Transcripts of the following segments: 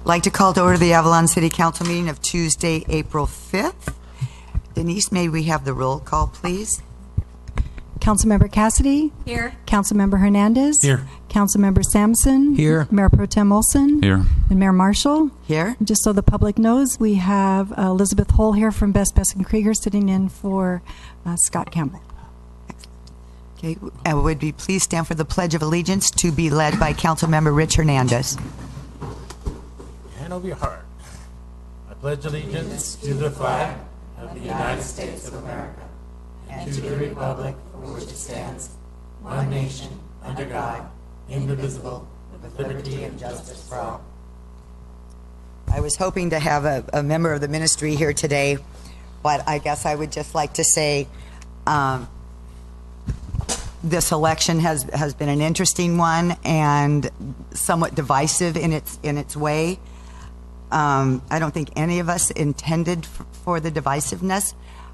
Like to call to order the Avalon City Council meeting of Tuesday, April 5th. Denise, may we have the roll call, please? Councilmember Cassidy? Here. Councilmember Hernandez? Here. Councilmember Sampson? Here. Mayor Pro Tem Olson? Here. And Mayor Marshall? Here. Just so the public knows, we have Elizabeth Hull here from Best and Krieger sitting in for Scott Campbell. Okay, would we please stand for the Pledge of Allegiance to be led by Councilmember Rich Hernandez? Hand over your heart. I pledge allegiance to the flag of the United States of America and to the republic for which it stands, one nation, under God, indivisible, with liberty and justice for all. I was hoping to have a member of the ministry here today, but I guess I would just like to say this election has been an interesting one and somewhat divisive in its way. I don't think any of us intended for the divisiveness.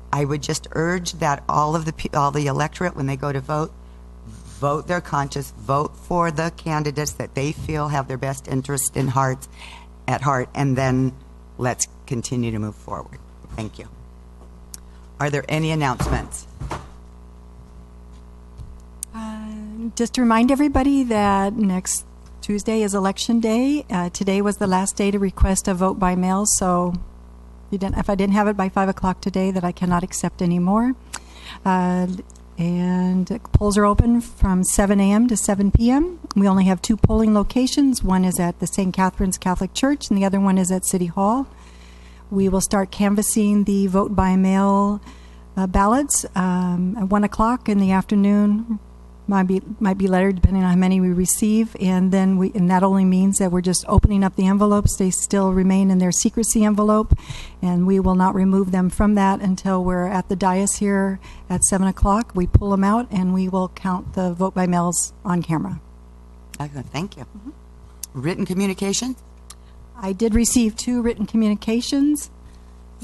I would just urge that all the electorate, when they go to vote their conscience, vote for the candidates that they feel have their best interest at heart, and then let's continue to move forward. Thank you. Are there any announcements? Just to remind everybody that next Tuesday is Election Day. Today was the last day to request a vote by mail, so if I didn't have it by 5 o'clock today, that I cannot accept anymore. And polls are open from 7 a.m. to 7 p.m. We only have 2 polling locations. One is at the St. Catherine's Catholic Church, and the other one is at City Hall. We will start canvassing the vote by mail ballots at 1 o'clock in the afternoon. Might be later, depending on how many we receive, and that only means that we're just opening up the envelopes. They still remain in their secrecy envelope, and we will not remove them from that until we're at the dais here at 7 o'clock. We pull them out, and we will count the vote by mails on camera. Okay, thank you. Written communication? I did receive 2 written communications.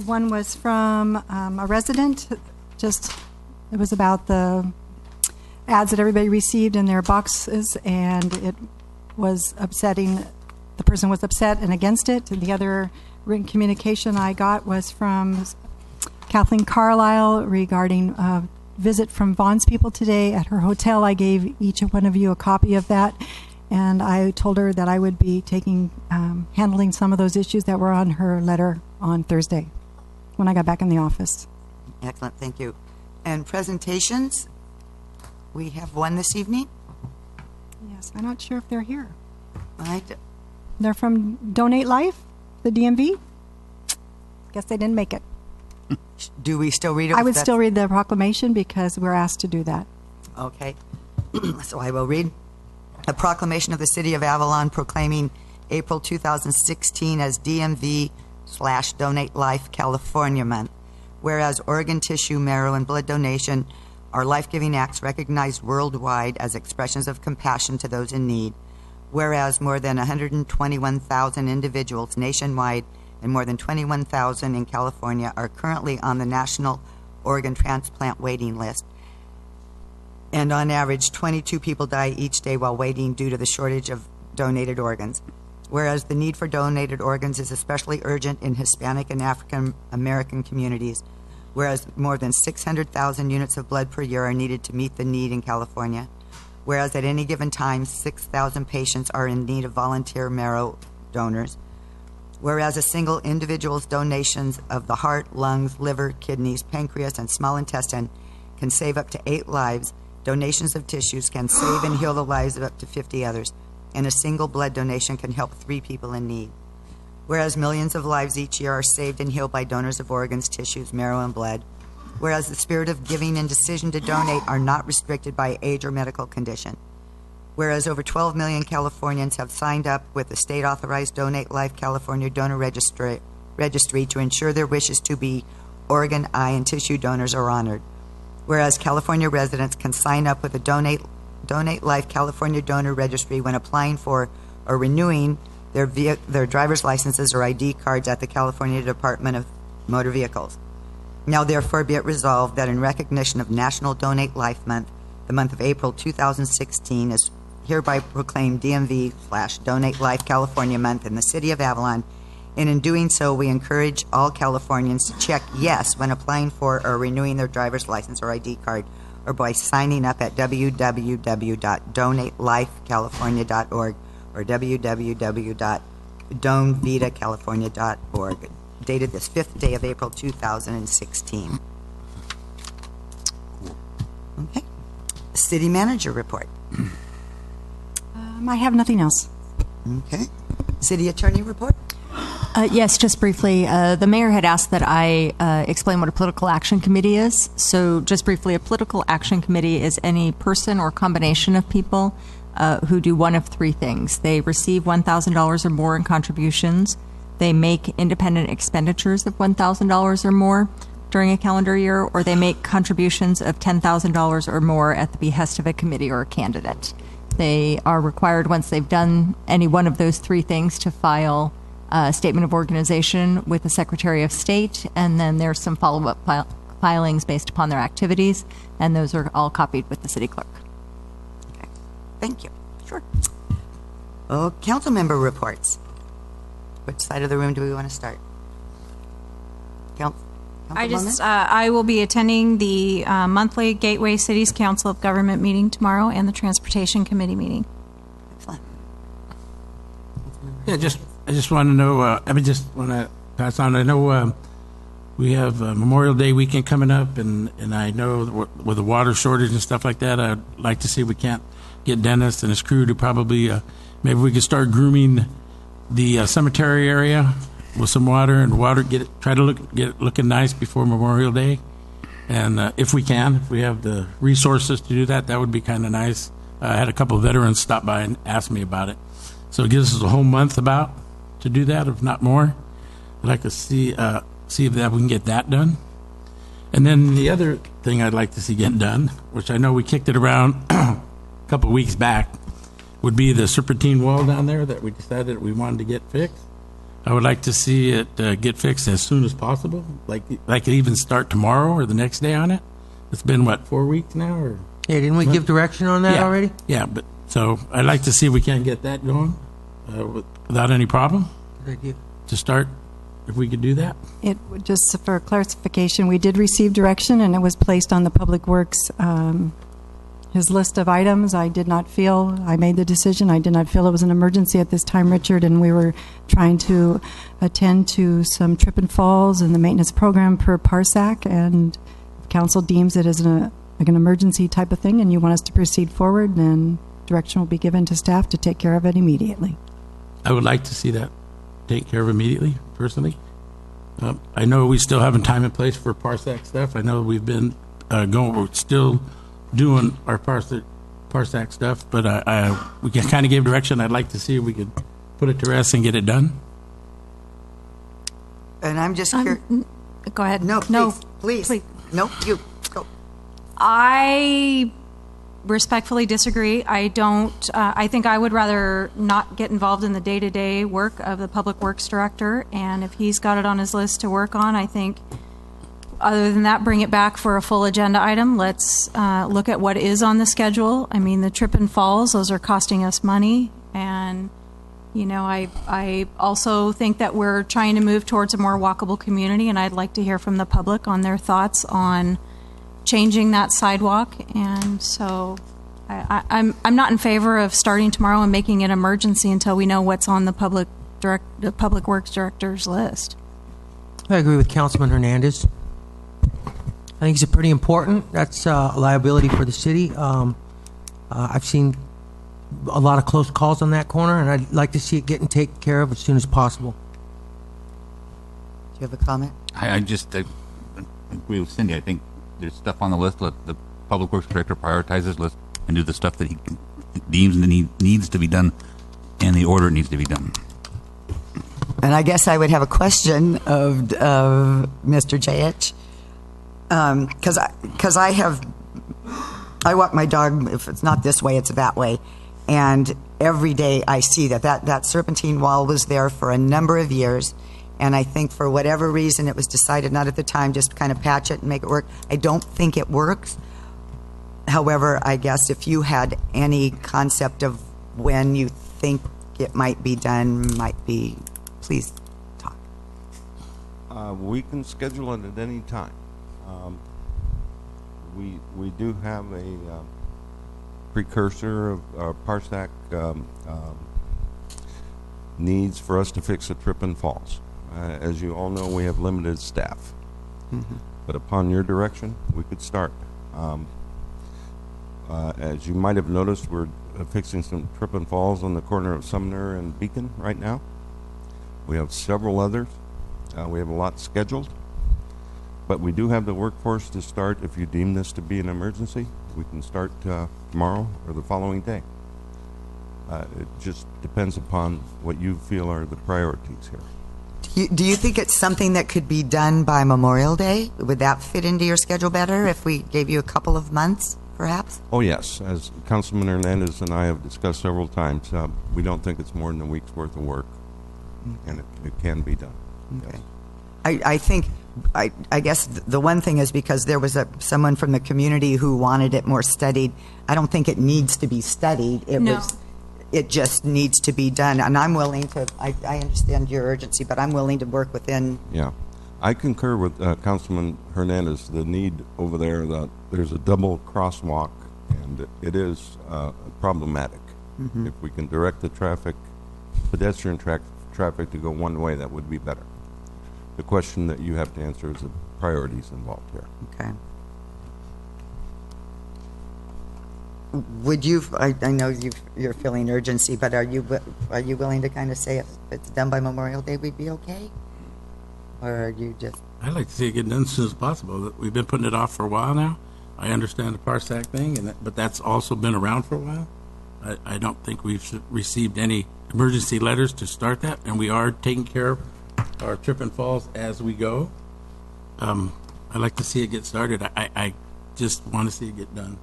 One was from a resident. It was about the ads that everybody received in their boxes, and it was upsetting. The person was upset and against it. And the other written communication I got was from Kathleen Carlisle regarding a visit from Vaughn's people today at her hotel. I gave each one of you a copy of that, and I told her that I would be handling some of those issues that were on her letter on Thursday when I got back in the office. Excellent, thank you. And presentations? We have one this evening. Yes, I'm not sure if they're here. Right. They're from Donate Life, the DMV. Guess they didn't make it. Do we still read it? I would still read the proclamation because we're asked to do that. Okay. So I will read a proclamation of the City of Avalon proclaiming April 2016 as DMV/Donate Life California Month. Whereas organ tissue, marrow, and blood donation are life-giving acts recognized worldwide as expressions of compassion to those in need. Whereas more than 121,000 individuals nationwide and more than 21,000 in California are currently on the National Organ Transplant Waiting List. And on average, 22 people die each day while waiting due to the shortage of donated organs. Whereas the need for donated organs is especially urgent in Hispanic and African American communities. Whereas more than 600,000 units of blood per year are needed to meet the need in California. Whereas at any given time, 6,000 patients are in need of volunteer marrow donors. Whereas a single individual's donations of the heart, lungs, liver, kidneys, pancreas, and small intestine can save up to 8 lives, donations of tissues can save and heal the lives of up to 50 others, and a single blood donation can help 3 people in need. Whereas millions of lives each year are saved and healed by donors of organs, tissues, marrow, and blood. Whereas the spirit of giving and decision to donate are not restricted by age or medical condition. Whereas over 12 million Californians have signed up with the state-authorized Donate Life California Donor Registry to ensure their wishes to be organ, eye, and tissue donors are honored. Whereas California residents can sign up with the Donate Life California Donor Registry when applying for or renewing their driver's licenses or ID cards at the California Department of Motor Vehicles. Now therefore be it resolved that in recognition of National Donate Life Month, the month of April 2016 is hereby proclaim DMV/Donate Life California Month in the city of Avalon. And in doing so, we encourage all Californians to check yes when applying for or renewing their driver's license or ID card, or by signing up at www.donatelifecalifornia.org or www.donevitacalifornia.org, dated this 5th day of April 2016. Okay. City manager report. I have nothing else. Okay. City attorney report. Yes, just briefly. The mayor had asked that I explain what a political action committee is. So just briefly, a political action committee is any person or combination of people who do one of three things. They receive $1,000 or more in contributions. They make independent expenditures of $1,000 or more during a calendar year, or they make contributions of $10,000 or more at the behest of a committee or a candidate. They are required, once they've done any one of those three things, to file a statement of organization with the Secretary of State, and then there's some follow-up filings based upon their activities, and those are all copied with the city clerk. Okay. Thank you. Sure. Oh, council member reports. Which side of the room do we want to start? I will be attending the monthly Gateway Cities Council of Government meeting tomorrow and the Transportation Committee meeting. Excellent. Yeah, I just want to know, just want to pass on, I know we have Memorial Day weekend coming up, and I know with the water shortage and stuff like that, I'd like to see if we can't get Dennis and his crew to probably, maybe we could start grooming the cemetery area with some water, and get it looking nice before Memorial Day. And if we have the resources to do that, that would be kind of nice. I had a couple of veterans stop by and ask me about it. So it gives us a whole month about to do that, if not more. I'd like to see if we can get that done. And then the other thing I'd like to see get done, which I know we kicked it around a couple of weeks back, would be the serpentine wall down there that we decided we wanted to get fixed. I would like to see it get fixed as soon as possible. Like even start tomorrow or the next day on it. It's been, 4 weeks now? Or Yeah, didn't we give direction on that already? Yeah, but so I'd like to see if we can get that going without any problem. Good idea. To start, if we could do that. Just for clarification, we did receive direction, and it was placed on the Public Works, his list of items. I made the decision, I did not feel it was an emergency at this time, Richard, and we were trying to attend to some trip and falls in the maintenance program per Parsac, and if council deems it as an emergency type of thing and you want us to proceed forward, then direction will be given to staff to take care of it immediately. I would like to see that take care of immediately, personally. I know we still have a time and place for Parsac stuff. I know we've been we're still doing our Parsac stuff, but we kind of gave direction. I'd like to see if we could put it to rest and get it done. And I'm just curious. Go ahead. No, please. No, you go. I respectfully disagree. I don't. I think I would rather not get involved in the day-to-day work of the Public Works Director, and if he's got it on his list to work on, I think, other than that, bring it back for a full agenda item. Let's look at what is on the schedule. I mean, the trip and falls, those are costing us money, and I also think that we're trying to move towards a more walkable community, and I'd like to hear from the public on their thoughts on changing that sidewalk. And so I'm not in favor of starting tomorrow and making it emergency until we know what's on the Public Works Director's list. I agree with Councilman Hernandez. I think it's pretty important. That's a liability for the city. I've seen a lot of close calls on that corner, and I'd like to see it getting taken care of as soon as possible. Do you have a comment? I just agree with Cindy. I think there's stuff on the list. Let the Public Works Director prioritize his list and do the stuff that he deems needs to be done in the order it needs to be done. And I guess I would have a question of Mr. J.H. Because I walk my dog, if it's not this way, it's that way. And every day I see that serpentine wall was there for a number of years. And I think for whatever reason it was decided not at the time, just kind of patch it and make it work. I don't think it works. However, I guess if you had any concept of when you think it might be done, please talk. We can schedule it at any time. We do have a precursor of Parsac needs for us to fix at Trippin Falls. As you all know, we have limited staff. But upon your direction, we could start. As you might have noticed, we're fixing some Trippin Falls on the corner of Sumner and Beacon right now. We have several others. We have a lot scheduled. But we do have the workforce to start if you deem this to be an emergency. We can start tomorrow or the following day. It just depends upon what you feel are the priorities here. Do you think it's something that could be done by Memorial Day? Would that fit into your schedule better if we gave you a couple of months, perhaps? Oh, yes. As Councilman Hernandez and I have discussed several times, we don't think it's more than a week's worth of work, and it can be done. Okay. Yes. I think, I guess the one thing is because there was someone from the community who wanted it more studied. I don't think it needs to be studied. It just needs to be done. And I'm willing to, I understand your urgency, but I'm willing to work within. Yeah. I concur with Councilman Hernandez. The need over there, there's a double crosswalk, and it is problematic. If we can direct the pedestrian traffic to go one way, that would be better. The question that you have to answer is the priorities involved here. Okay. Would you? I know you're feeling urgency, but are you willing to kind of say if it's done by Memorial Day, we'd be okay, or are you just? I'd like to see it get done as soon as possible. We've been putting it off for a while now. I understand the Parsac thing, but that's also been around for a while. I don't think we've received any emergency letters to start that, and we are taking care of our Trippin Falls as we go. I'd like to see it get started. I just want to see it get done.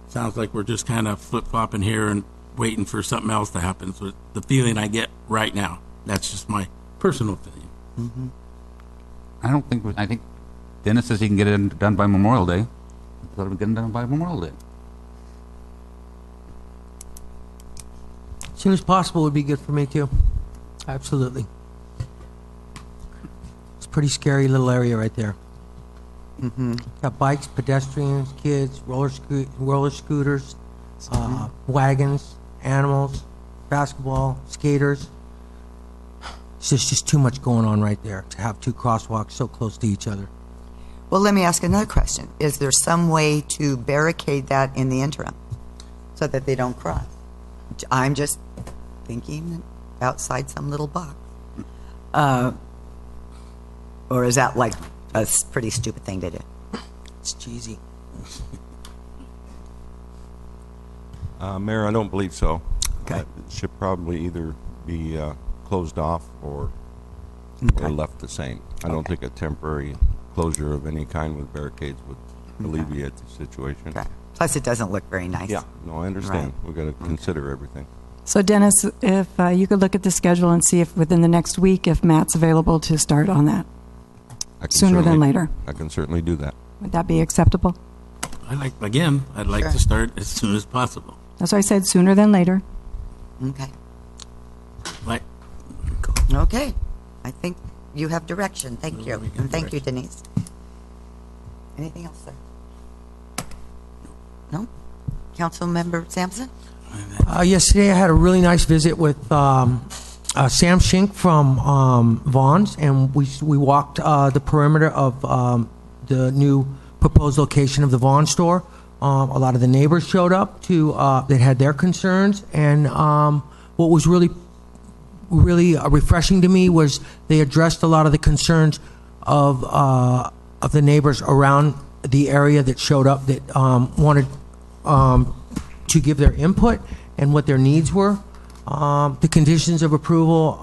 Sounds like we're just kind of flip-flopping here and waiting for something else to happen. So the feeling I get right now, that's just my personal feeling. I think Dennis says he can get it done by Memorial Day. I thought it would get it done by Memorial Day. As soon as possible would be good for me, too. Absolutely. It's a pretty scary little area right there. Got bikes, pedestrians, kids, roller scooters, wagons, animals, basketball, skaters. It's just too much going on right there to have two crosswalks so close to each other. Well, let me ask another question. Is there some way to barricade that in the interim so that they don't cross? I'm just thinking outside some little box. Or is that like a pretty stupid thing to do? It's cheesy. Mayor, I don't believe so. Okay. It should probably either be closed off or left the same. I don't think a temporary closure of any kind with barricades would alleviate the situation. Okay. Plus, it doesn't look very nice. Yeah, no, I understand. Right. We've got to consider everything. So Dennis, if you could look at the schedule and see if within the next week, if Matt's available to start on that I can sooner than certainly- later. I can certainly do that. Would that be acceptable? I'd like Sure. to start as soon as possible. That's why I said sooner than later. Okay. Like, Okay. I think you have direction. Thank you. we got And thank you, direction. Denise. Anything else, sir? No? Councilmember Sampson? Yesterday, I had a really nice visit with Sam Shink from Vaughn's, and we walked the perimeter of the new proposed location of the Vaughn store. A lot of the neighbors showed up that had their concerns, and what was really refreshing to me was they addressed a lot of the concerns of the neighbors around the area that showed up that wanted to give their input and what their needs were. The conditions of approval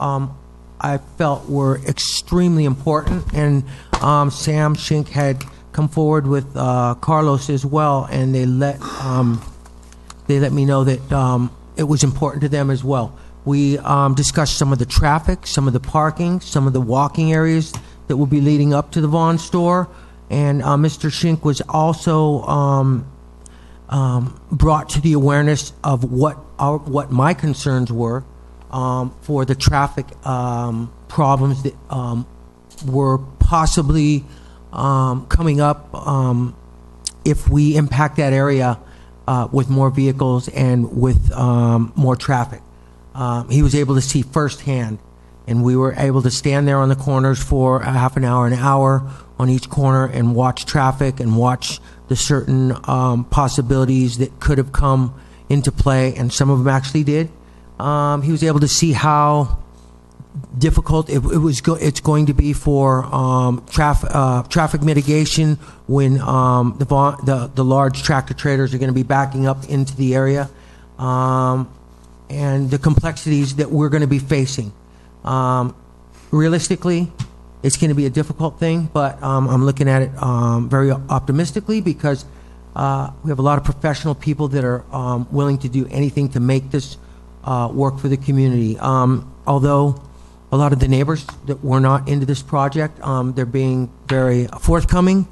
I felt were extremely important, and Sam Shink had come forward with Carlos as well, and they let me know that it was important to them as well. We discussed some of the traffic, some of the parking, some of the walking areas that will be leading up to the Vaughn store, and Mr. Shink was also brought to the awareness of what my concerns were for the traffic problems that were possibly coming up if we impact that area with more vehicles and with more traffic. He was able to see firsthand, and we were able to stand there on the corners for a half an hour on each corner and watch traffic and watch the certain possibilities that could have come into play, and some of them actually did. He was able to see how difficult it's going to be for traffic mitigation when the large tractor trailers are going to be backing up into the area, and the complexities that we're going to be facing. Realistically, it's going to be a difficult thing, but I'm looking at it very optimistically because we have a lot of professional people that are willing to do anything to make this work for the community. Although a lot of the neighbors that were not into this project, they're being very forthcoming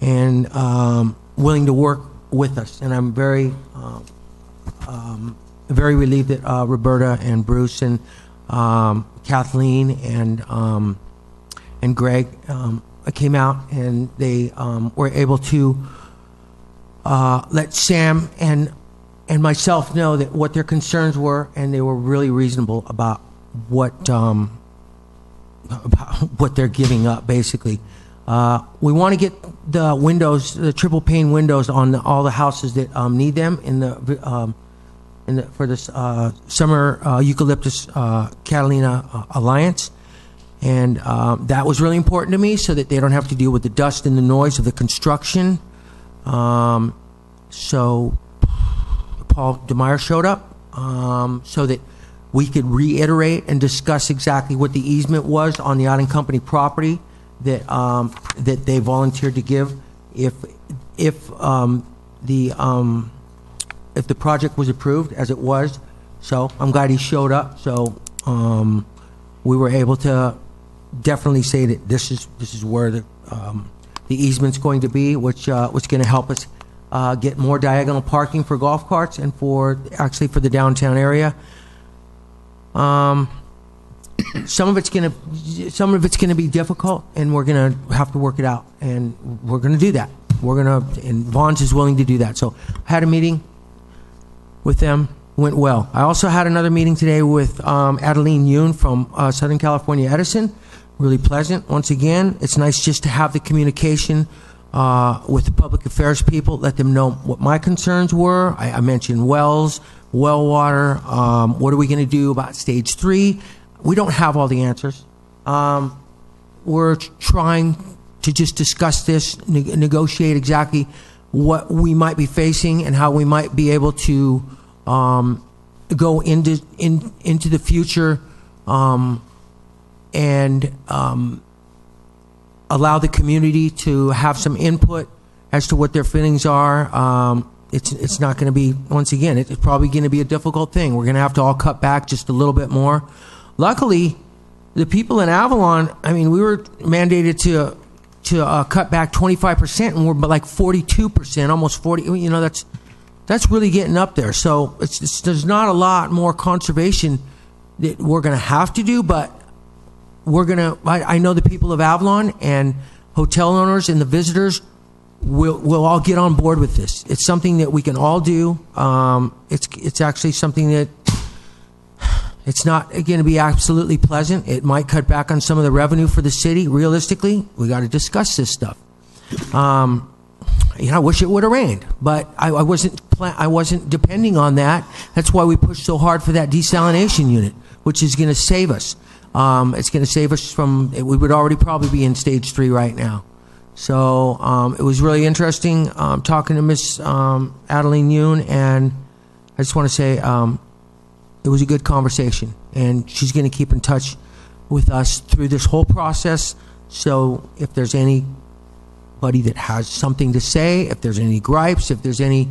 and willing to work with us. And I'm very relieved that Roberta and Bruce and Kathleen and Greg came out, and they were able to let Sam and myself know that what their concerns were, and they were really reasonable about what they're giving up. Basically, we want to get the windows, the triple pane windows, on all the houses that need them for this summer eucalyptus Catalina Alliance. And that was really important to me, so that they don't have to deal with the dust and the noise of the construction. So Paul DeMeyer showed up so that we could reiterate and discuss exactly what the easement was on the Out & Company property that they volunteered to give if the project was approved, as it was. So I'm glad he showed up. So we were able to definitely say that this is where the easement's going to be, which was going to help us get more diagonal parking for golf carts and for the downtown area. Some of it's going to be difficult, and we're going to have to work it out, and we're going to do that. And Vaughn's is willing to do that. So I had a meeting with them, went well. I also had another meeting today with Adeline Yoon from Southern California Edison. Really pleasant. Once again, it's nice just to have the communication with the public affairs people, let them know what my concerns were. I mentioned wells, well water. What are we going to do about stage 3? We don't have all the answers. We're trying to just discuss this, negotiate exactly what we might be facing and how we might be able to go into the future and allow the community to have some input as to what their feelings are. It's not going to be, once again, it's probably going to be a difficult thing. We're going to have to all cut back just a little bit more. Luckily, the people in Avalon, I mean, we were mandated to cut back 25%, and we're like 42%, almost 40. You know, that's really getting up there. So there's not a lot more conservation that we're going to have to do, but we're going to. I know the people of Avalon and hotel owners and the visitors will all get on board with this. It's something that we can all do. It's actually something that. It's not going to be absolutely pleasant. It might cut back on some of the revenue for the city. Realistically, we got to discuss this stuff. I wish it would have rained, but I wasn't depending on that. That's why we pushed so hard for that desalination unit, which is going to save us. It's going to save us from. We would already probably be in stage 3 right now. So it was really interesting talking to Miss Adeline Yoon, and I just want to say. It was a good conversation, and she's going to keep in touch with us through this whole process. So if there's anybody that has something to say, if there's any gripes, if there's any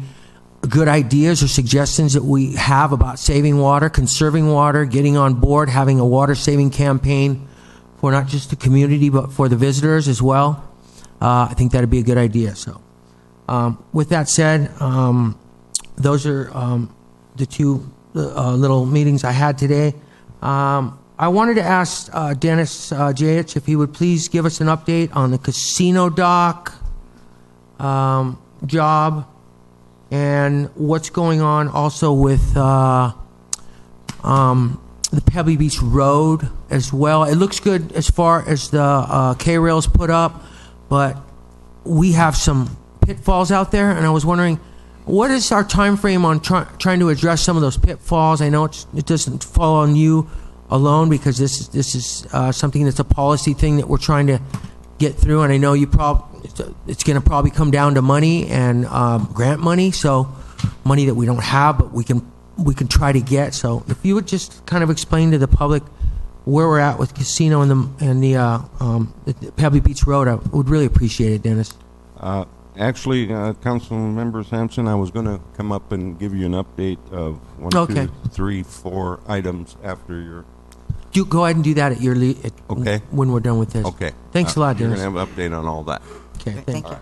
good ideas or suggestions that we have about saving water, conserving water, getting on board, having a water-saving campaign for not just the community but for the visitors as well, I think that would be a good idea. So with that said, those are the two little meetings I had today. I wanted to ask Dennis Jayich if he would please give us an update on the casino dock job and what's going on also with the Pebble Beach Road as well. It looks good as far as the K-rails put up, but we have some pitfalls out there, and I was wondering, what is our time frame on trying to address some of those pitfalls? I know it doesn't fall on you alone, because this is something that's a policy thing that we're trying to get through, and I know it's going to probably come down to money and grant money, so money that we don't have, but we can try to get. So if you would just kind of explain to the public where we're at with casino and the Pebble Beach Road, I would really appreciate it, Dennis. Actually, Councilmember Sampson, I was going to come up and give you an update of 1, Okay. 2, 3, 4 items after your. Go ahead and do that at your Okay. when we're done with this. Okay. Thanks a lot, You're Dennis. going to have an update on all that. Okay, Thank you.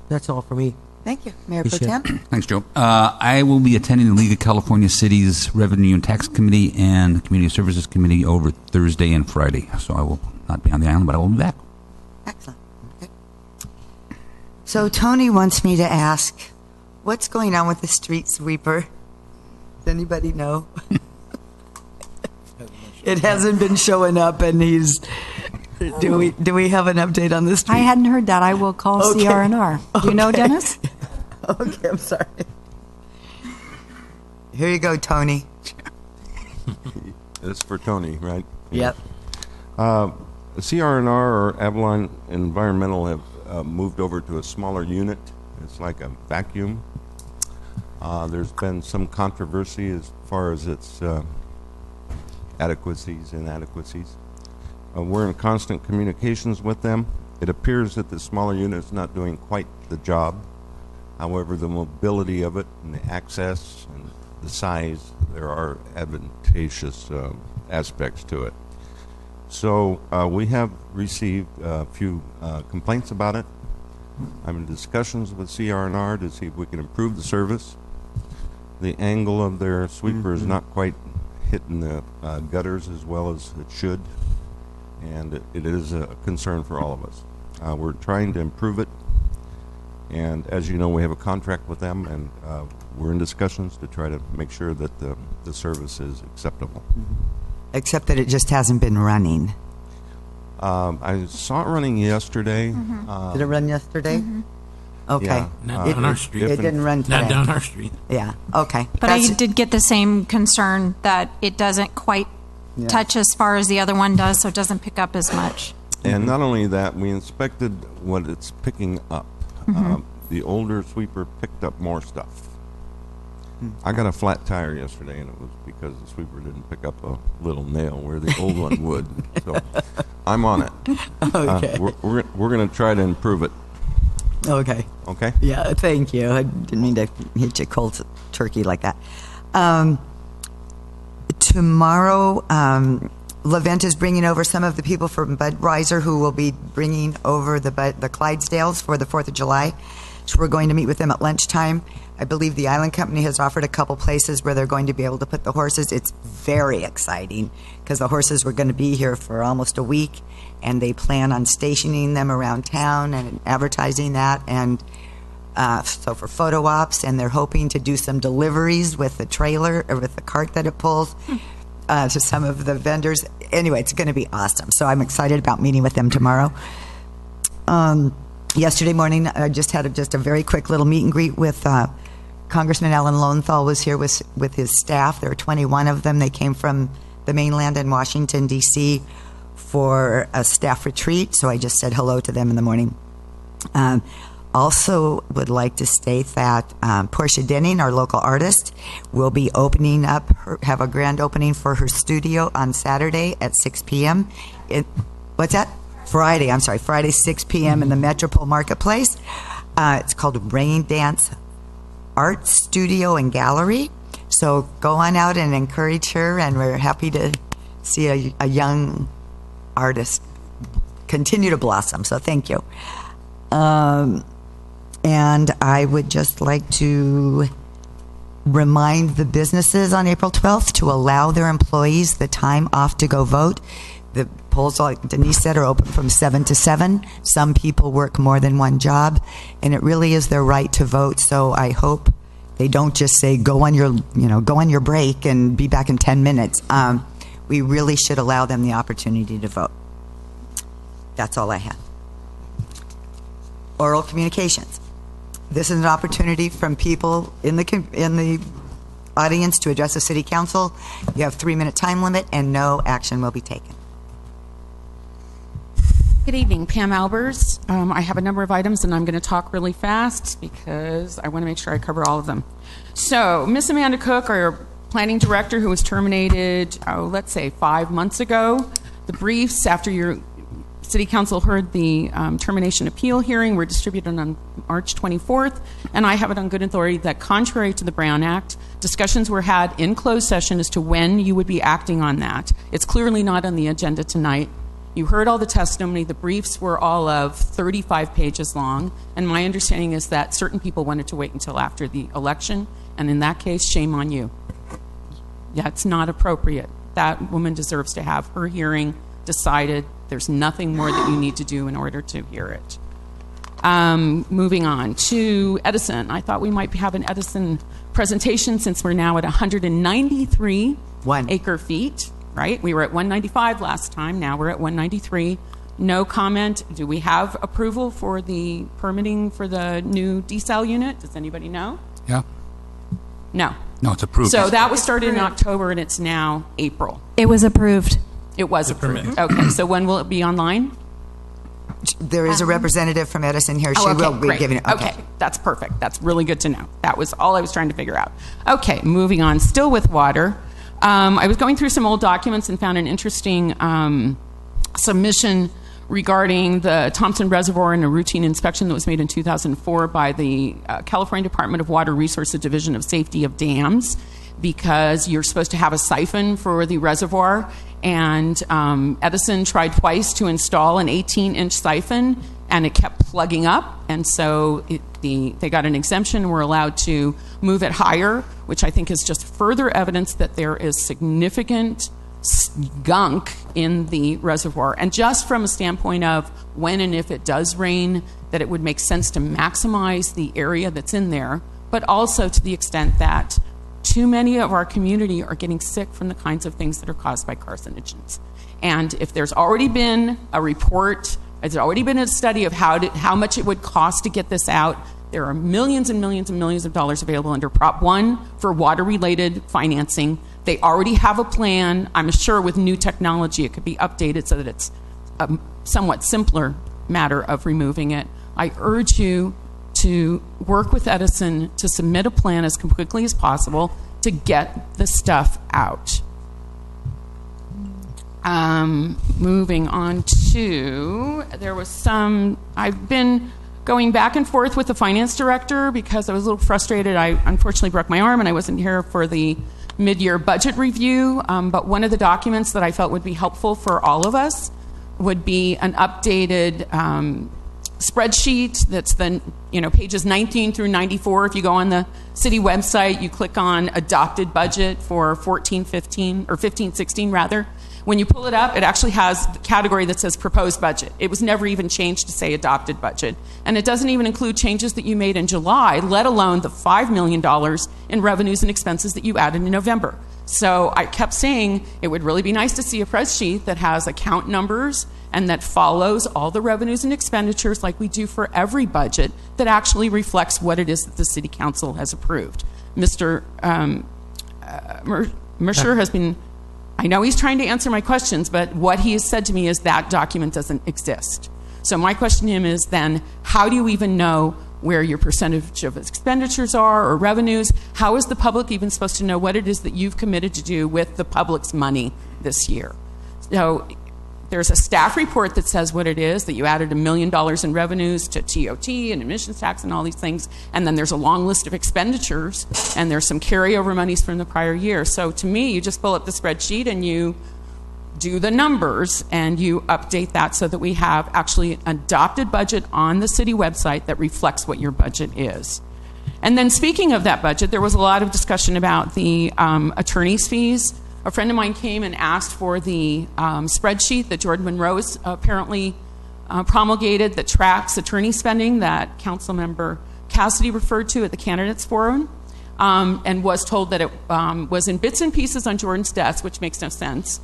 That's all for me. Thank you. Mayor Pro Appreciate Tem? Thanks, Joe. I will be attending the League of California Cities Revenue and Tax Committee and the Community Services Committee over Thursday and Friday. So I will not be on the island, but I will be back. Excellent. Okay. So Tony wants me to ask, what's going on with the street sweeper? Does anybody know? It hasn't been showing up, and he's. Do we have an update on this? I hadn't heard that. I will call Okay. CR&R. Do you know, Okay. Dennis? Okay, I'm sorry. Here you go, Tony. It's for Tony, right? Yep. CR&R or Avalon Environmental have moved over to a smaller unit. It's like a vacuum. There's been some controversy as far as its adequacies, inadequacies. We're in constant communications with them. It appears that the smaller unit is not doing quite the job. However, the mobility of it and the access and the size, there are advantageous aspects to it. So we have received a few complaints about it. I'm in discussions with CR&R to see if we can improve the service. The angle of their sweeper is not quite hitting the gutters as well as it should, and it is a concern for all of us. We're trying to improve it, and as you know, we have a contract with them, and we're in discussions to try to make sure that the service is acceptable. Except that it just hasn't been running. I saw it running yesterday. Did it run yesterday? Okay. Yeah. Not It- down our street. It didn't run today. Not down our street. Yeah. Okay. But I That's- did get the same concern that it doesn't quite Yeah. touch as far as the other one does, so it doesn't pick up as much. And not only that, we inspected what it's picking up. The older sweeper picked up more stuff. I got a flat tire yesterday, and it was because the sweeper didn't pick up a little nail where the old one would. So I'm on it. Okay. We're going to try to improve it. Okay. Okay? Yeah, thank you. I didn't mean to hit you cold turkey like that. Tomorrow, Levent is bringing over some of the people from Budweiser who will be bringing over the Clydesdales for the 4th of July. So we're going to meet with them at lunchtime. I believe the Island Company has offered a couple places where they're going to be able to put the horses. It's very exciting because the horses were going to be here for almost a week, and they plan on stationing them around town and advertising that, and so for photo ops, and they're hoping to do some deliveries with the trailer or with the cart that it pulls to some of the vendors. Anyway, it's going to be awesome. So I'm excited about meeting with them tomorrow. Yesterday morning, I just had a very quick little meet and greet with Congressman Alan Lowenthal was here with his staff. There are 21 of them. They came from the mainland in Washington, D.C. for a staff retreat, so I just said hello to them in the morning. Also would like to state that Portia Denning, our local artist, will be opening up, have a grand opening for her studio on Saturday at 6 p.m. What's that? Friday, 6 p.m. in the Metropole Marketplace. It's called Rain Dance Art Studio and Gallery. So go on out and encourage her, and we're happy to see a young artist continue to blossom. So thank you. And I would just like to remind the businesses on April 12th to allow their employees the time off to go vote. The polls, like Denise said, are open from 7 to 7. Some people work more than one job, and it really is their right to vote. So I hope they don't just say, go on your break and be back in 10 minutes. We really should allow them the opportunity to vote. That's all I have. Oral communications. This is an opportunity from people in the audience to address the city council. You have 3-minute time limit, and no action will be taken. Good evening, Pam Albers. I have a number of items, and I'm going to talk really fast because I want to make sure I cover all of them. So, Miss Amanda Cook, our planning director, who was terminated, let's say 5 months ago, the briefs after your City Council heard the termination appeal hearing were distributed on March 24th, and I have it on good authority that contrary to the Brown Act, discussions were had in closed session as to when you would be acting on that. It's clearly not on the agenda tonight. You heard all the testimony. The briefs were all of 35 pages long, and my understanding is that certain people wanted to wait until after the election, and in that case, shame on you. That's not appropriate. That woman deserves to have her hearing decided. There's nothing more that you need to do in order to hear it. Moving on to Edison. I thought we might have an Edison presentation since we're now at 193 acre feet, right? We were at 195 last time. Now we're at 193. No comment. Do we have approval for the permitting for the new desal unit? Does anybody know? Yeah. No. No, it's approved. So that was started in October, and it's now April. It was approved. It was approved. Okay, so when will it be online? There is a representative from Edison here. She will be great. giving it. Okay, that's perfect. That's really good to know. That was all I was trying to figure out. Okay, moving on. Still with water. I was going through some old documents and found an interesting submission regarding the Thompson Reservoir and a routine inspection that was made in 2004 by the California Department of Water Resources Division of Safety of Dams, because you're supposed to have a siphon for the reservoir. And Edison tried twice to install an 18-inch siphon, and it kept plugging up. And so they got an exemption and were allowed to move it higher, which I think is just further evidence that there is significant gunk in the reservoir. And just from a standpoint of when and if it does rain, that it would make sense to maximize the area that's in there, but also to the extent that too many of our community are getting sick from the kinds of things that are caused by carcinogens. And if there's already been a report, there's already been a study of how much it would cost to get this out, there are millions and millions and millions of dollars available under Prop 1 for water-related financing. They already have a plan. I'm sure with new technology it could be updated so that it's a somewhat simpler matter of removing it. I urge you to work with Edison to submit a plan as quickly as possible to get the stuff out. Moving on to, I've been going back and forth with the finance director because I was a little frustrated. I unfortunately broke my arm and I wasn't here for the mid-year budget review, but one of the documents that I felt would be helpful for all of us would be an updated spreadsheet that's pages 19 through 94. If you go on the city website, you click on adopted budget for 14-15 or 15-16 rather. When you pull it up, it actually has the category that says proposed budget. It was never even changed to say adopted budget. And it doesn't even include changes that you made in July, let alone the $5 million in revenues and expenses that you added in November. So I kept saying it would really be nice to see a spreadsheet that has account numbers and that follows all the revenues and expenditures like we do for every budget that actually reflects what it is that the City Council has approved. Mr. Mercer has been, I know he's trying to answer my questions, but what he has said to me is that document doesn't exist. So my question to him is then, how do you even know where your percentage of expenditures are or revenues? How is the public even supposed to know what it is that you've committed to do with the public's money this year? So there's a staff report that says what it is, that you added $1 million in revenues to TOT and admissions tax and all these things, and then there's a long list of expenditures, and there's some carryover monies from the prior year. So to me, you just pull up the spreadsheet and you do the numbers and you update that so that we have actually an adopted budget on the city website that reflects what your budget is. And then speaking of that budget, there was a lot of discussion about the attorney's fees. A friend of mine came and asked for the spreadsheet that Jordan Monroe has apparently promulgated that tracks attorney spending that Councilmember Cassidy referred to at the Candidates Forum, and was told that it was in bits and pieces on Jordan's desk, which makes no sense.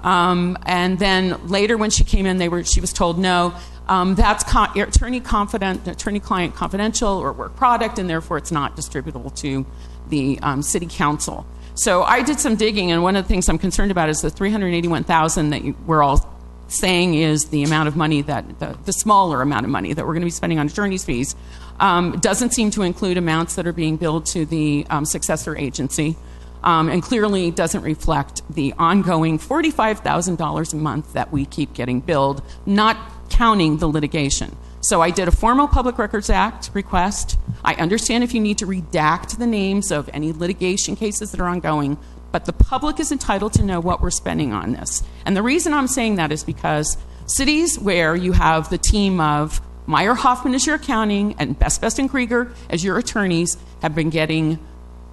And then later when she came in, she was told, no, that's attorney-client confidential or work product, and therefore it's not distributable to the city council. So I did some digging, and one of the things I'm concerned about is the $381,000 that we're all saying is the amount of money that the smaller amount of money that we're going to be spending on attorney's fees. Doesn't seem to include amounts that are being billed to the successor agency, and clearly doesn't reflect the ongoing $45,000 a month that we keep getting billed, not counting the litigation. So I did a formal Public Records Act request. I understand if you need to redact the names of any litigation cases that are ongoing, but the public is entitled to know what we're spending on this. And the reason I'm saying that is because cities where you have the team of Meyer Hoffman as your accounting and Best and Krieger as your attorneys have been getting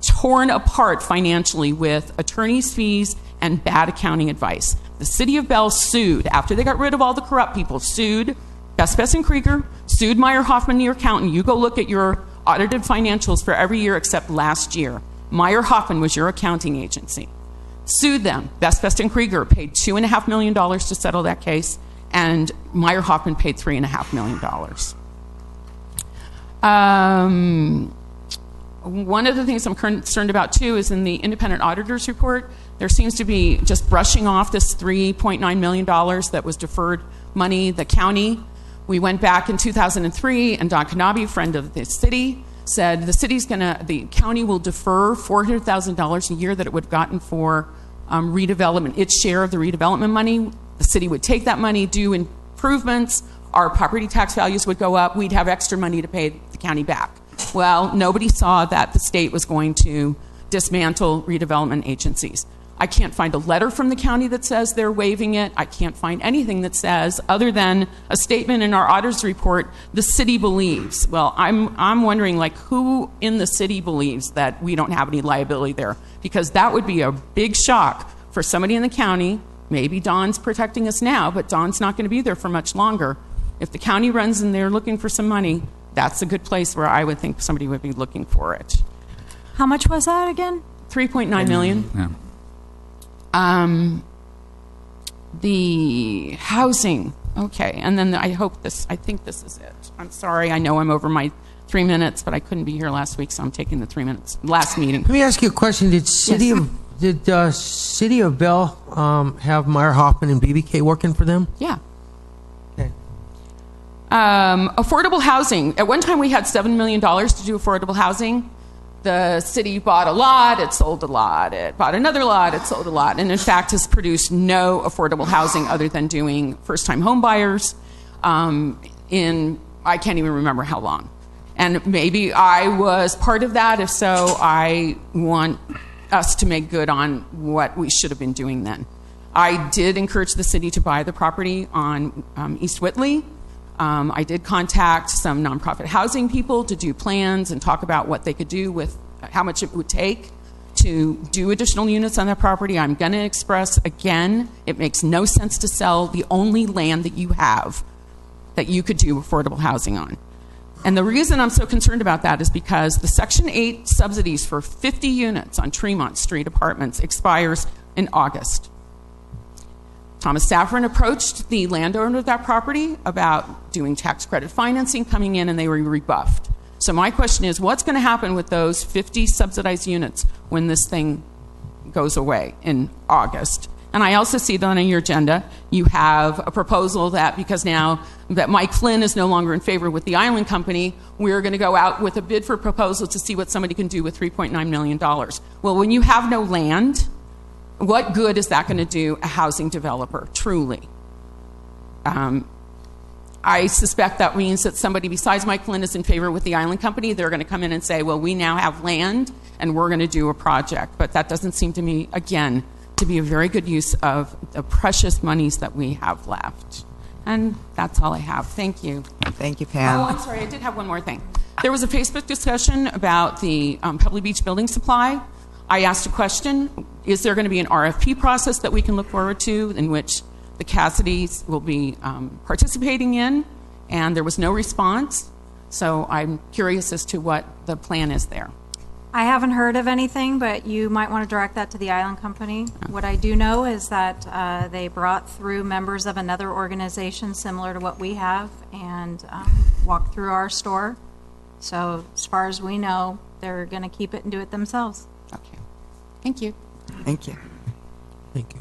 torn apart financially with attorneys' fees and bad accounting advice. The city of Bell sued, after they got rid of all the corrupt people, sued Best and Krieger, sued Meyer Hoffman, your accountant. You go look at your audited financials for every year except last year. Meyer Hoffman was your accounting agency. Sued them. Best and Krieger paid $2.5 million to settle that case, and Meyer Hoffman paid $3.5 million. One of the things I'm concerned about, too, is in the independent auditor's report, there seems to be just brushing off this $3.9 million that was deferred money. The county, we went back in 2003, and Don Knabe, a friend of the city, said the county will defer $400,000 a year that it would have gotten for redevelopment, its share of the redevelopment money. The city would take that money, do improvements, our property tax values would go up, we'd have extra money to pay the county back. Well, nobody saw that the state was going to dismantle redevelopment agencies. I can't find a letter from the county that says they're waiving it. I can't find anything that says, other than a statement in our auditor's report, the city believes. Well, I'm wondering, like, who in the city believes that we don't have any liability there? Because that would be a big shock for somebody in the county. Maybe Don's protecting us now, but Don's not going to be there for much longer. If the county runs and they're looking for some money, that's a good place where I would think somebody would be looking for it. How much was that again? $3.9 million. Yeah. The housing. Okay, and then I think this is it. I'm sorry, I know I'm over my 3 minutes, but I couldn't be here last week, so I'm taking the 3 minutes. Last meeting. Let me ask you a question. Did City of Bell have Meyer Hoffman and BBK working for them? Yeah. Okay. Affordable housing. At one time, we had $7 million to do affordable housing. The city bought a lot, it sold a lot, it bought another lot, it sold a lot, and in fact has produced no affordable housing other than doing first-time home buyers in, I can't even remember how long. And maybe I was part of that. If so, I want us to make good on what we should have been doing then. I did encourage the city to buy the property on East Whitley. I did contact some nonprofit housing people to do plans and talk about what they could do with how much it would take to do additional units on that property. I'm going to express again, it makes no sense to sell the only land that you have that you could do affordable housing on. And the reason I'm so concerned about that is because the Section 8 subsidies for 50 units on Tremont Street apartments expires in August. Thomas Safran approached the landowner of that property about doing tax credit financing coming in, and they were rebuffed. So my question is, what's going to happen with those 50 subsidized units when this thing goes away in August? And I also see that on your agenda, you have a proposal that because now that Mike Flynn is no longer in favor with the Island Company, we're going to go out with a bid for proposals to see what somebody can do with $3.9 million. Well, when you have no land, what good is that going to do a housing developer, truly? I suspect that means that somebody besides Mike Flynn is in favor with the Island Company. They're going to come in and say, well, we now have land and we're going to do a project. But that doesn't seem to me, again, to be a very good use of the precious monies that we have left. And that's all I have. Thank you. Thank you, Oh, Pam. I'm sorry. I did have one more thing. There was a Facebook discussion about the Pebble Beach building supply. I asked a question. Is there going to be an RFP process that we can look forward to in which the Cassidys will be participating in? And there was no response. So I'm curious as to what the plan is there. I haven't heard of anything, but you might want to direct that to the Island Company. What I do know is that they brought through members of another organization similar to what we have and walked through our store. So as far as we know, they're going to keep it and do it themselves. Okay. Thank you. Thank you. Thank you.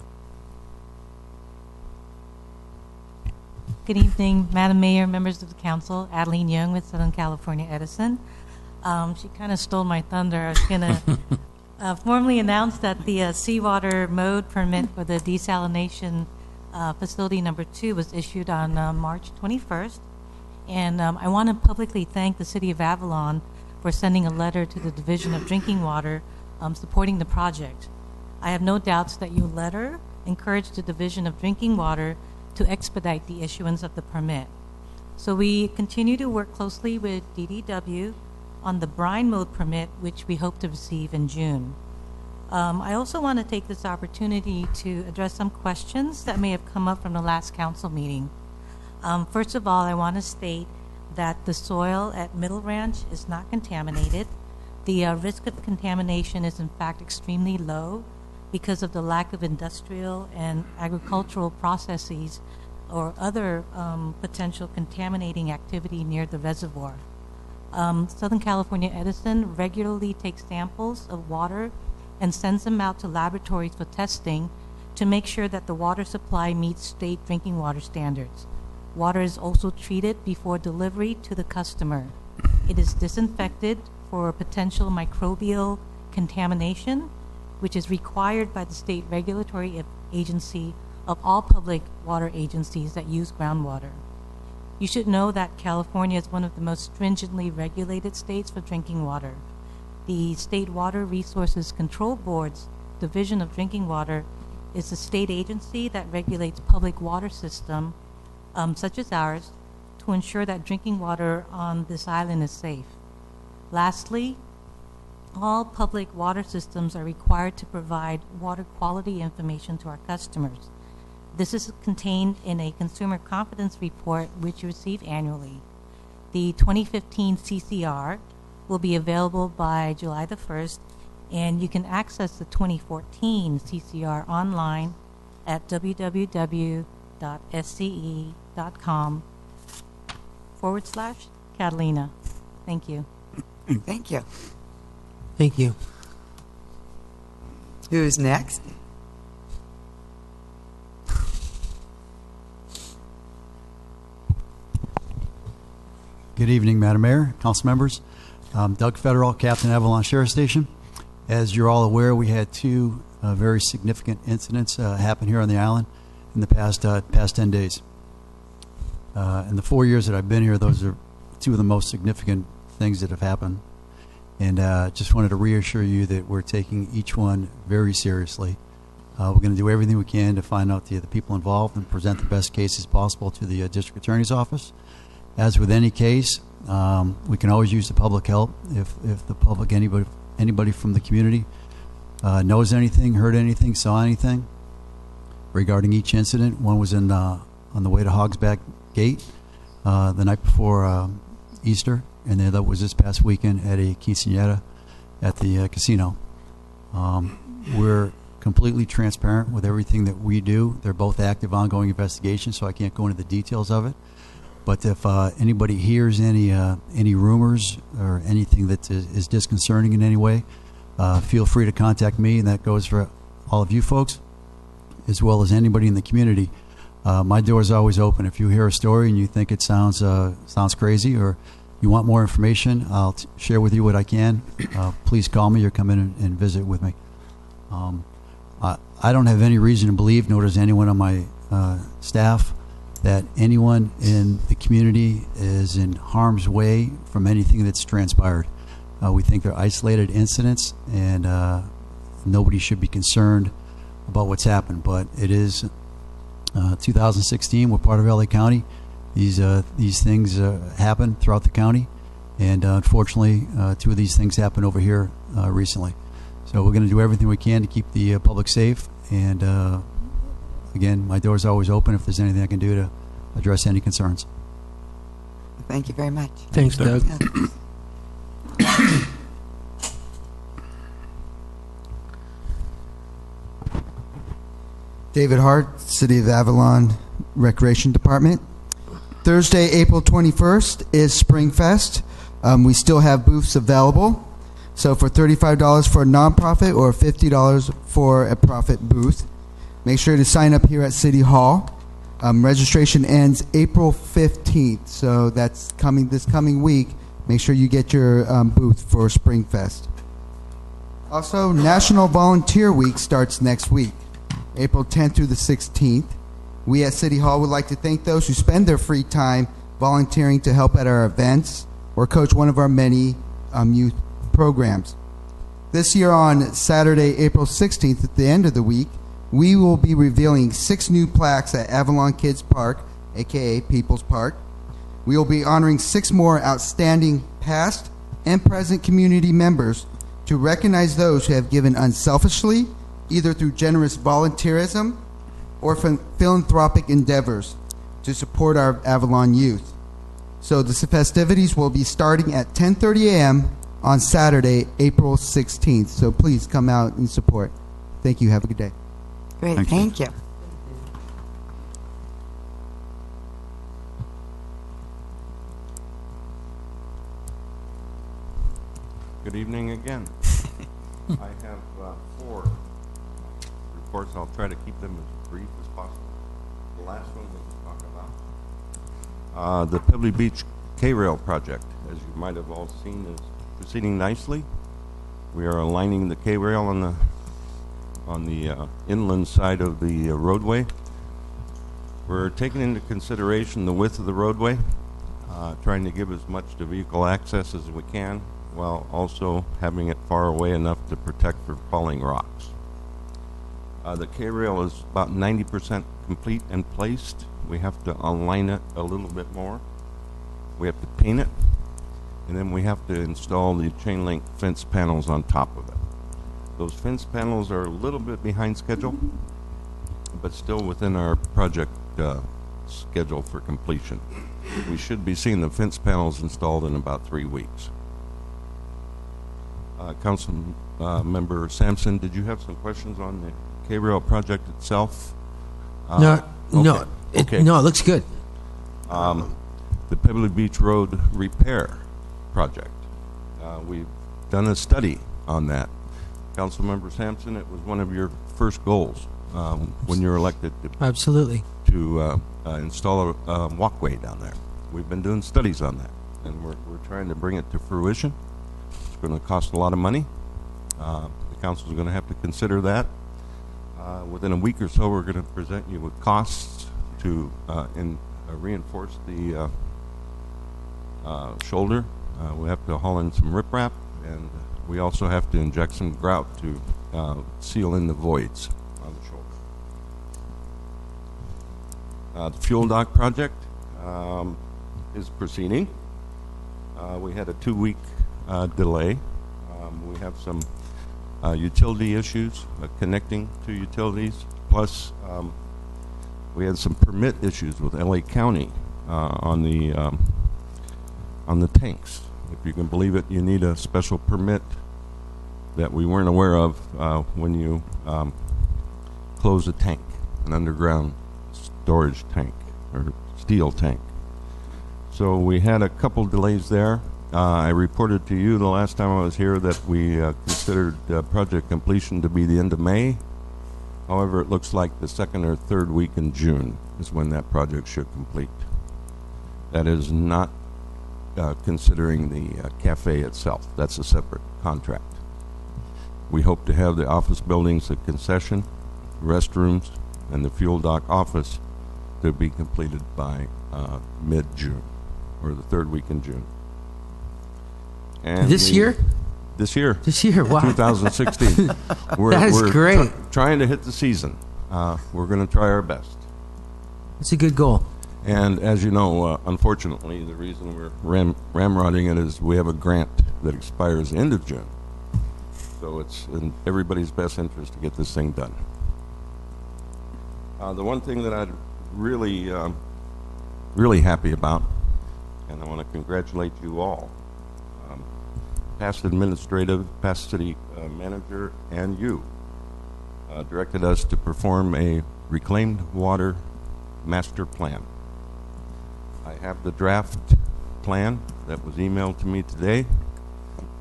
Good evening, Madam Mayor, members of the council. Adeline Young with Southern California Edison. She kind of stole my thunder. I was going to formally announce that the seawater mode permit for the desalination facility number 2 was issued on March 21st. And I want to publicly thank the City of Avalon for sending a letter to the Division of Drinking Water supporting the project. I have no doubts that your letter encouraged the Division of Drinking Water to expedite the issuance of the permit. So we continue to work closely with DDW on the brine mode permit, which we hope to receive in June. I also want to take this opportunity to address some questions that may have come up from the last council meeting. First of all, I want to state that the soil at Middle Ranch is not contaminated. The risk of contamination is in fact extremely low because of the lack of industrial and agricultural processes or other potential contaminating activity near the reservoir. Southern California Edison regularly takes samples of water and sends them out to laboratories for testing to make sure that the water supply meets state drinking water standards. Water is also treated before delivery to the customer. It is disinfected for potential microbial contamination, which is required by the state regulatory agency of all public water agencies that use groundwater. You should know that California is one of the most stringently regulated states for drinking water. The State Water Resources Control Board's Division of Drinking Water is a state agency that regulates public water system, such as ours, to ensure that drinking water on this island is safe. Lastly, all public water systems are required to provide water quality information to our customers. This is contained in a consumer confidence report which you receive annually. The 2015 CCR will be available by July the 1st, and you can access the 2014 CCR online at www.sce.com/Catalina. Thank you. Thank you. Thank you. Who's next? Good evening, Madam Mayor, council members. Doug Federal, Captain Avalon Sheriff Station. As you're all aware, we had two very significant incidents happen here on the island in the past 10 days. In the 4 years that I've been here, those are two of the most significant things that have happened. And just wanted to reassure you that we're taking each one very seriously. We're going to do everything we can to find out the people involved and present the best cases possible to the district attorney's office. As with any case, we can always use the public help if the public, anybody from the community knows anything, heard anything, saw anything regarding each incident. One was on the way to Hogsback Gate the night before Easter, and the other was this past weekend at a quinceañera at the casino. We're completely transparent with everything that we do. They're both active, ongoing investigations, so I can't go into the details of it. But if anybody hears any rumors or anything that is disconcerting in any way, feel free to contact me, and that goes for all of you folks, as well as anybody in the community. My door is always open. If you hear a story and you think it sounds crazy, or you want more information, I'll share with you what I can. Please call me or come in and visit with me. I don't have any reason to believe, nor does anyone on my staff, that anyone in the community is in harm's way from anything that's transpired. We think they're isolated incidents, and nobody should be concerned about what's happened. But it is 2016. We're part of LA County. These things happen throughout the county, and unfortunately, 2 of these things happened over here recently. So we're going to do everything we can to keep the public safe. And again, my door's always open if there's anything I can do to address any concerns. Thank you very much. Thanks, Doug. David Hart, City of Avalon Recreation Department. Thursday, April 21st is Spring Fest. We still have booths available. So for $35 for a nonprofit or $50 for a profit booth. Make sure to sign up here at City Hall. Registration ends April 15th, so that's this coming week. Make sure you get your booth for Spring Fest. Also, National Volunteer Week starts next week, April 10th through the 16th. We at City Hall would like to thank those who spend their free time volunteering to help at our events or coach one of our many youth programs. This year on Saturday, April 16th, at the end of the week, we will be revealing 6 new plaques at Avalon Kids Park, aka People's Park. We will be honoring 6 more outstanding past and present community members to recognize those who have given unselfishly, either through generous volunteerism or philanthropic endeavors to support our Avalon youth. So the festivities will be starting at 10:30 a.m. on Saturday, April 16th. So please come out and support. Thank you. Have a good day. Great, thank you. Good evening again. I have 4 reports. I'll try to keep them as brief as possible. The last one we can talk about. The Pebbly Beach K-Rail project, as you might have all seen, is proceeding nicely. We are aligning the K-Rail on the inland side of the roadway. We're taking into consideration the width of the roadway, trying to give as much to vehicle access as we can, while also having it far away enough to protect from falling rocks. The K-Rail is about 90% complete and placed. We have to align it a little bit more. We have to paint it, and then we have to install the chain link fence panels on top of it. Those fence panels are a little bit behind schedule, but still within our project schedule for completion. We should be seeing the fence panels installed in about 3 weeks. Council Member Sampson, did you have some questions on the K-Rail project itself? No, Okay. it looks good. The Pebbly Beach Road repair project. We've done a study on that. Councilmember Sampson, it was one of your first goals when you were elected Absolutely. to install a walkway down there. We've been doing studies on that, and we're trying to bring it to fruition. It's going to cost a lot of money. The council is going to have to consider that. Within a week or so, we're going to present you with costs to reinforce the shoulder. We have to haul in some riprap, and we also have to inject some grout to seal in the voids on the shoulder. The fuel dock project is proceeding. We had a 2-week delay. We have some utility issues connecting to utilities, plus we had some permit issues with LA County on the tanks. If you can believe it, you need a special permit that we weren't aware of when you close a tank, an underground storage tank or steel tank. So we had a couple delays there. I reported to you the last time I was here that we considered project completion to be the end of May. However, it looks like the 2nd or 3rd week in June is when that project should complete. That is not considering the cafe itself. That's a separate contract. We hope to have the office buildings, the concession, restrooms, and the fuel dock office to be completed by mid-June, or the 3rd week in June. And This year? This year. This year, wow. 2016. That is great. Trying to hit the season. We're going to try our best. It's a good goal. And as you know, unfortunately, the reason we're ramrodding it is we have a grant that expires end of June. So it's in everybody's best interest to get this thing done. The one thing that I'd really, really happy about, and I want to congratulate you all, past administrative, past city manager, and you, directed us to perform a reclaimed water master plan. I have the draft plan that was emailed to me today,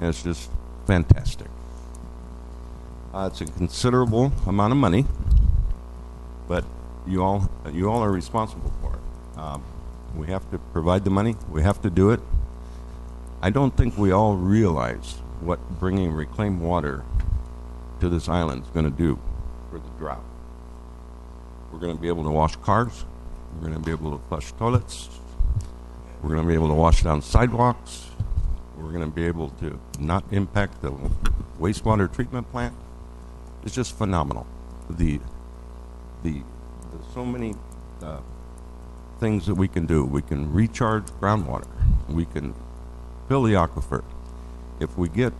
and it's just fantastic. It's a considerable amount of money, but you all are responsible for it. We have to provide the money. We have to do it. I don't think we all realize what bringing reclaimed water to this island is going to do for the drought. We're going to be able to wash cars. We're going to be able to flush toilets. We're going to be able to wash down sidewalks. We're going to be able to not impact the wastewater treatment plant. It's just phenomenal. There's so many things that we can do. We can recharge groundwater. We can fill the aquifer. If we get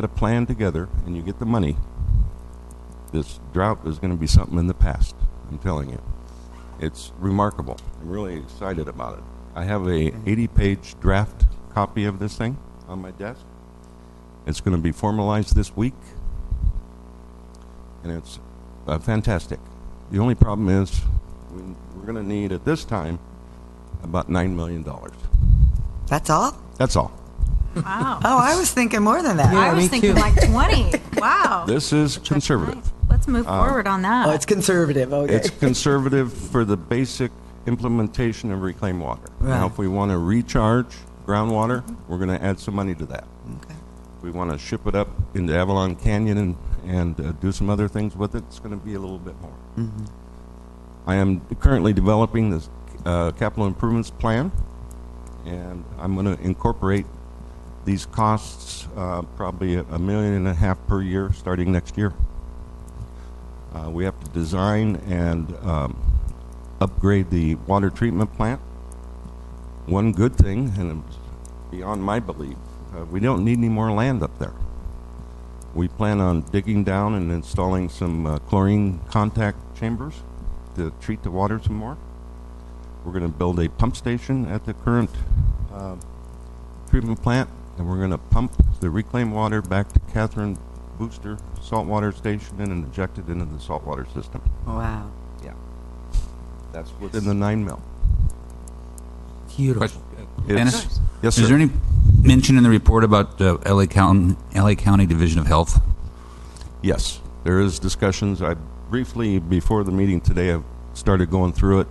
a plan together and you get the money, this drought is going to be something in the past. I'm telling you. It's remarkable. I'm really excited about it. I have a 80-page draft copy of this thing on my desk. It's going to be formalized this week, and it's fantastic. The only problem is we're going to need, at this time, about $9 million. That's all? That's all. Wow. Oh, I was thinking more than that. I was thinking like 20. Wow. This is conservative. Let's move forward on that. Oh, it's conservative. Okay. It's conservative for the basic implementation of reclaimed water. Now, Right. if we want to recharge groundwater, we're going to add some money to that. Okay. If we want to ship it up into Avalon Canyon and do some other things with it, it's going to be a little bit more. Mm-hmm. I am currently developing this capital improvements plan, and I'm going to incorporate these costs, probably $1.5 million per year starting next year. We have to design and upgrade the water treatment plant. One good thing, and it's beyond my belief, we don't need any more land up there. We plan on digging down and installing some chlorine contact chambers to treat the water some more. We're going to build a pump station at the current treatment plant, and we're going to pump the reclaimed water back to Catherine Booster saltwater station and inject it into the saltwater system. Wow. Yeah. That's within the 9 mil. Beautiful. Question. Dennis? Yes, sir. Is there any mention in the report about LA County Division of Health? Yes, there is discussions. I briefly, before the meeting today, I've started going through it.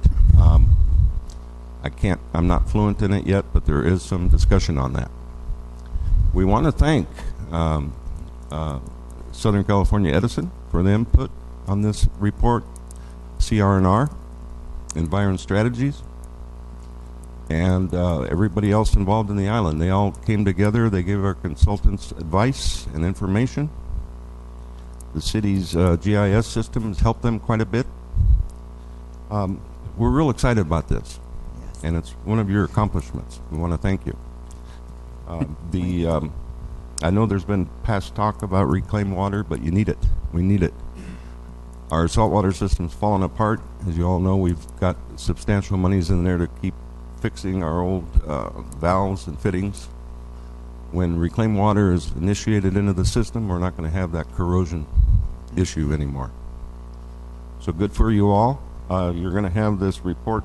I'm not fluent in it yet, but there is some discussion on that. We want to thank Southern California Edison for the input on this report, CR&R, Environ Strategies, and everybody else involved in the island. They all came together. They gave our consultants advice and information. The city's GIS system has helped them quite a bit. We're real excited about this, and it's one of your accomplishments. We want to thank you. I know there's been past talk about reclaimed water, but you need it. We need it. Our saltwater system's falling apart. As you all know, we've got substantial monies in there to keep fixing our old valves and fittings. When reclaimed water is initiated into the system, we're not going to have that corrosion issue anymore. So good for you all. You're going to have this report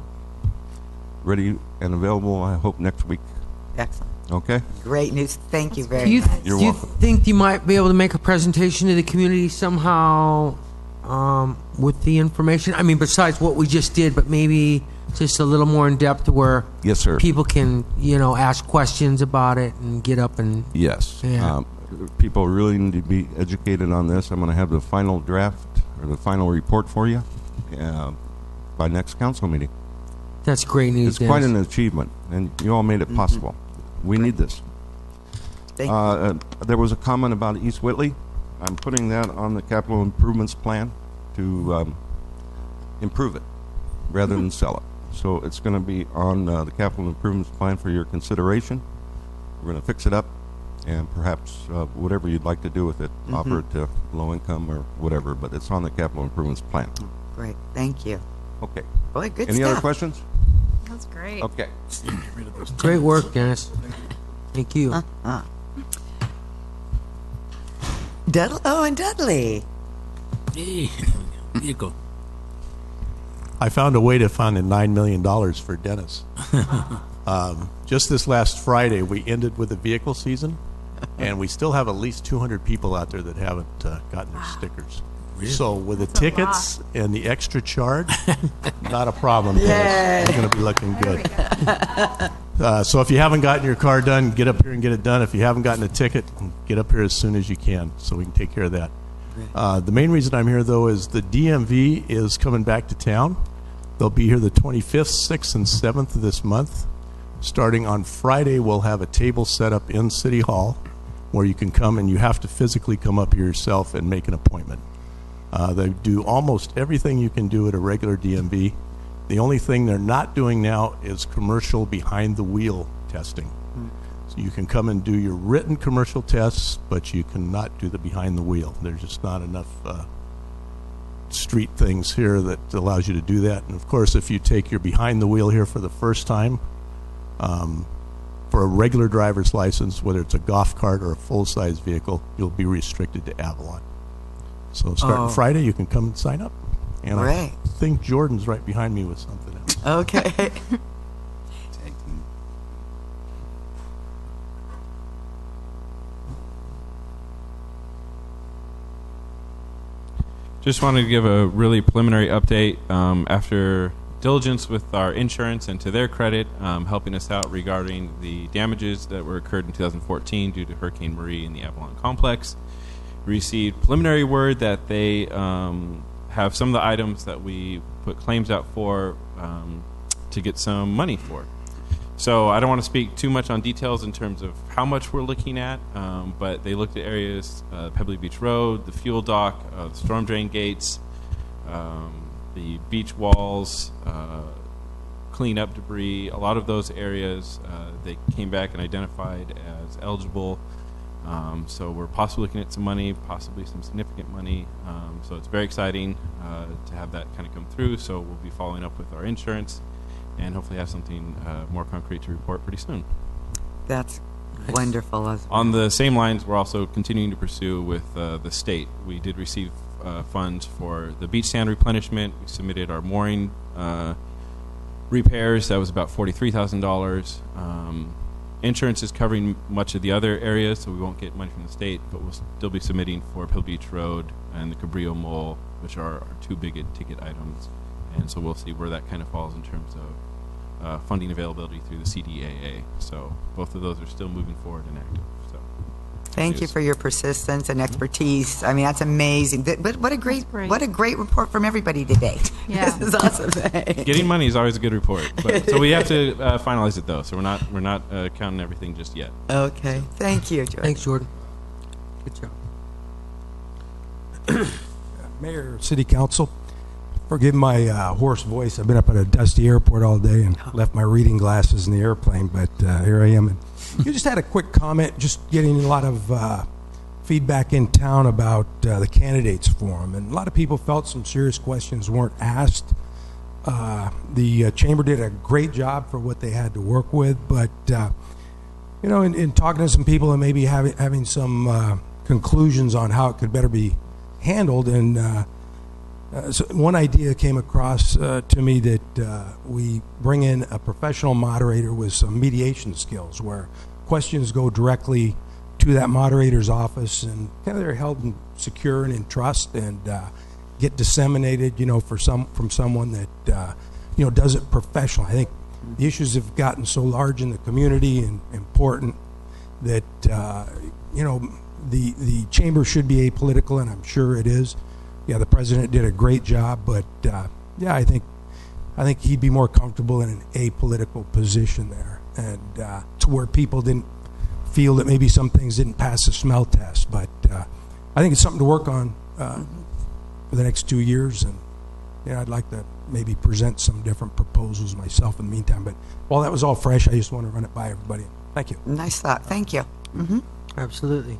ready and available, I hope, next week. Excellent. Okay? Great news. Thank you very Do you, much. You're do you welcome. think you might be able to make a presentation to the community somehow with the information? I mean, besides what we just did, but maybe just a little more in depth to where Yes, sir. people can, ask questions about it and get up and. Yes. Yeah. People really need to be educated on this. I'm going to have the final draft or the final report for you by next council meeting. That's great news. It's quite Dennis. an achievement, and you all made it possible. We need this. Thank you. There was a comment about East Whitley. I'm putting that on the capital improvements plan to improve it. rather than sell it. So it's going to be on the capital improvements plan for your consideration. We're going to fix it up, and perhaps whatever you'd like to do with it, offer it to low income or whatever, but it's on the capital improvements plan. Great, thank you. Okay. Boy, good Any stuff. other questions? That's great. Okay. Great work, Dennis. Thank you. And Dudley. Hey, vehicle. I found a way to fund $9 million for Dennis. Just this last Friday, we ended with the vehicle season, and we still have at least 200 people out there that haven't gotten their stickers. Really? So with the tickets and the extra charge, not a problem, Dennis. You're going to be looking good. So if you haven't gotten your car done, get up here and get it done. If you haven't gotten a ticket, get up here as soon as you can so we can take care of that. The main reason I'm here, though, is the DMV is coming back to town. They'll be here the 25th, 6th, and 7th of this month. Starting on Friday, we'll have a table set up in City Hall where you can come, and you have to physically come up here yourself and make an appointment. They do almost everything you can do at a regular DMV. The only thing they're not doing now is commercial behind-the-wheel testing. So you can come and do your written commercial tests, but you cannot do the behind-the-wheel. There's just not enough street things here that allows you to do that. And, of course, if you take your behind-the-wheel here for the first time, for a regular driver's license, whether it's a golf cart or a full-size vehicle, you'll be restricted to Avalon. So starting Friday, you can come and sign up. And I think Jordan's right behind me with something else. Okay. Just wanted to give a really preliminary update after diligence with our insurance, and to their credit, helping us out regarding the damages that were occurred in 2014 due to Hurricane Marie in the Avalon complex. Received preliminary word that they have some of the items that we put claims out for to get some money for. So I don't want to speak too much on details in terms of how much we're looking at, but they looked at areas, Pebbly Beach Road, the fuel dock, the storm drain gates, the beach walls, clean up debris. A lot of those areas they came back and identified as eligible. So we're possibly looking at some money, possibly some significant money. So it's very exciting to have that kind of come through. So we'll be following up with our insurance and hopefully have something more concrete to report pretty soon. That's wonderful. As well. On the same lines, we're also continuing to pursue with the state. We did receive funds for the beach sand replenishment. We submitted our mooring repairs. That was about $43,000. Insurance is covering much of the other areas, so we won't get money from the state, but we'll still be submitting for Pebbly Beach Road and the Cabrillo Mole, which are our two big ticket items. And so we'll see where that kind of falls in terms of funding availability through the CDAA. So both of those are still moving forward and active. So thank you for your persistence and expertise. I mean, that's amazing. But what a great report from everybody today. Yeah. This is awesome. getting money is always a good report. But, so we have to finalize it though. So we're not counting everything just yet. Okay. Thank you, Jordan. Thanks, Jordan. Good job. Mayor, City Council, forgive my hoarse voice. I've been up at a dusty airport all day and left my reading glasses in the airplane, but here I am. And you just had a quick comment, just getting a lot of feedback in town about the candidates forum, and a lot of people felt some serious questions weren't asked. The chamber did a great job for what they had to work with, but you know, in talking to some people and maybe having some conclusions on how it could better be handled, and so one idea came across to me that we bring in a professional moderator with some mediation skills, where questions go directly to that moderator's office and kind of they're held in secure and in trust and get disseminated, you know, from someone that you know, does it professionally. I think the issues have gotten so large in the community and important that you know, the chamber should be apolitical, and I'm sure it is. Yeah, the president did a great job, but yeah, I think he'd be more comfortable in an apolitical position there, and to where people didn't feel that maybe some things didn't pass the smell test. But I think it's something to work on for the next 2 years, and Yeah, I'd like to maybe present some different proposals myself in the meantime. But while that was all fresh, I just want to run it by everybody. Thank you. Nice thought. Thank you. Mm-hmm. Absolutely.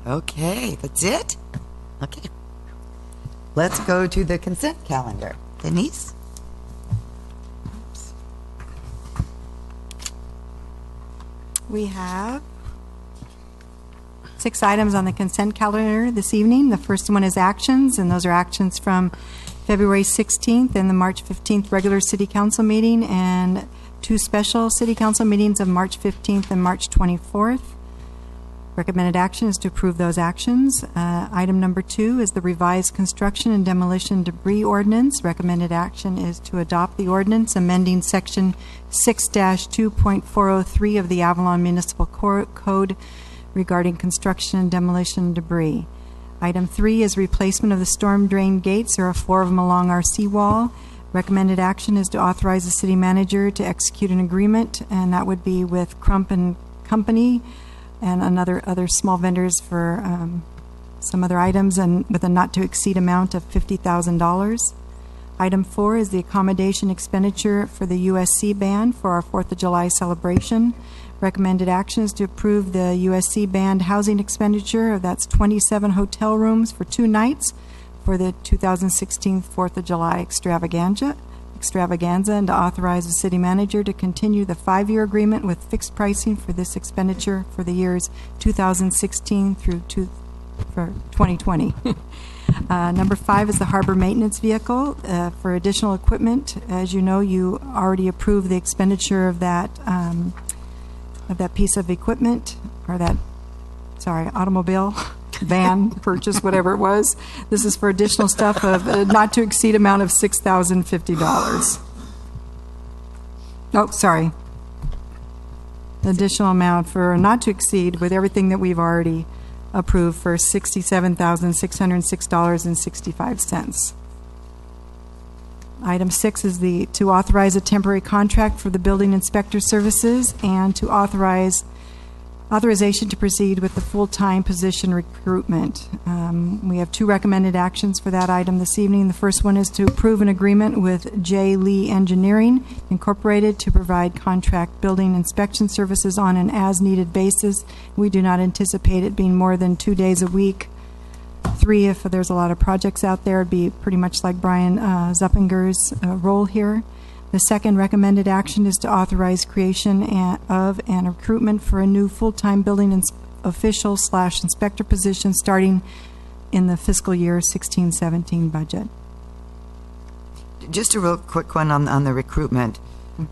Okay, that's it? Okay. Let's go to the consent calendar. Denise? We have 6 items on the consent calendar this evening. The first one is actions, and those are actions from February 16th and the March 15th regular city council meeting, and 2 special city council meetings of March 15th and March 24th. Recommended action is to approve those actions. Item number 2 is the revised construction and demolition debris ordinance. Recommended action is to adopt the ordinance amending section 6-2.403 of the Avalon Municipal Code regarding construction and demolition debris. Item 3 is replacement of the storm drain gates. There are 4 of them along our seawall. Recommended action is to authorize the city manager to execute an agreement, and that would be with Crump and Company and other small vendors for some other items, and with a not to exceed amount of $50,000. Item 4 is the accommodation expenditure for the USC band for our 4th of July celebration. Recommended action is to approve the USC band housing expenditure. That's 27 hotel rooms for 2 nights for the 2016 4th of July extravaganza, and to authorize the city manager to continue the 5-year agreement with fixed pricing for this expenditure for the years 2016 through 2020. Number 5 is the harbor maintenance vehicle for additional equipment. As you know, you already approved the expenditure of that piece of equipment, or automobile, van purchase, whatever it was. This is for additional stuff of not to exceed amount of $6,050. Oh, sorry. Additional amount for not to exceed, with everything that we've already approved, for $67,606.65. Item 6 is to authorize a temporary contract for the building inspector services, and to authorization to proceed with the full-time position recruitment. We have 2 recommended actions for that item this evening. The first one is to approve an agreement with J. Lee Engineering Incorporated to provide contract building inspection services on an as-needed basis. We do not anticipate it being more than 2 days a week. 3, if there's a lot of projects out there, it'd be pretty much like Brian Zuppinger's role here. The second recommended action is to authorize creation of and recruitment for a new full-time building official / inspector position starting in the fiscal year 16-17 budget. Just a real quick one on the recruitment.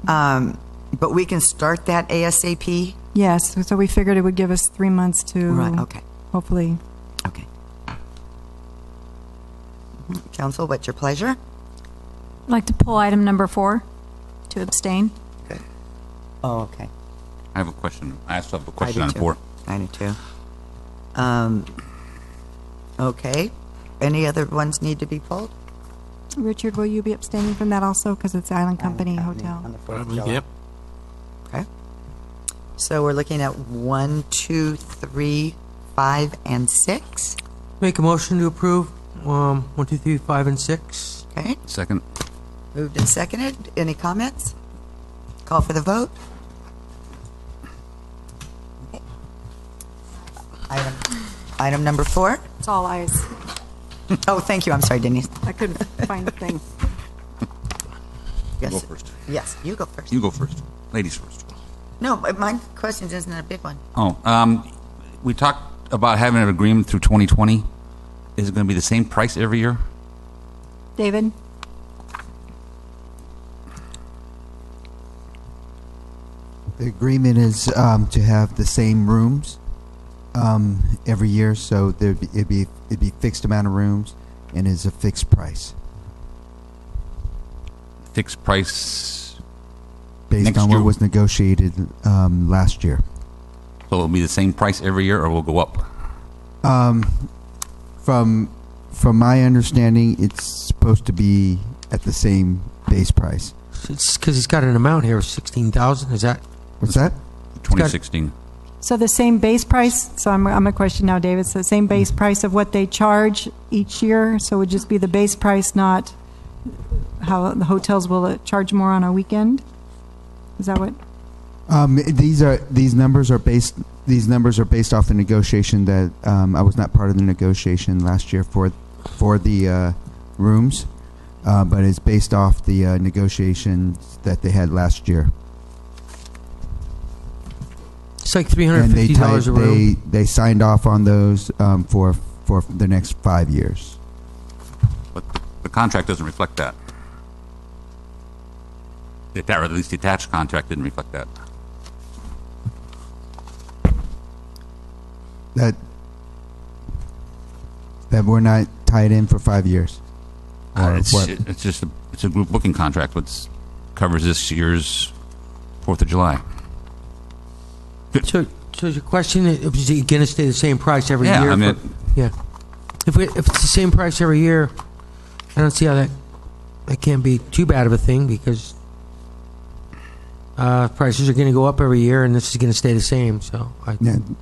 But we can start that ASAP? Yes, so we figured it would give us 3 months to hopefully. Okay. Council, what's your pleasure? I'd like to pull item number 4, to abstain. Okay. Oh, okay. I have a question. I also have a question on 4. I do too. Okay. Any other ones need to be pulled? Richard, will you be abstaining from that also, because it's Island Company Hotel? On the 4th of July. Yep. Okay. So we're looking at 1, 2, 3, 5, and 6. Make a motion to approve 1, 2, 3, 5, and 6. Okay. Second. Moved and seconded. Any comments? Call for the vote. Okay. Item number 4. It's all ayes. Oh, thank you. I'm sorry, Denise. I couldn't find the thing. Yes. Go first. Yes, you go first. You go first. Ladies first. No, but my question isn't a big one. We talked about having an agreement through 2020. Is it going to be the same price every year? David? The agreement is to have the same rooms every year, so it'd be fixed amount of rooms, and is a fixed price Fixed price based next on year? what was negotiated last year. So it'll be the same price every year, or will go up? From my understanding, it's supposed to be at the same base price. It's because he's got an amount here of 16,000. Is that? What's that? 2016. So the same base price, so I'm a question now, David, so the same base price of what they charge each year, so it would just be the base price, not how the hotels will charge more on a weekend? Is that what? These numbers are based off the negotiation that I was not part of the negotiation last year for the rooms, but it's based off the negotiations that they had last year. It's like $350 a room. They signed off on those for the next 5 years. But the contract doesn't reflect that. Or at least the attached contract didn't reflect that. That we're not tied in for 5 years. It's just a group booking contract, which covers this year's 4th of July. So is your question, is it going to stay the same price every year? I mean, yeah. If it's the same price every year, I don't see how that can't be too bad of a thing, because prices are going to go up every year, and this is going to stay the same. So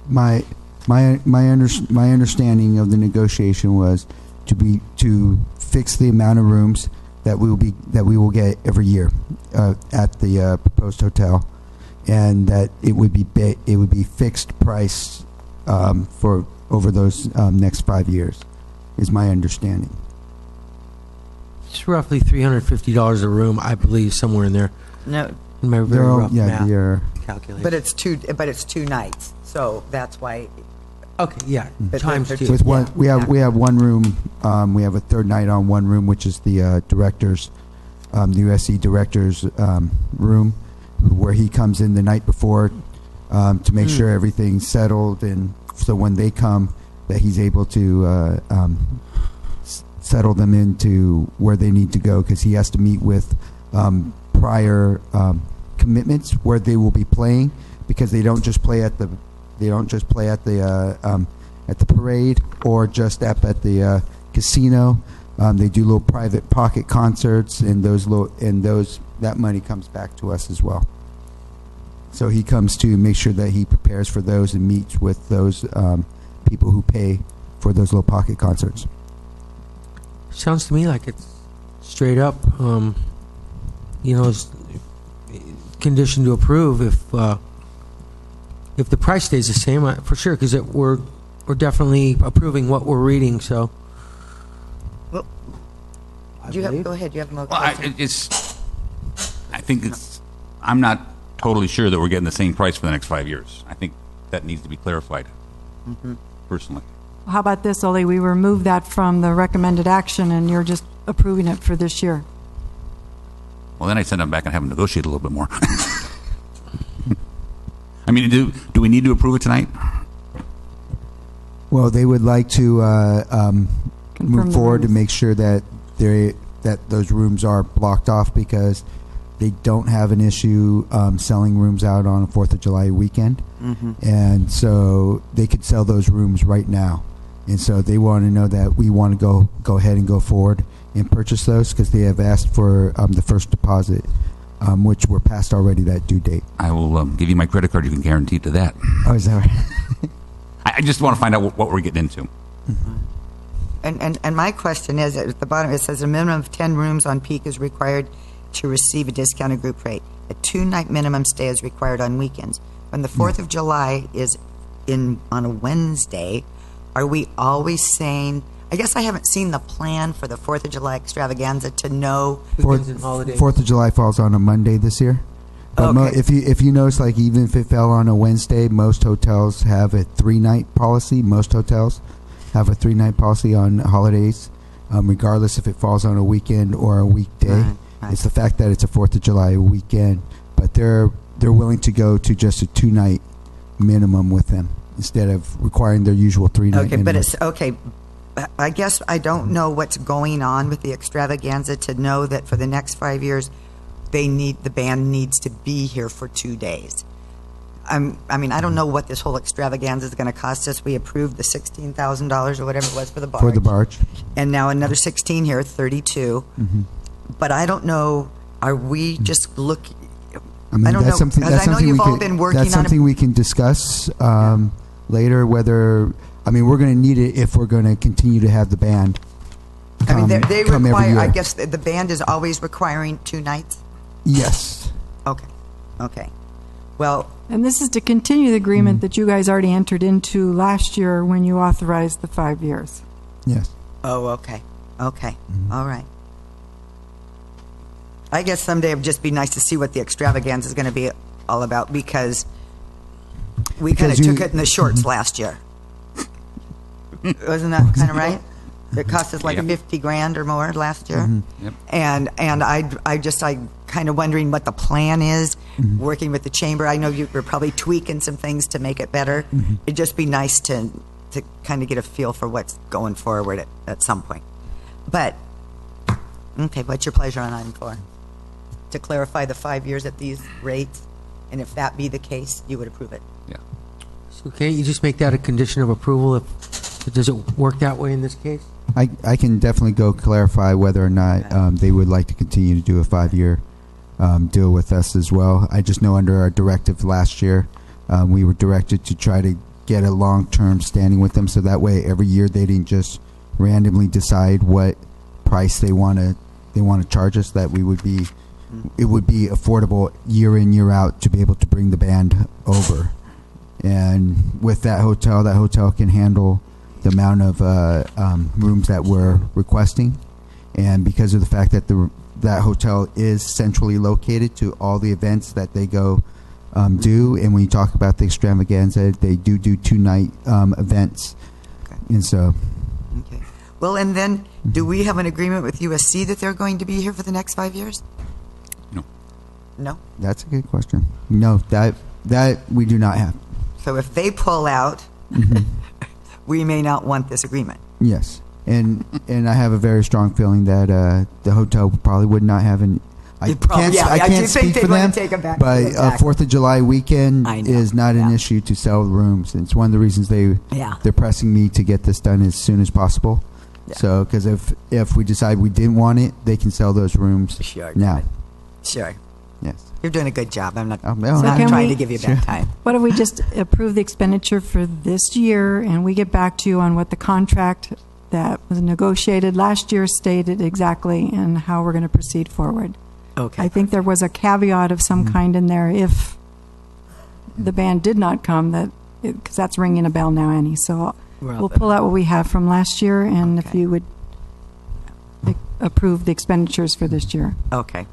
my understanding of the negotiation was to fix the amount of rooms that we will get every year at the proposed hotel, and that it would be fixed price for over those next 5 years, is my understanding. It's roughly $350 a room, I believe, somewhere in there. No, in my very rough math they're calculation. but it's two nights, so that's why. Okay, yeah, But times they're- two. With one, we have one room. We have a third night on one room, which is the director's, the USC director's room, where he comes in the night before to make sure everything's settled, and so when they come, that he's able to settle them into where they need to go, because he has to meet with prior commitments where they will be playing, because they don't just play at the parade or just up at the casino. They do little private pocket concerts, and that money comes back to us as well. So he comes to make sure that he prepares for those and meets with those people who pay for those little pocket concerts. Sounds to me like it's straight up, it's condition to approve if the price stays the same, for sure, because we're definitely approving what we're reading. So, Well, go ahead. You have more well, questions. I'm not totally sure that we're getting the same price for the next 5 years. I think that needs to be clarified, personally. How about this, Ole? We remove that from the recommended action, and you're just approving it for this year. Well, then I send them back and have them negotiate a little bit more. I mean, do we need to approve it tonight? Well, they would like to move forward to make sure that those rooms are blocked off, because they don't have an issue selling rooms out on a 4th of July weekend. And so they could sell those rooms right now. And so they want to know that we want to go ahead and go forward and purchase those, because they have asked for the first deposit, which we're past already that due date. I will give you my credit card. You can guarantee to that. Oh, is that right? I just want to find out what we're getting into. And my question is, at the bottom it says a minimum of 10 rooms on peak is required to receive a discounted group rate. A 2-night minimum stay is required on weekends. When the 4th of July is on a Wednesday, are we always saying? I guess I haven't seen the plan for the 4th of July extravaganza to know. 4th of July falls on a Monday this year. But Okay. if you notice, like, even if it fell on a Wednesday, most hotels have a 3-night policy. Most hotels have a 3-night policy on holidays, regardless if it falls on a weekend or a weekday. Right. It's the fact that it's a 4th of July weekend, but they're willing to go to just a 2-night minimum with them instead of requiring their usual 3-night Okay, minimum. but it's okay. I guess I don't know what's going on with the extravaganza to know that for the next 5 years, the band needs to be here for 2 days. I mean, I don't know what this whole extravaganza is going to cost us. We approved the $16,000 or whatever it was for the barge. For the barge. And now another 16 here, 32. But I don't know, are we just looking? I mean, I don't that's know, something. 'cause That's I know something you've we all can. been working That's on something we can discuss later. Whether I mean, we're going to need it if we're going to continue to have the band. I mean, they come every require, year. I guess the band is always requiring 2 nights? Yes. Okay. Well, And this is to continue the agreement that you guys already entered into last year when you authorized the 5 years. Yes. oh, okay. Okay. All right. I guess someday it would just be nice to see what the extravaganza is going to be all about, because we kind of Because took you- it in the shorts last year. Wasn't that kind of right? It cost us like Yeah. 50 grand or more last year. Yep. And I kind of wondering what the plan is, working with the chamber. I know you were probably tweaking some things to make it better. It'd just be nice to kind of get a feel for what's going forward at some point. But, okay, what's your pleasure on item 4? To clarify the 5 years at these rates, and if that be the case, you would approve it. Yeah. So can't you just make that a condition of approval? Does it work that way in this case? I can definitely go clarify whether or not they would like to continue to do a 5-year deal with us as well. I just know under our directive last year, we were directed to try to get a long-term standing with them, so that way every year they didn't just randomly decide what price they want to charge us. That it would be affordable year in, year out to be able to bring the band over. And with that hotel can handle the amount of rooms that we're requesting, and because of the fact that that hotel is centrally located to all the events that they go do, and when you talk about the extravaganza, they do 2-night events, and so. Okay. Well, and then, do we have an agreement with USC that they're going to be here for the next 5 years? No. No? That's a good question. No, that we do not have. So if they pull out, we may not want this agreement. Yes, and I have a very strong feeling that the hotel probably would not have an. I You'd probably- yeah, I do can't think speak they'd for wanna them, take 'em back but to the back. 4th of July weekend I know, is not an issue to sell rooms. It's one of the reasons they're pressing me to get this done as soon as possible. Yeah. So, because if we decide we didn't want it, they can sell those rooms Sure. now. Sure. Yes. You're doing a good job. I'm not, no, not can trying we- to give you a bad time. What if we just approve the expenditure for this year, and we get back to you on what the contract that was negotiated last year stated exactly, and how we're going to proceed forward? Okay. I think there was a caveat of some kind in there if the band did not come, because that's ringing a bell now, Annie. So we'll pull out what we have from last year, and if you would approve the expenditures for this year. Okay.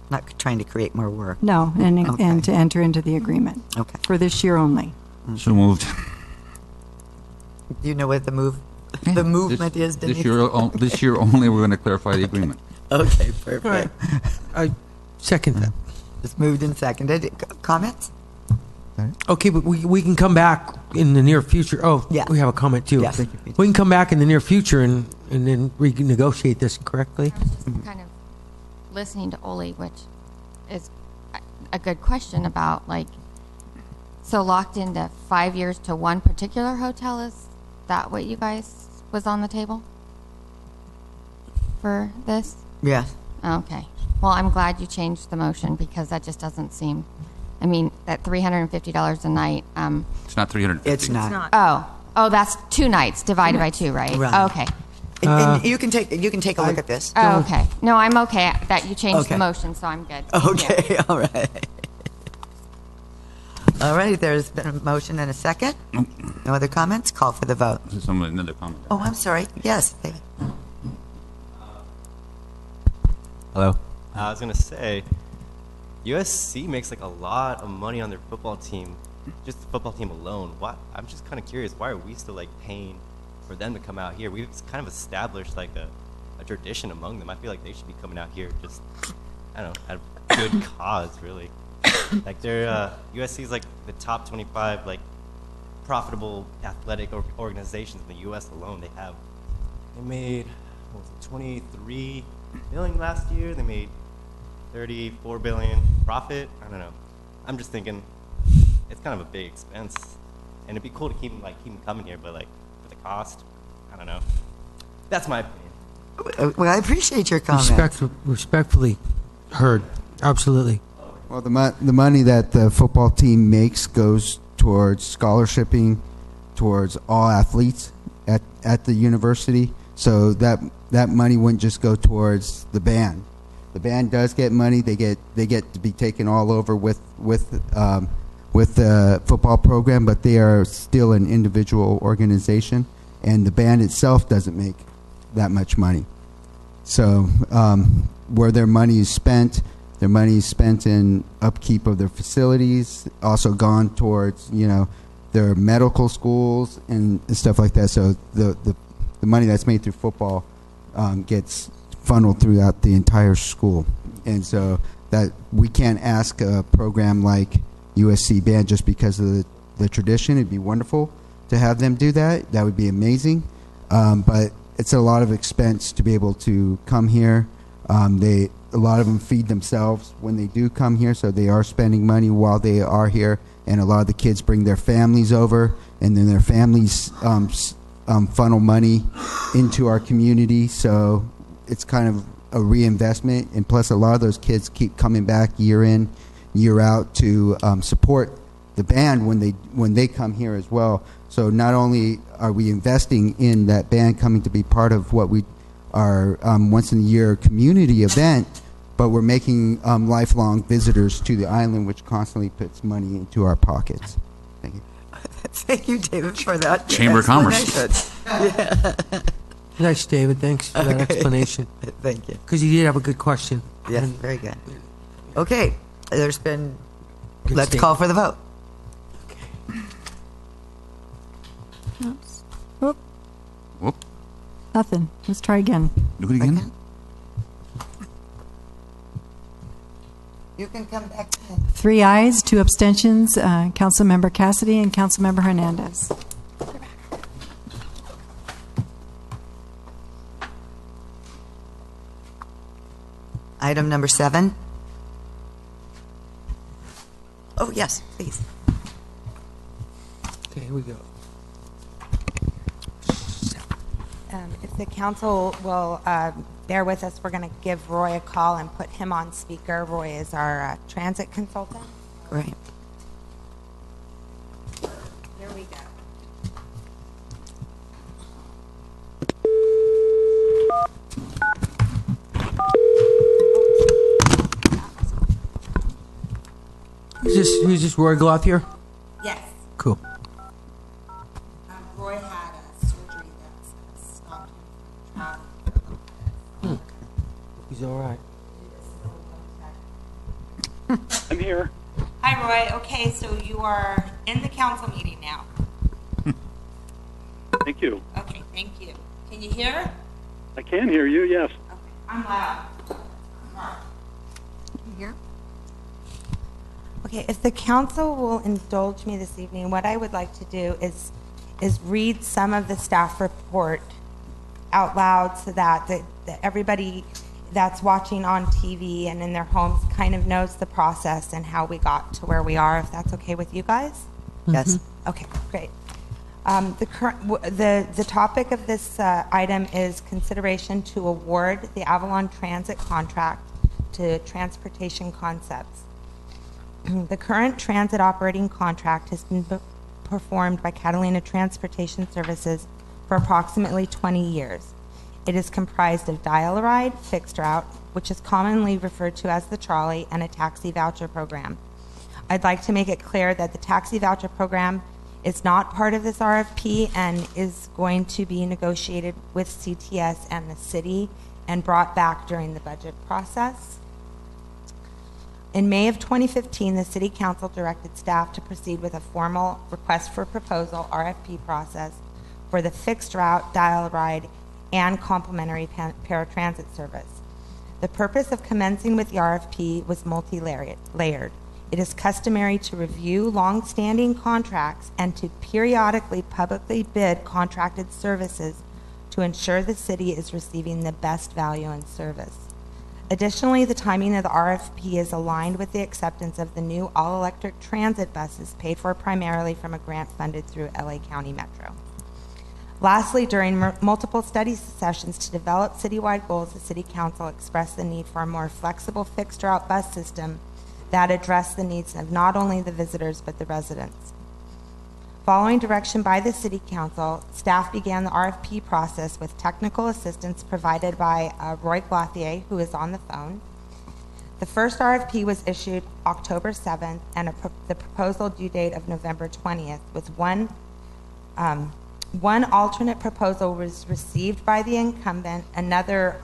Not trying to create more work. No, and Okay. to enter into the agreement Okay. for this year only. So moved. Do you know what the movement is, This Denise? year only, we're going to clarify the agreement. Okay, perfect. All right. I second that. It's moved and seconded. Comments? Okay, but we can come back in the near future. Oh, Yeah. we have a comment too. Yes. We can come back in the near future and then renegotiate this correctly. Kind of listening to Oli, which is a good question about, like, so locked into 5 years to one particular hotel. Is that what you guys was on the table for this? Yes. Okay. Well, I'm glad you changed the motion, because that just doesn't seem, I mean, at $350 a night. It's not 350. It's not. Oh, that's 2 nights divided by 2, right? Right. Okay. And you can take a look at this. Oh, okay. No, I'm okay that you changed Okay. the motion, so I'm good. Thank you. Okay, all right. All right, there's been a motion and a second. No other comments? Call for the vote. This is another comment. Oh, I'm sorry. Yes. Hello. I was gonna say, USC makes like a lot of money on their football team, just the football team alone. Why? I'm just kind of curious. Why are we still like paying for them to come out here? We've kind of established like a tradition among them. I feel like they should be coming out here just, I don't know, out of good cause, really. Like they're USC is like the top 25 like profitable athletic organizations in the U.S. alone. They made what was it, 23 million last year. They made 34 billion profit. I don't know. I'm just thinking it's kind of a big expense, and it'd be cool to keep them coming here, but like for the cost, I don't know. That's my opinion. Well, I appreciate your comment. Respectfully heard. Absolutely. Well, the money that the football team makes goes towards scholarshiping, towards all athletes at the university. So that money wouldn't just go towards the band. The band does get money. They get to be taken all over with the football program, but they are still an individual organization, and the band itself doesn't make that much money. So where their money is spent in upkeep of their facilities, also gone towards their medical schools and stuff like that. So the money that's made through football gets funneled throughout the entire school, and so that we can't ask a program like USC Band just because of the tradition. It'd be wonderful to have them do that. That would be amazing, but it's a lot of expense to be able to come here. A lot of them feed themselves when they do come here, so they are spending money while they are here. And a lot of the kids bring their families over, and then their families funnel money into our community. So it's kind of a reinvestment. And plus, a lot of those kids keep coming back year in, year out to support the band when they come here as well. So not only are we investing in that band coming to be part of what we are once in a year community event, but we're making lifelong visitors to the island, which constantly puts money into our pockets. Thank you. Thank you, David, for that Chamber of Commerce. explanation. Nice, David. Thanks for that explanation. Thank you. Because you did have a good question. Yes, And very good. Okay, there's been. Good Let's statement. call for the vote. Oops. Oop, Whoop. nothing. Let's try again. Do it again. You can come back. 3 ayes, 2 abstentions. Councilmember Cassidy and Councilmember Hernandez. Item number 7. Oh, yes, please. Okay, here we go. If the council will bear with us, we're going to give Roy a call and put him on speaker. Roy is our transit consultant. Great. Here we go. Who's this, Roy Glothier? Yes. Cool. Roy had a surgery that stopped him from traveling. He's all right. I'm here. Hi, Roy. Okay, so you are in the council meeting now. Thank you. Okay, thank you. Can you hear? I can hear you, yes. I'm loud. Can you hear? Okay, if the council will indulge me this evening, what I would like to do is read some of the staff report out loud so that everybody that's watching on TV and in their homes kind of knows the process and how we got to where we are, if that's okay with you guys? Yes. Okay, great. The topic of this item is consideration to award the Avalon Transit contract to Transportation Concepts. The current transit operating contract has been performed by Catalina Transportation Services for approximately 20 years. It is comprised of dial-a-ride, fixed route, which is commonly referred to as the trolley, and a taxi voucher program. I'd like to make it clear that the taxi voucher program is not part of this RFP and is going to be negotiated with CTS and the city and brought back during the budget process. In May of 2015, the City Council directed staff to proceed with a formal request for proposal RFP process for the fixed route, dial-a-ride, and complimentary paratransit service. The purpose of commencing with the RFP was multi-layered. It is customary to review long-standing contracts and to periodically publicly bid contracted services to ensure the city is receiving the best value and service. Additionally, the timing of the RFP is aligned with the acceptance of the new all-electric transit buses paid for primarily from a grant funded through LA County Metro. Lastly, during multiple study sessions to develop citywide goals, the City Council expressed the need for a more flexible fixed route bus system that address the needs of not only the visitors but the residents. Following direction by the City Council, staff began the RFP process with technical assistance provided by Roy Glothier, who is on the phone. The first RFP was issued October 7th, and the proposal due date of November 20th, with one alternate proposal was received by the incumbent. Another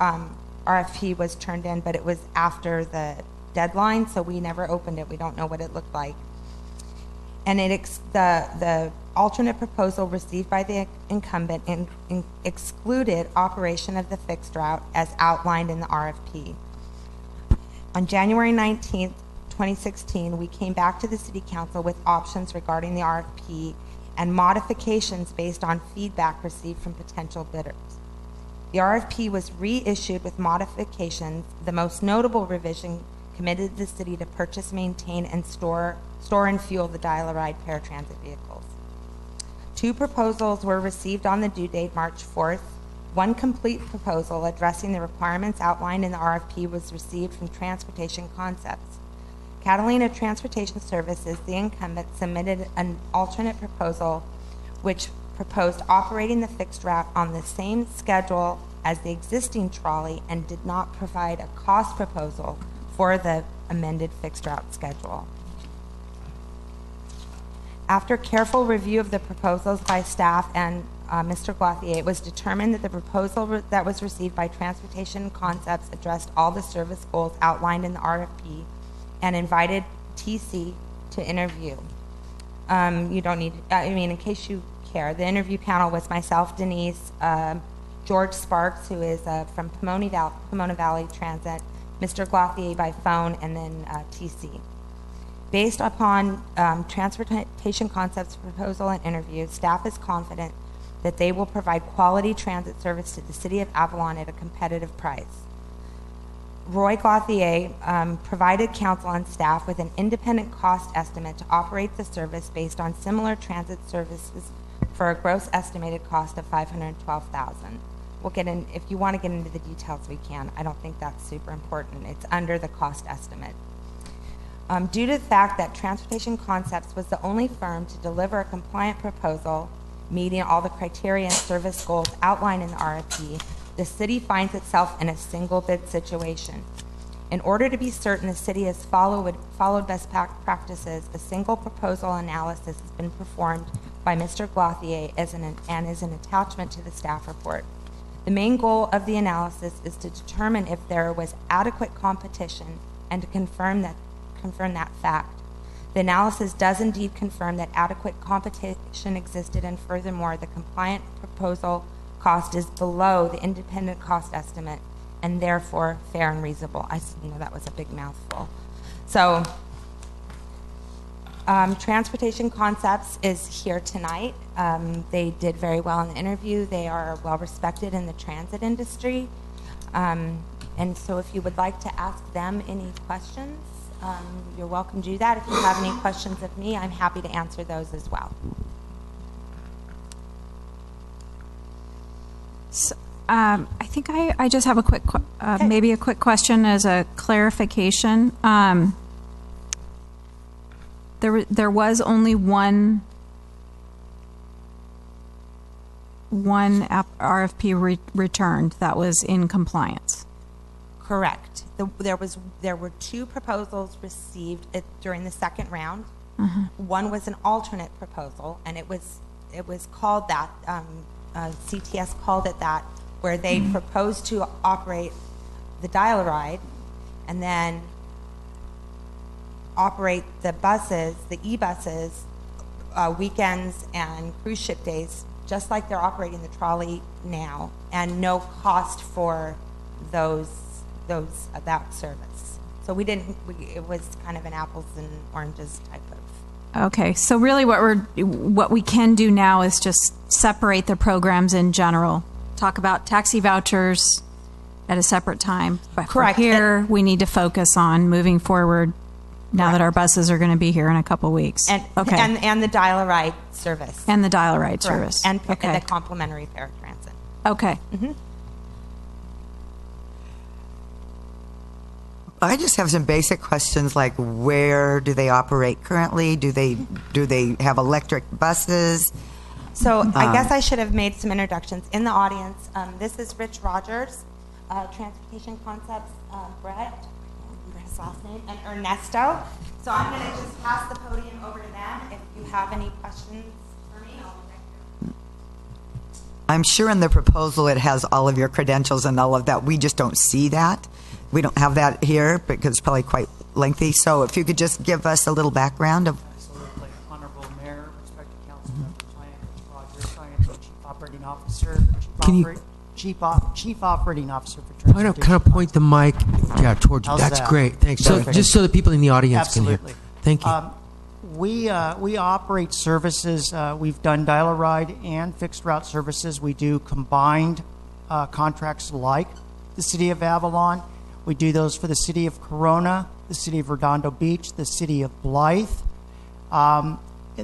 RFP was turned in, but it was after the deadline, so we never opened it. We don't know what it looked like. And the alternate proposal received by the incumbent excluded operation of the fixed route as outlined in the RFP. On January 19th, 2016, we came back to the City Council with options regarding the RFP and modifications based on feedback received from potential bidders. The RFP was reissued with modifications. The most notable revision committed the city to purchase, maintain, and store and fuel the Dial-A-Ride paratransit vehicles. 2 proposals were received on the due date, March 4th. One complete proposal addressing the requirements outlined in the RFP was received from Transportation Concepts. Catalina Transportation Services, the incumbent, submitted an alternate proposal which proposed operating the fixed route on the same schedule as the existing trolley and did not provide a cost proposal for the amended fixed route schedule. After careful review of the proposals by staff and Mr. Glothier, it was determined that the proposal that was received by Transportation Concepts addressed all the service goals outlined in the RFP and invited TC to interview. You don't need, in case you care, the interview panel was myself, Denise, George Sparks, who is from Pomona Valley Transit, Mr. Glothier by phone, and then TC. Based upon Transportation Concepts' proposal and interview, staff is confident that they will provide quality transit service to the City of Avalon at a competitive price. Roy Glothier provided council and staff with an independent cost estimate to operate the service based on similar transit services for a gross estimated cost of $512,000. We'll get in, if you want to get into the details, we can. I don't think that's super important. It's under the cost estimate. Due to the fact that Transportation Concepts was the only firm to deliver a compliant proposal meeting all the criteria and service goals outlined in the RFP, the city finds itself in a single bid situation. In order to be certain the city has followed best practices, a single proposal analysis has been performed by Mr. Glothier and is an attachment to the staff report. The main goal of the analysis is to determine if there was adequate competition and to confirm that fact. The analysis does indeed confirm that adequate competition existed, and furthermore, the compliant proposal cost is below the independent cost estimate and therefore fair and reasonable. I know that was a big mouthful. So Transportation Concepts is here tonight. They did very well in the interview. They are well respected in the transit industry. And so if you would like to ask them any questions, you're welcome to do that. If you have any questions of me, I'm happy to answer those as well. So, I think I just have a quick, maybe a quick question as a clarification. There was only one RFP returned that was in compliance. Correct. There were 2 proposals received during the second round. One was an alternate proposal, and it was called that. CTS called it that, where they proposed to operate the Dial-A-Ride, and then operate the buses, the e-buses, weekends and cruise ship days, just like they're operating the trolley now, and no cost for that service. So it was kind of an apples and oranges type of. Okay, so really what we can do now is just separate the programs in general. Talk about taxi vouchers at a separate time. But Correct. Here, we need to focus on moving forward now that our buses are going to be here in a couple weeks. And the Dial-A-Ride service. And the Dial-A-Ride Correct. service. And okay. the complimentary paratransit. Okay. I just have some basic questions like where do they operate currently? Do they have electric buses? So I guess I should have made some introductions. In the audience, this is Rich Rogers, Transportation Concepts, Brett, I don't remember his last name, and Ernesto. So I'm going to just pass the podium over to them. If you have any questions for me, I'll be back I'm sure in the proposal it has all of your credentials and all of that. We just don't see that. We don't have that here because it's probably quite lengthy. So if you could just give us a little background of. Honorable Mayor, respected council members, I am Rich Rogers. I am the Chief Operating Officer. Chief Operating Officer for Transportation. Kind of point the mic, towards you. How's That's that? great. Thanks. So Perfect. just so the people in the audience Absolutely. can hear. Thank you. We operate services. We've done dial-a-ride and fixed route services. We do combined contracts like the City of Avalon. We do those for the City of Corona, the City of Redondo Beach, the City of Blythe. And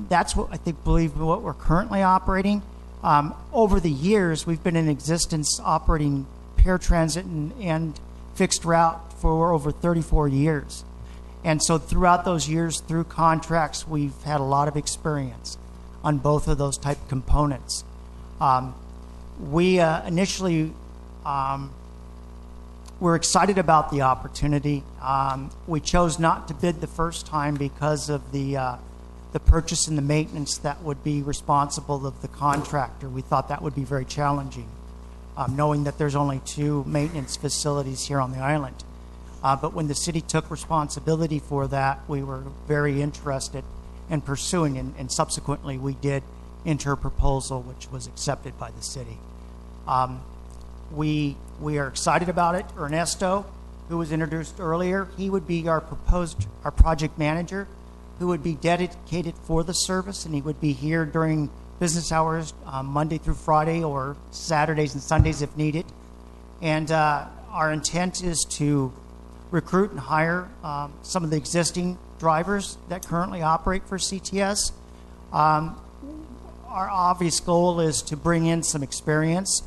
that's what I believe what we're currently operating. Over the years, we've been in existence operating paratransit and fixed route for over 34 years. And so throughout those years, through contracts, we've had a lot of experience on both of those type components. We initially were excited about the opportunity. We chose not to bid the first time because of the purchase and the maintenance that would be responsible of the contractor. We thought that would be very challenging, knowing that there's only 2 maintenance facilities here on the island. But when the city took responsibility for that, we were very interested in pursuing, and subsequently we did enter a proposal which was accepted by the city. We are excited about it. Ernesto, who was introduced earlier, he would be our project manager, who would be dedicated for the service, and he would be here during business hours, Monday through Friday, or Saturdays and Sundays if needed. And our intent is to recruit and hire some of the existing drivers that currently operate for CTS. Our obvious goal is to bring in some experience,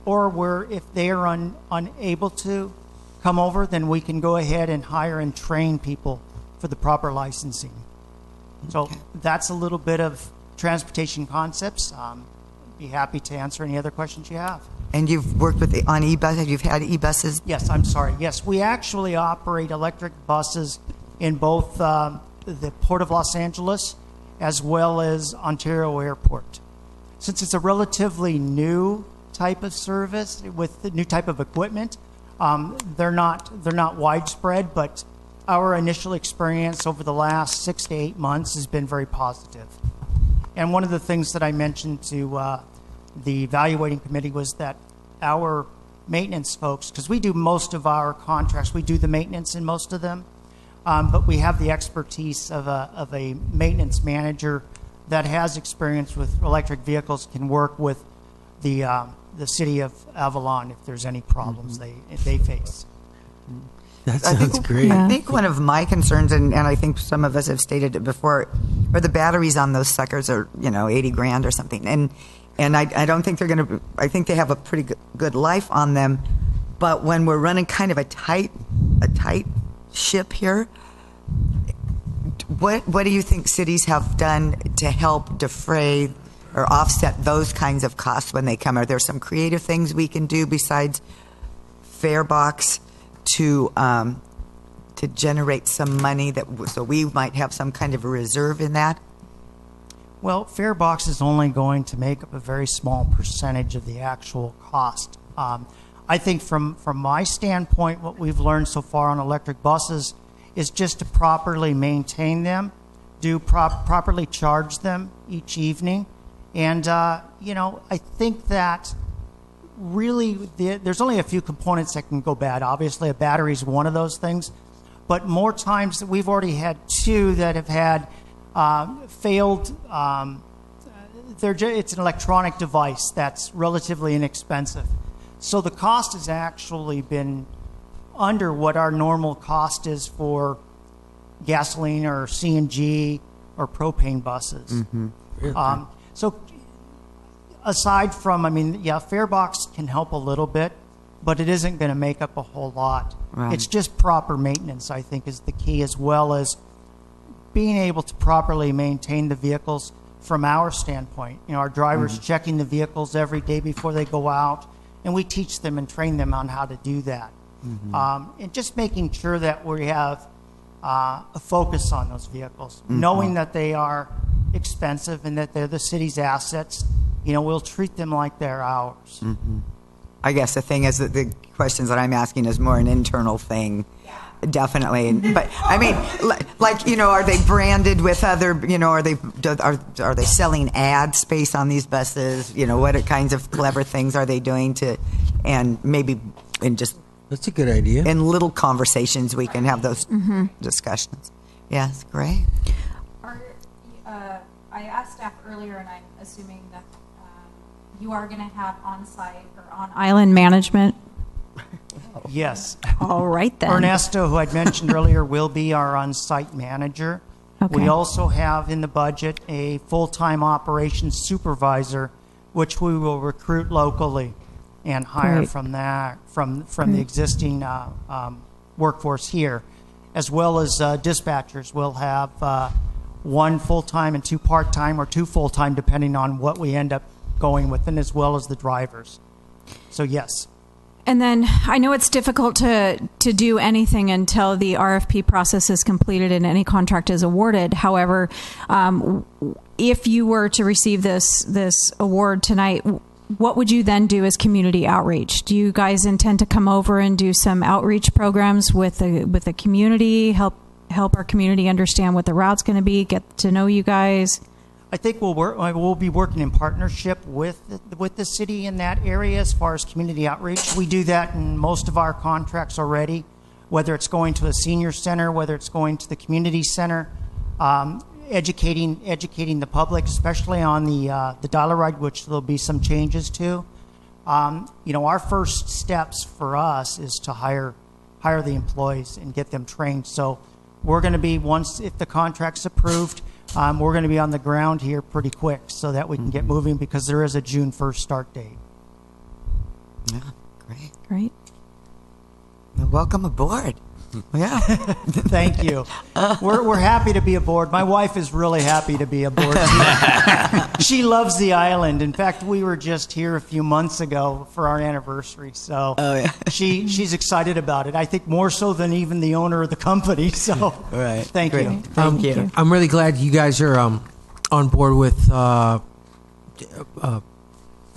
or if they are unable to come over, then we can go ahead and hire and train people for the proper licensing. So that's a little bit of Transportation Concepts. Be happy to answer any other questions you have. And you've worked on e-buses? You've had e-buses? Yes, I'm sorry. Yes, we actually operate electric buses in both the Port of Los Angeles as well as Ontario Airport. Since it's a relatively new type of service with the new type of equipment, they're not widespread, but our initial experience over the last 6 to 8 months has been very positive. And one of the things that I mentioned to the evaluating committee was that our maintenance folks, because we do most of our contracts, we do the maintenance in most of them, but we have the expertise of a maintenance manager that has experience with electric vehicles, can work with the City of Avalon if there's any problems they face. That sounds great. I think one of my concerns, and I think some of us have stated it before, are the batteries on those suckers are, $80,000 or something. And I don't think they're going to, I think they have a pretty good life on them. But when we're running kind of a tight ship here, what do you think cities have done to help defray or offset those kinds of costs when they come? Are there some creative things we can do besides Farebox to generate some money so we might have some kind of a reserve in that? Well, Farebox is only going to make up a very small percentage of the actual cost. I think from my standpoint, what we've learned so far on electric buses is just to properly maintain them, properly charge them each evening. And, I think that really there's only a few components that can go bad. Obviously, a battery is one of those things. But more times, we've already had 2 that have had failed. It's an electronic device that's relatively inexpensive. So the cost has actually been under what our normal cost is for gasoline or CNG or propane buses. Mm-hmm. Really? So aside from, Farebox can help a little bit, but it isn't going to make up a whole lot. Right. It's just proper maintenance, I think, is the key, as well as being able to properly maintain the vehicles from our standpoint. You know, our drivers checking the vehicles every day before they go out, and we teach them and train them on how to do that. And just making sure that we have a focus on those vehicles, knowing that they are expensive and that they're the city's assets. You know, we'll treat them like they're ours. I guess the thing is that the questions that I'm asking is more an internal thing. Definitely. But I mean, like, you know, are they branded with other, you know, are they selling ad space on these buses? You know, what kinds of clever things are they doing to, and maybe in just, that's a good idea. In little conversations, we can have those discussions. Yes, great. I asked staff earlier, and I'm assuming that you are going to have on-site or on-island management. Yes. All right, then. Ernesto, who I'd mentioned earlier, will be our on-site manager. Okay. We also have in the budget a full-time operations supervisor, which we will recruit locally and hire Great. from that, from the existing workforce here, as well as dispatchers. We'll have one full-time and two part-time, or two full-time, depending on what we end up going with, and as well as the drivers. So yes. And then I know it's difficult to do anything until the RFP process is completed and any contract is awarded. However, if you were to receive this award tonight, what would you then do as community outreach? Do you guys intend to come over and do some outreach programs with the community, help our community understand what the route's going to be, get to know you guys? I think we'll be working in partnership with the city in that area as far as community outreach. We do that in most of our contracts already, whether it's going to a senior center, whether it's going to the community center, educating the public, especially on the dollar ride, which there'll be some changes to. You know, our first steps for us is to hire the employees and get them trained. So we're going to be, if the contract's approved, we're going to be on the ground here pretty quick so that we can get moving, because there is a June 1st start date. Yeah, great. Great. Well, welcome aboard. Yeah. Thank you. We're happy to be aboard. My wife is really happy to be aboard. She loves the island. In fact, we were just here a few months ago for our anniversary. So she's excited about it. I think more so than even the owner of the company. So thank you. Thank you. I'm really glad you guys are on board with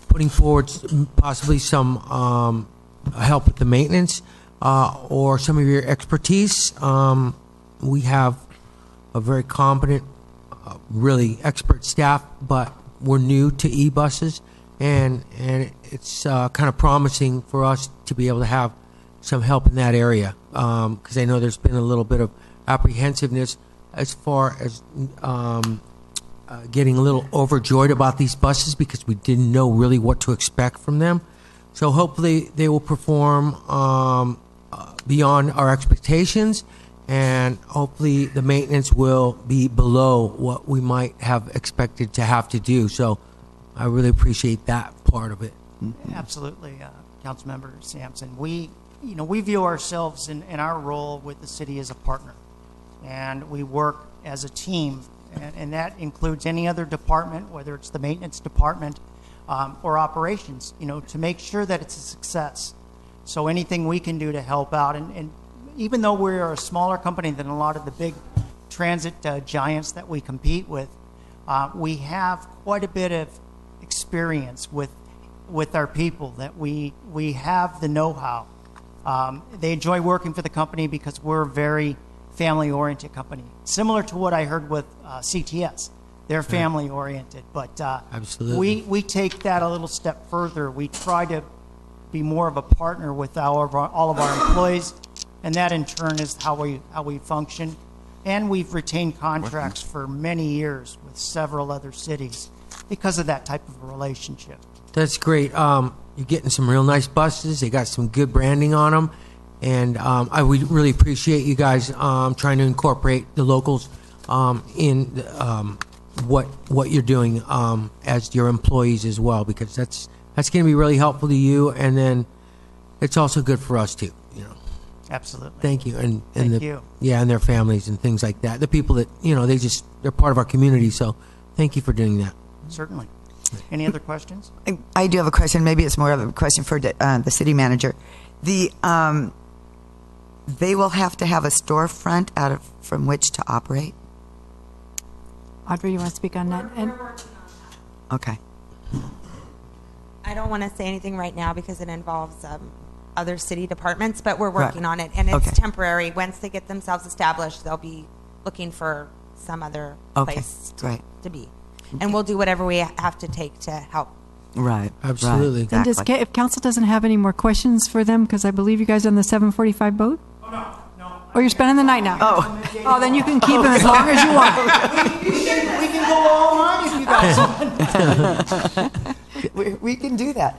putting forward possibly some help with the maintenance. Or some of your expertise. We have a very competent, really expert staff, but we're new to e-buses, and it's kind of promising for us to be able to have some help in that area, because I know there's been a little bit of apprehensiveness as far as getting a little overjoyed about these buses, because we didn't know really what to expect from them. So hopefully they will perform beyond our expectations, and hopefully the maintenance will be below what we might have expected to have to do. So I really appreciate that part of it. Absolutely, Councilmember Sampson. We view ourselves in our role with the city as a partner, and we work as a team, and that includes any other department, whether it's the maintenance department or operations, to make sure that it's a success. So anything we can do to help out, and even though we're a smaller company than a lot of the big transit giants that we compete with, we have quite a bit of experience with our people, that we have the know-how. They enjoy working for the company because we're a very family-oriented company, similar to what I heard with CTS. They're family-oriented, but absolutely. we take that a little step further. We try to be more of a partner with all of our employees, and that in turn is how we function. And we've retained contracts for many years with several other cities because of that type of a relationship. That's great. You're getting some real nice buses. They got some good branding on them, and I would really appreciate you guys trying to incorporate the locals in what you're doing as your employees as well, because that's going to be really helpful to you. And then it's also good for us too. You know. Absolutely. Thank you, and Thank you. Yeah, and their families and things like that. The people that they're part of our community. So, thank you for doing that. Certainly. Any other questions? I do have a question. Maybe it's more of a question for the city manager. They will have to have a storefront from which to operate. Audrey, you want to speak on that? Okay. I don't want to say anything right now because it involves other city departments, but we're working Right. on it, and it's Okay. temporary. Once they get themselves established, they'll be looking for some other Okay. place Right. to be. And we'll do whatever we have to take to help. Right. Absolutely. And if council doesn't have any more questions for them, because I believe you guys are on the 7:45 boat? Oh, you're spending the night now? Oh, then you can keep them as long as you want. We can go all night if you guys want. we can do that.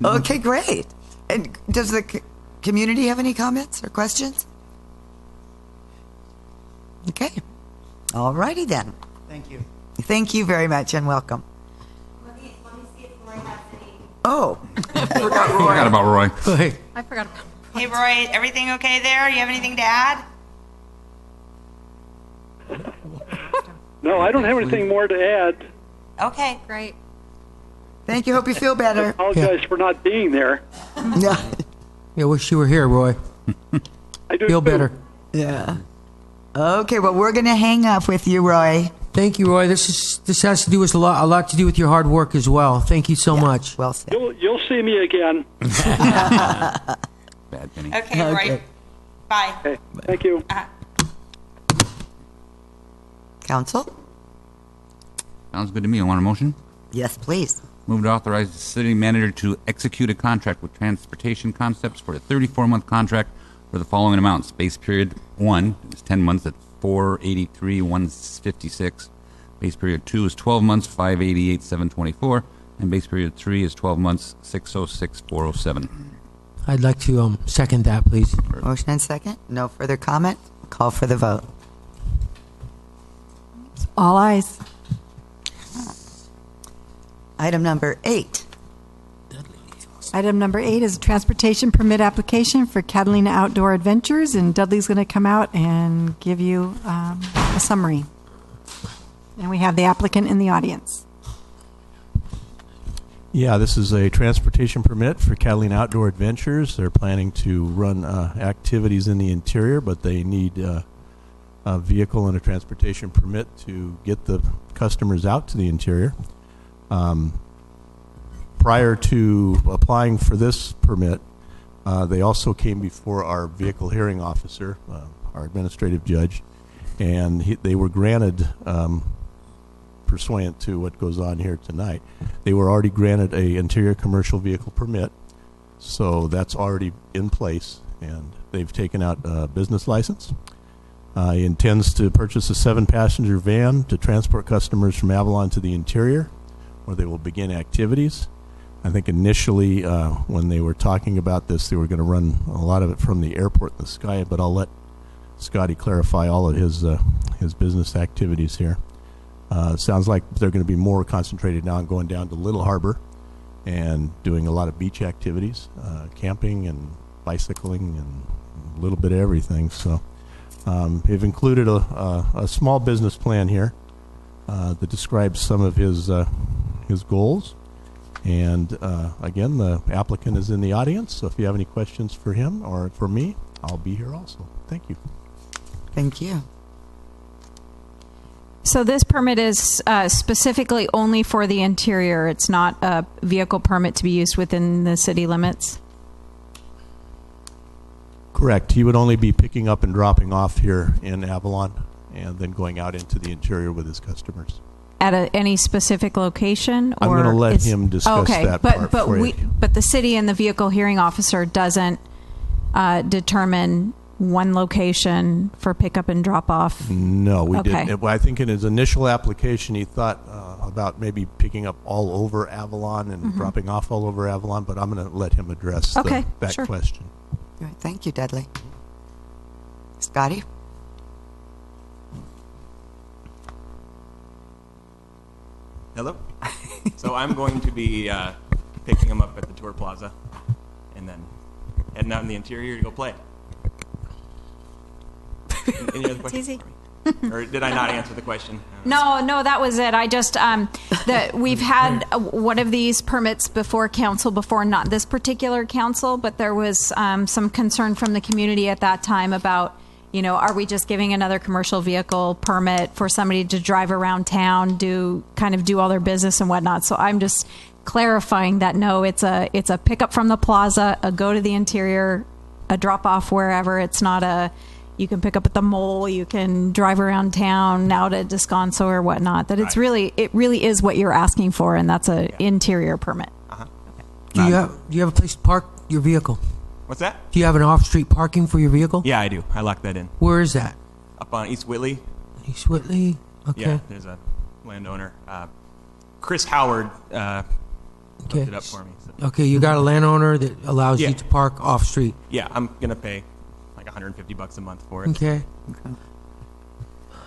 Okay, great. And does the community have any comments or questions? Okay. All righty then. Thank you. Thank you very much and welcome. Oh, I Forgot about Roy. I forgot. Hey, Roy, everything okay there? You have anything to add? No, I don't have anything more to add. Okay. Great. Thank you. Hope you feel I better. apologize for not being there. Yeah. Yeah, wish you were here, Roy. I do Feel too. better. Yeah. Okay, well, we're going to hang up with you, Roy. Thank you, Roy. This has to do with a lot to do with your hard work as well. Thank you so much. Well said. You'll see me again. Bad Penny. Okay, Roy. Okay. Bye. Okay, thank you. Council? Sounds good to me. I want a motion. Yes, please. Move to authorize the city manager to execute a contract with Transportation Concepts for a 34-month contract for the following amounts. Base period 1 is 10 months at $483,156. Base period 2 is 12 months, $588,724. And base period 3 is 12 months, $606,407. I'd like to second that, please. Motion and second. No further comment. Call for the vote. All eyes. Item number 8. Item number 8 is a transportation permit application for Catalina Outdoor Adventures, and Dudley's going to come out and give you a summary. And we have the applicant in the audience. Yeah, this is a transportation permit for Catalina Outdoor Adventures. They're planning to run activities in the interior, but they need a vehicle and a transportation permit to get the customers out to the interior. Prior to applying for this permit, they also came before our vehicle hearing officer, our administrative judge, and they were granted, pursuant to what goes on here tonight, they were already granted a interior commercial vehicle permit, so that's already in place, and they've taken out a business license. He intends to purchase a 7-passenger van to transport customers from Avalon to the interior, where they will begin activities. I think initially, when they were talking about this, they were going to run a lot of it from the airport in the sky, but I'll let Scotty clarify all of his business activities here. Sounds like they're going to be more concentrated now on going down to Little Harbor and doing a lot of beach activities, camping and bicycling and a little bit of everything. So they've included a small business plan here that describes some of his goals. And again, the applicant is in the audience, so if you have any questions for him or for me, I'll be here also. Thank you. Thank you. So this permit is specifically only for the interior. It's not a vehicle permit to be used within the city limits? Correct. He would only be picking up and dropping off here in Avalon and then going out into the interior with his customers. At any specific location? I'm or going to let is- him discuss that part but for you. But the city and the vehicle hearing officer doesn't determine one location for pickup and drop off? No, we Okay. didn't. I think in his initial application, he thought about maybe picking up all over Avalon and Mhm. dropping off all over Avalon, but I'm going to let him address Okay, that sure. question. All right, thank you, Dudley. Scotty? Hello. So I'm going to be picking them up at the tour plaza, and then heading out in the interior to go play. Any other questions? It's easy. Or did I not answer the question? No, that was it. I just we've had one of these permits before council before, not this particular council, but there was some concern from the community at that time about, are we just giving another commercial vehicle permit for somebody to drive around town, do all their business and whatnot. So I'm just clarifying that no, it's a pickup from the plaza, a go to the interior, a drop off wherever. It's not you can pick up at the mall, you can drive around town, out at Descanso or whatnot. That it really is what you're asking for, and that's an interior permit. Do you have a place to park your vehicle? What's that? Do you have an off-street parking for your vehicle? Yeah, I do. I locked that in. Where is that? Up on East Whitley. East Whitley? Okay. Yeah, there's a landowner. Chris Howard looked it up for me. So. Okay, you got a landowner that allows you to park off-street. Yeah, I'm going to pay like $150 a month for it. Okay.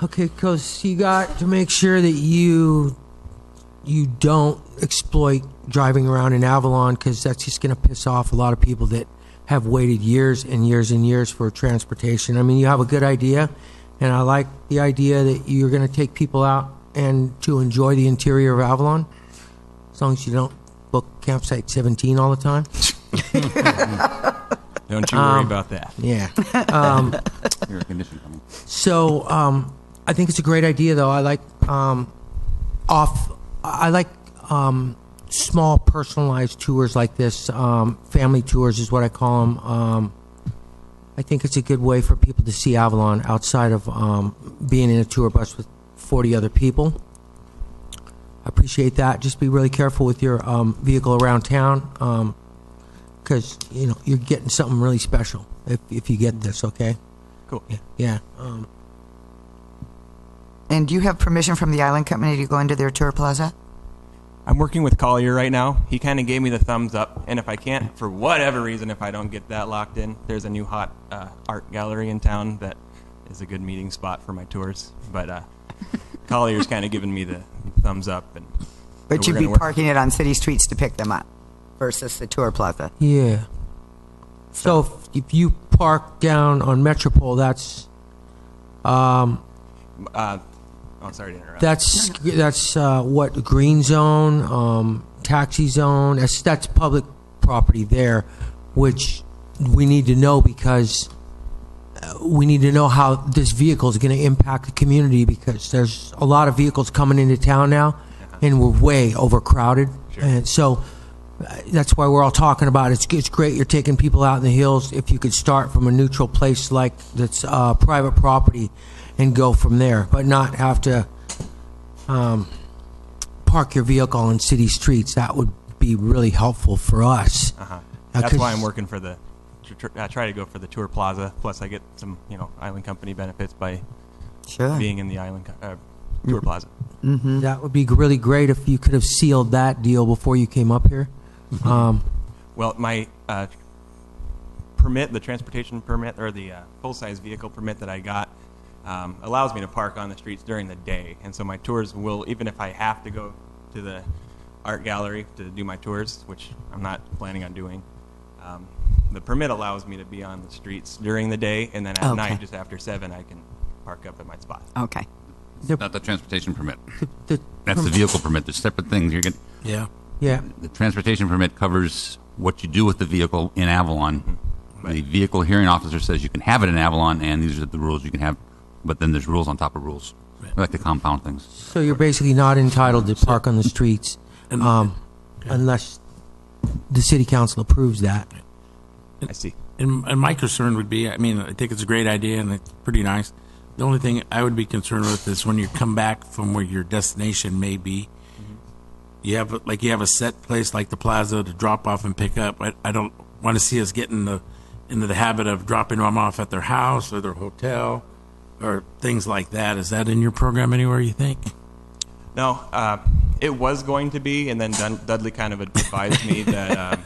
Okay, because you got to make sure that you don't exploit driving around in Avalon, because that's just going to piss off a lot of people that have waited years and years and years for transportation. I mean, you have a good idea, and I like the idea that you're going to take people out and to enjoy the interior of Avalon, as long as you don't book campsite 17 all the time. Don't you worry about that. Yeah. Air conditioning coming. So I think it's a great idea, though. I like small personalized tours like this. Family tours is what I call them. I think it's a good way for people to see Avalon outside of being in a tour bus with 40 other people. I appreciate that. Just be really careful with your vehicle around town, because you're getting something really special if you get this. Okay. Cool. Yeah. And do you have permission from the Island Company to go into their tour plaza? I'm working with Collier right now. He kind of gave me the thumbs up, and if I can't, for whatever reason, if I don't get that locked in, there's a new hot art gallery in town that is a good meeting spot for my tours. But Collier's kind of given me the thumbs up. But so you'd be parking it on city streets to pick them up versus the tour plaza. Yeah. So if you park down on Metropole, that's sorry to interrupt. That's what, green zone, taxi zone. That's public property there, which we need to know, because we need to know how this vehicle is going to impact the community, because there's a lot of vehicles coming into town now, and we're way overcrowded. Sure. And so that's why we're all talking about it. It's great you're taking people out in the hills. If you could start from a neutral place like that's private property and go from there, but not have to park your vehicle on city streets. That would be really helpful for us. That's why I'm working for I try to go for the tour plaza. Plus, I get some Island Company benefits by being in the Island tour plaza. Mm-hmm. That would be really great if you could have sealed that deal before you came up here. Well, my permit, the transportation permit, or the full-size vehicle permit that I got, allows me to park on the streets during the day. And so my tours will, even if I have to go to the art gallery to do my tours, which I'm not planning on doing, the permit allows me to be on the streets during the day, and then at night, just after 7, I can park up at my spot. Okay. Not the transportation permit. That's the vehicle permit. There's separate things. Yeah. The transportation permit covers what you do with the vehicle in Avalon. Right. The vehicle hearing officer says you can have it in Avalon, and these are the rules you can have. But then there's rules on top of rules. I like to compound things. So you're basically not entitled to park on the streets unless the city council approves that. I see. And my concern would be, I think it's a great idea and it's pretty nice. The only thing I would be concerned with is when you come back from where your destination may be, you have a set place like the plaza to drop off and pick up. I don't want to see us get into the habit of dropping them off at their house or their hotel or things like that. Is that in your program anywhere, you think? No, it was going to be, and then Dudley kind of advised me that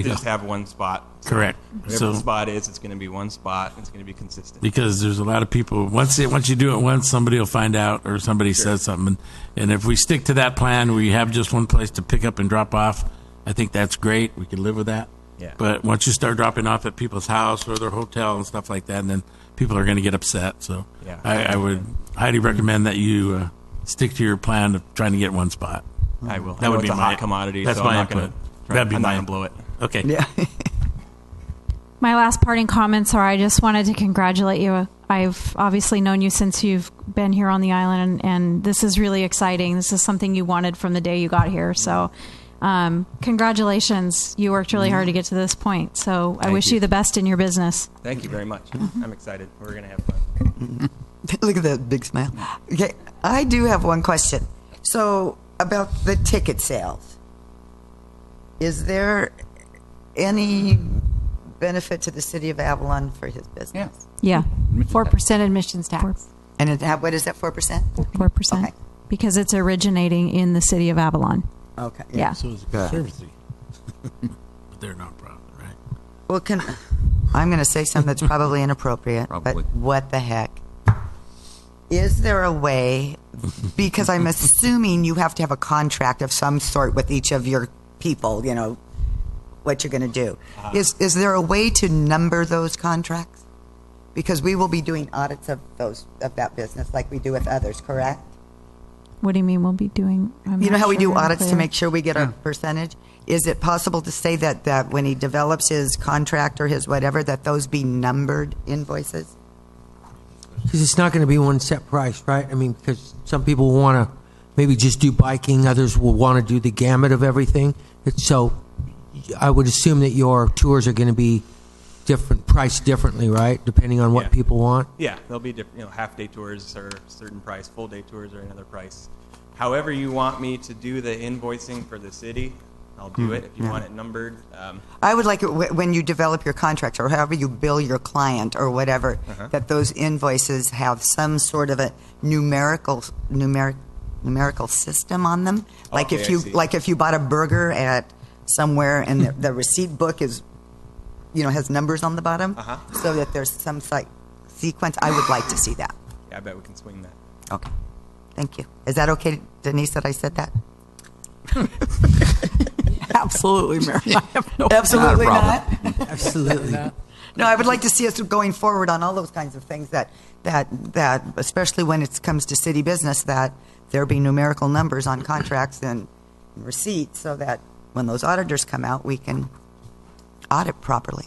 just have one spot. So correct. Whatever the spot is, it's going to be one spot. It's going to be consistent. Because there's a lot of people. Once you do it once, somebody will find out, or somebody says something. And if we stick to that plan, we have just one place to pick up and drop off, I think that's great. We can live with that. Yeah. But once you start dropping off at people's house or their hotel and stuff like that, then people are going to get upset. So Yeah. I would highly recommend that you stick to your plan of trying to get one spot. I will. That I know would it's be a my hot commodity, That's so my I'm not input. gonna That'd be I'm not my gonna blow it. Okay. Yeah. My last parting comments are I just wanted to congratulate you. I've obviously known you since you've been here on the island, and this is really exciting. This is something you wanted from the day you got here. So congratulations. You worked really hard to get to this point. So I Thank wish you. you the best in your business. Thank you very much. I'm excited. We're going to have fun. Look at that big smile. Okay, I do have one question. So about the ticket sales, is there any benefit to the city of Avalon for his business? Yeah. 4% admissions tax. And what is that, 4%? 4%. Okay. Because it's originating in the city of Avalon. Okay. Yeah. So it's a conservancy. But they're nonprofit, right? Well, I'm going to say something that's probably inappropriate, Probably. but what the heck? Is there a way, because I'm assuming you have to have a contract of some sort with each of your people, you know, what you're going to do. Is there a way to number those contracts? Because we will be doing audits of that business like we do with others, correct? What do you mean we'll be doing? I'm You know not how we do sure I'm audits to clear. make sure we get a percentage? Is it possible to say that when he develops his contract or his whatever, that those be numbered invoices? Because it's not going to be one set price, right? I mean, because some people want to maybe just do biking, others will want to do the gamut of everything. So I would assume that your tours are going to be priced differently, right? Depending on what Yeah. people want. Yeah, there'll be different, half-day tours are a certain price, full-day tours are another price. However you want me to do the invoicing for the city, I'll do it. If you Yeah. want it numbered, I would like it when you develop your contract or however you bill your client or whatever, that those invoices have some sort of a numerical system on them. Like Okay, if you bought a burger at somewhere and the receipt book is, has numbers on the bottom, so that there's some sequence. I would like to see that. yeah, I bet we can swing that. Okay, thank you. Is that okay, Denise? That I said that? Absolutely, Mary. I have no Absolutely not. Absolutely. No, I would like to see us going forward on all those kinds of things that especially when it comes to city business, that there be numerical numbers on contracts and receipts so that when those auditors come out, we can audit properly.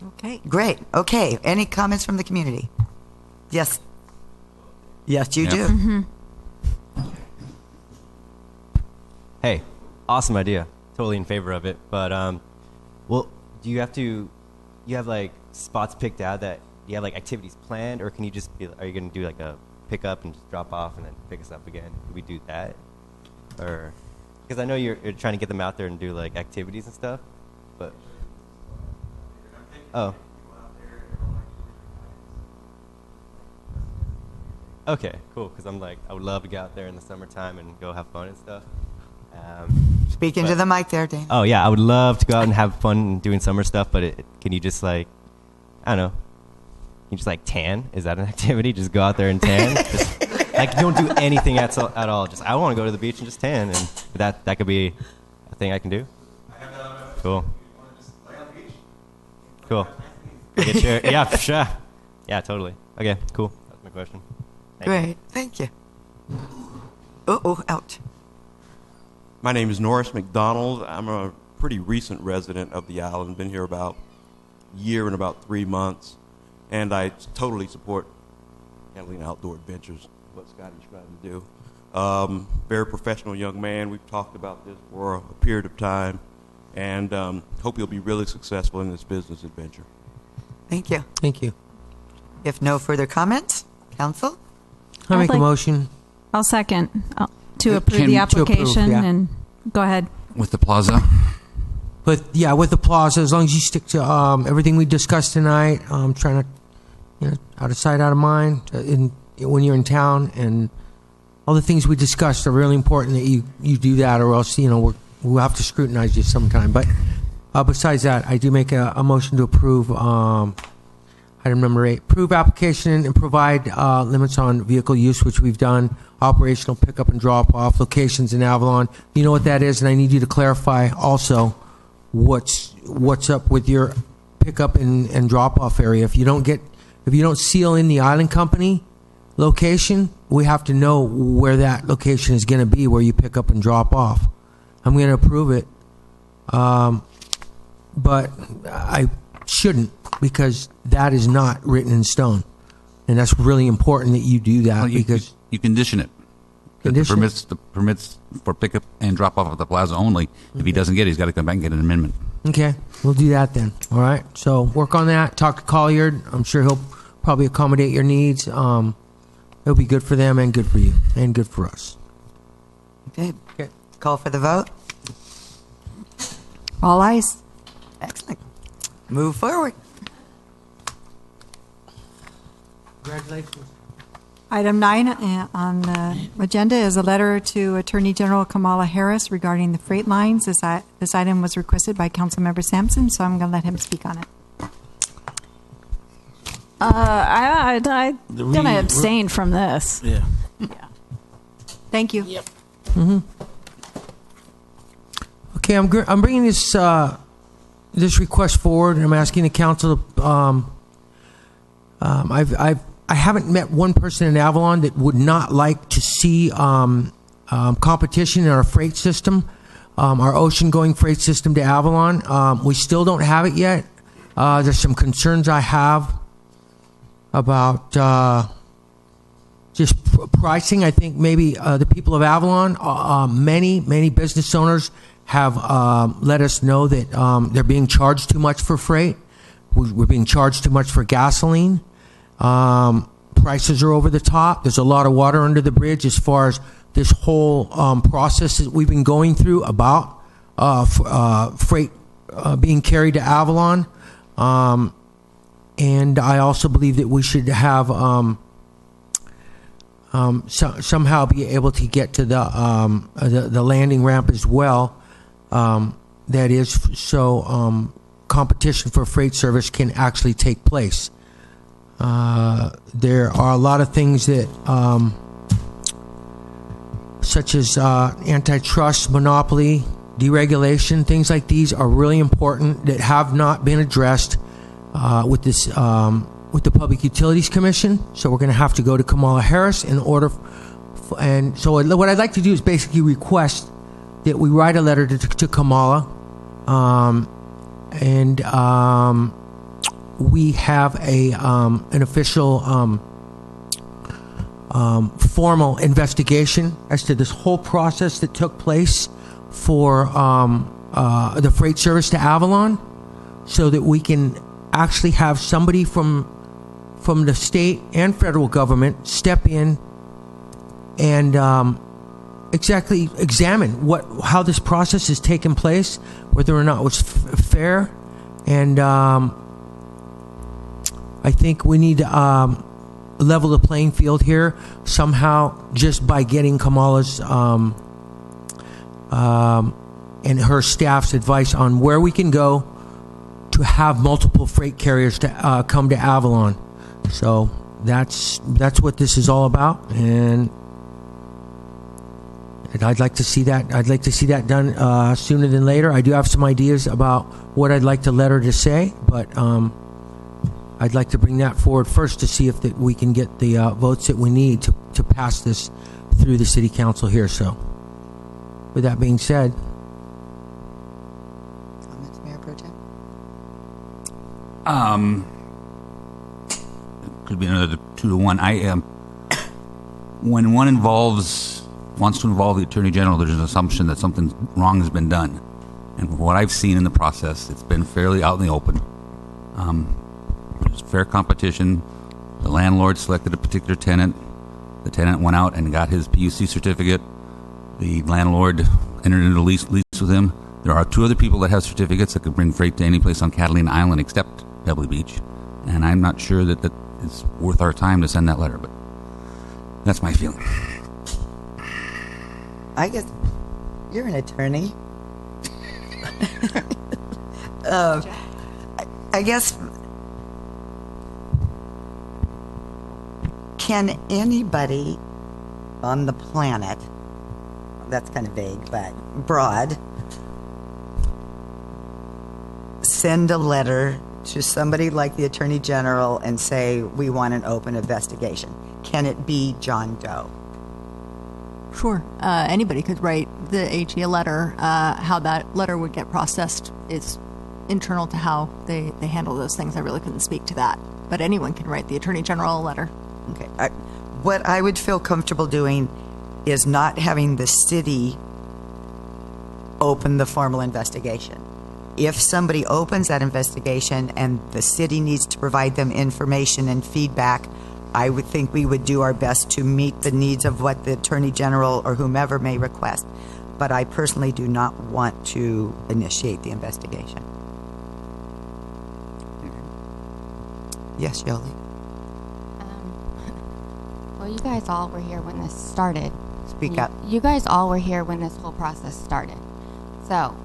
Okay. Great. Okay. Any comments from the community? Yes. Yes, you do. Mm-hmm. Hey, awesome idea. Totally in favor of it. But, well, do you have like spots picked out that you have like activities planned, or can you just are you going to do like a pick up and just drop off and then pick us up again? Can we do that? Or, because I know you're trying to get them out there and do like activities and stuff, but, oh. Okay, cool, because I would love to get out there in the summertime and go have fun and stuff. Speak into the mic there, Dan. Oh, yeah, I would love to go out and have fun doing summer stuff, but can you just I don't know, you just tan? Is that an activity? Just go out there and tan? Just, don't do anything at all. Just, I want to go to the beach and just tan, and that could be a thing I can do. Cool. Cool. Yeah, for sure. Yeah, totally. Okay, cool. That's my question. Great. Thank you. Ouch. My name is Norris McDonald. I'm a pretty recent resident of the island. Been here about a year and about 3 months. And I totally support Catalina Outdoor Adventures, what Scott is trying to do. Very professional young man. We've talked about this for a period of time. And hope he'll be really successful in this business adventure. Thank you. Thank you. If no further comments, council? I make a like- motion. I'll second to approve Can- the to approve, application yeah. and go ahead. With the plaza? But yeah, with the plaza, as long as you stick to everything we discussed tonight, trying to, out of sight, out of mind, when you're in town, and all the things we discussed are really important that you do that, or else we'll have to scrutinize you sometime. But besides that, I do make a motion to approve Item number 8, approve application and provide limits on vehicle use, which we've done. Operational pickup and drop-off locations in Avalon. You know what that is, and I need you to clarify also what's up with your pickup and drop-off area. If you don't seal in the Island Company location, we have to know where that location is going to be, where you pick up and drop off. I'm going to approve it, but I shouldn't, because that is not written in stone, and that's really important that you do that. Because you condition it. Condition the permits for pickup and drop off at the plaza only. If he doesn't get it, he's got to come back and get an amendment. Okay, we'll do that then. All right, so work on that. Talk to Colliard. I'm sure he'll probably accommodate your needs. It'll be good for them and good for you and good for us. Okay. Call for the vote. All ayes. Excellent. Move forward. Congratulations. Item 9 on the agenda is a letter to Attorney General Kamala Harris regarding the freight lines. This item was requested by Councilmember Sampson, so I'm going to let him speak on it. I'm going to abstain from this. Yeah. Thank you. Yep. Mm-hmm. Okay, I'm bringing this request forward, and I'm asking the council to. I haven't met one person in Avalon that would not like to see competition in our freight system, our ocean-going freight system to Avalon. We still don't have it yet. There's some concerns I have about just pricing. I think maybe the people of Avalon, many business owners have let us know that they're being charged too much for freight. We're being charged too much for gasoline. Prices are over the top. There's a lot of water under the bridge as far as this whole process that we've been going through about freight being carried to Avalon. And I also believe that we should have somehow be able to get to the landing ramp as well. That is, so competition for freight service can actually take place. There are a lot of things that, such as antitrust, monopoly, deregulation, things like these are really important that have not been addressed with this with the Public Utilities Commission. So we're going to have to go to Kamala Harris in order. And so what I'd like to do is basically request that we write a letter to Kamala, and we have an official formal investigation as to this whole process that took place for the freight service to Avalon, so that we can actually have somebody from the state and federal government step in and exactly examine how this process has taken place, whether or not it was fair, and I think we need to level the playing field here somehow, just by getting Kamala's and her staff's advice on where we can go to have multiple freight carriers to come to Avalon. So that's what this is all about, and I'd like to see that. I'd like to see that done sooner than later. I do have some ideas about what I'd like the letter to say, but I'd like to bring that forward first to see if we can get the votes that we need to pass this through the city council here. So, with that being said, Comments, Mayor Pro Tem? Could be another 2-1. When one wants to involve the Attorney General, there's an assumption that something wrong has been done. And from what I've seen in the process, it's been fairly out in the open. There's fair competition. The landlord selected a particular tenant. The tenant went out and got his PUC certificate. The landlord entered into a lease with him. There are 2 other people that have certificates that could bring freight to any place on Catalina Island except Pebble Beach. And I'm not sure that it's worth our time to send that letter, but that's my feeling. I guess you're an attorney. I guess can anybody on the planet, that's kind of vague, but broad, send a letter to somebody like the Attorney General and say, we want an open investigation? Can it be John Doe? Sure. Anybody could write the AG a letter. How that letter would get processed is internal to how they handle those things. I really couldn't speak to that. But anyone can write the Attorney General a letter. Okay. What I would feel comfortable doing is not having the city open the formal investigation. If somebody opens that investigation and the city needs to provide them information and feedback, I would think we would do our best to meet the needs of what the Attorney General or whomever may request. But I personally do not want to initiate the investigation. Yes, Yoli? Well, you guys all were here when this started. Speak up. You guys all were here when this whole process started. So,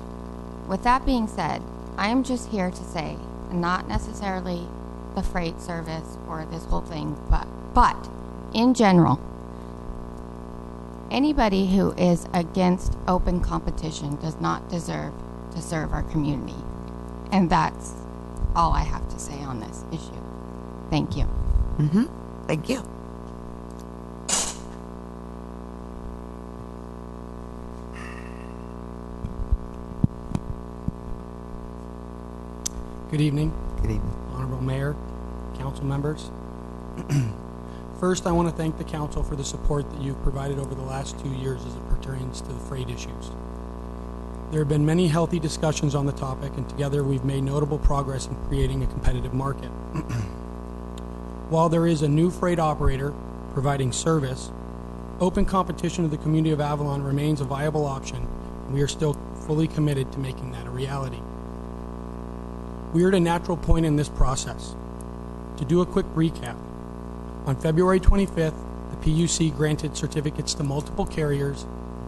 with that being said, I am just here to say, not necessarily the freight service or this whole thing, but in general, anybody who is against open competition does not deserve to serve our community. And that's all I have to say on this issue. Thank you. Mm-hmm. Thank you. Good evening. Good evening. Honorable Mayor, council members. First, I want to thank the council for the support that you've provided over the last 2 years as it pertains to the freight issues. There have been many healthy discussions on the topic, and together we've made notable progress in creating a competitive market. While there is a new freight operator providing service, open competition to the community of Avalon remains a viable option, and we are still fully committed to making that a reality. We are at a natural point in this process. To do a quick recap, on February 25th, the PUC granted certificates to multiple carriers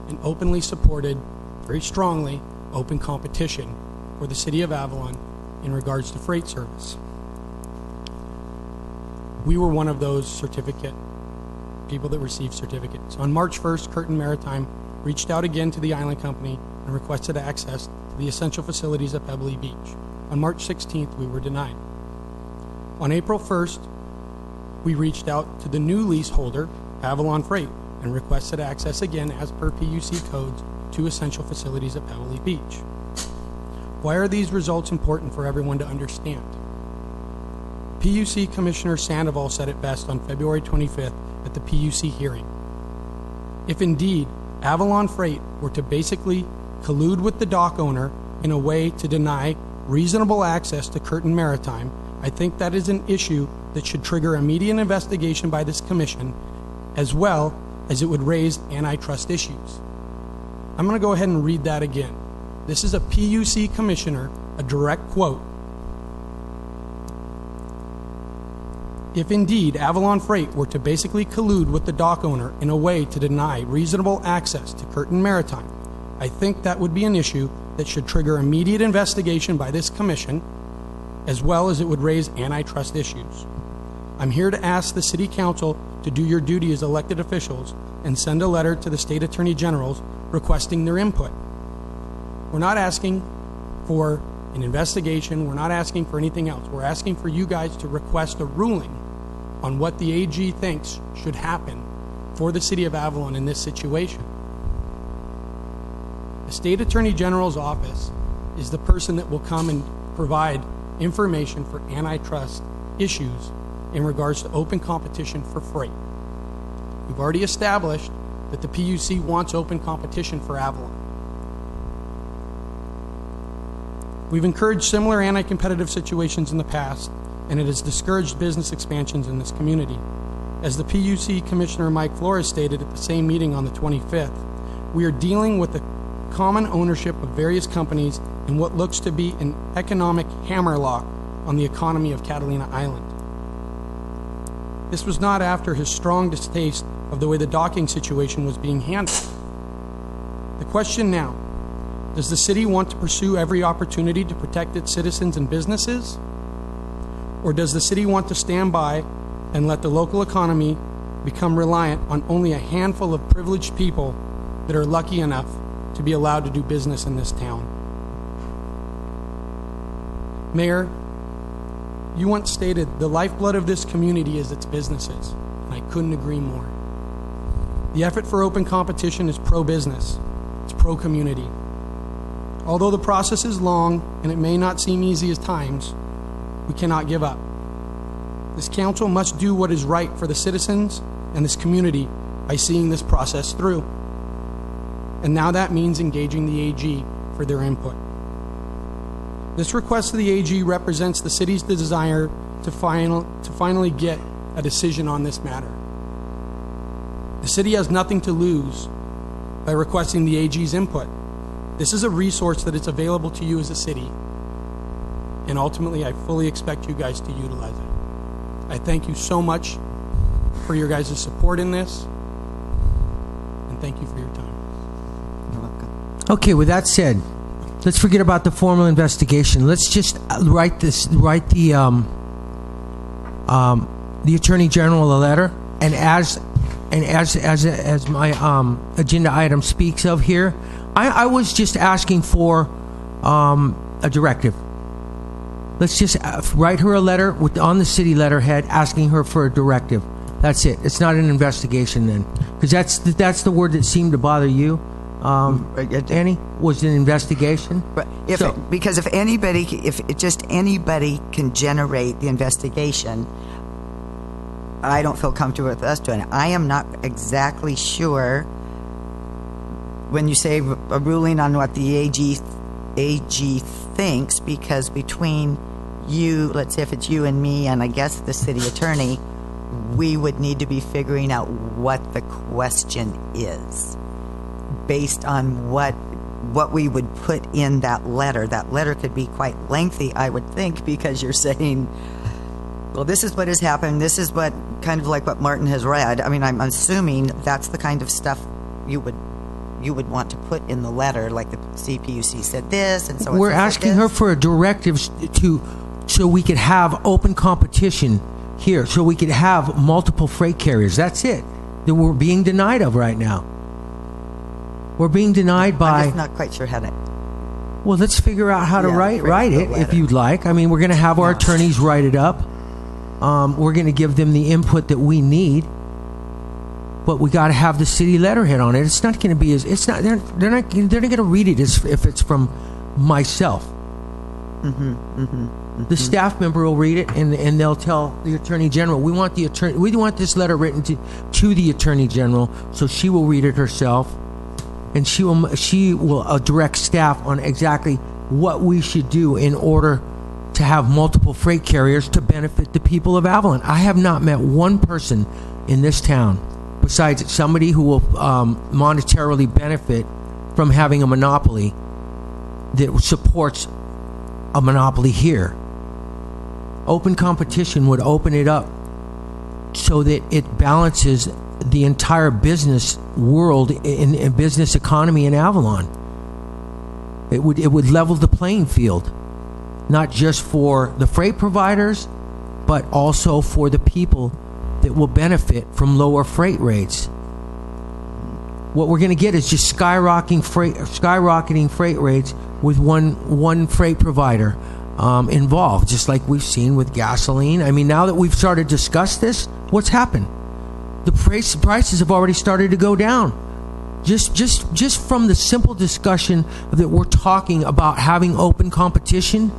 and openly supported, very strongly, open competition for the city of Avalon in regards to freight service. We were one of those people that received certificates. On March 1st, Curtin Maritime reached out again to the Island Company and requested access to the essential facilities at Pebbly Beach. On March 16th, we were denied. On April 1st, we reached out to the new leaseholder, Avalon Freight, and requested access again as per PUC codes to essential facilities at Pebbly Beach. Why are these results important for everyone to understand? PUC Commissioner Sandoval said it best on February 25th at the PUC hearing. If indeed Avalon Freight were to basically collude with the dock owner in a way to deny reasonable access to Curtin Maritime, I think that is an issue that should trigger immediate investigation by this commission, as well as it would raise antitrust issues. I'm going to go ahead and read that again. This is a PUC commissioner, a direct quote. If indeed Avalon Freight were to basically collude with the dock owner in a way to deny reasonable access to Curtin Maritime, I think that would be an issue that should trigger immediate investigation by this commission, as well as it would raise antitrust issues. I'm here to ask the City Council to do your duty as elected officials and send a letter to the State Attorney Generals requesting their input. We're not asking for an investigation. We're not asking for anything else. We're asking for you guys to request a ruling on what the AG thinks should happen for the City of Avalon in this situation. The State Attorney General's office is the person that will come and provide information for antitrust issues in regards to open competition for freight. We've already established that the PUC wants open competition for Avalon. We've encouraged similar anti-competitive situations in the past, and it has discouraged business expansions in this community. As the PUC Commissioner Mike Flores stated at the same meeting on the 25th, we are dealing with the common ownership of various companies in what looks to be an economic hammerlock on the economy of Catalina Island. This was not after his strong distaste of the way the docking situation was being handled. The question now, does the city want to pursue every opportunity to protect its citizens and businesses? Or does the city want to stand by and let the local economy become reliant on only a handful of privileged people that are lucky enough to be allowed to do business in this town. Mayor, you once stated the lifeblood of this community is its businesses, and I couldn't agree more. The effort for open competition is pro-business. It's pro-community. Although the process is long and it may not seem easy at times, we cannot give up. This council must do what is right for the citizens and this community by seeing this process through. And now that means engaging the AG for their input. This request to the AG represents the city's desire to finally get a decision on this matter. The city has nothing to lose by requesting the AG's input. This is a resource that is available to you as a city, and ultimately I fully expect you guys to utilize it. I thank you so much for your guys' support in this, and thank you for your time. Okay, with that said, let's forget about the formal investigation. Let's just write the Attorney General a letter, and as my agenda item speaks of here, I was just asking for a directive. Let's just write her a letter on the city letterhead asking her for a directive. That's it. It's not an investigation then, because that's the word that seemed to bother you. Annie, was an investigation. Because if anybody can generate the investigation, I don't feel comfortable with us doing it. I am not exactly sure when you say a ruling on what the AG thinks, because between you, let's say if it's you and me, and I guess the city attorney, we would need to be figuring out what the question is based on what we would put in that letter. That letter could be quite lengthy, I would think, because you're saying, well, this is what has happened, this is what, kind of like what Martin has read. I mean, I'm assuming that's the kind of stuff you would want to put in the letter, like the CPUC said this, and so we're asking her for a directive so we could have open competition here, so we could have multiple freight carriers. That's it. That we're being denied of right now. We're being denied by... I'm just not quite sure how to... Well, let's figure out how to write it, if you'd like. I mean, we're going to have our attorneys write it up. We're going to give them the input that we need. But we got to have the city letterhead on it. It's not going to be as... It's not... They're not going to read it as if it's from myself. The staff member will read it, and they'll tell the Attorney General, we want this letter written to the Attorney General, so she will read it herself. And she will direct staff on exactly what we should do in order to have multiple freight carriers to benefit the people of Avalon. I have not met one person in this town, besides somebody who will monetarily benefit from having a monopoly, that supports a monopoly here. Open competition would open it up so that it balances the entire business world in business economy in Avalon. It would level the playing field, not just for the freight providers, but also for the people that will benefit from lower freight rates. What we're going to get is just skyrocketing freight rates with one freight provider involved, just like we've seen with gasoline. I mean, now that we've started to discuss this, what's happened? The prices have already started to go down. Just from the simple discussion that we're talking about having open competition,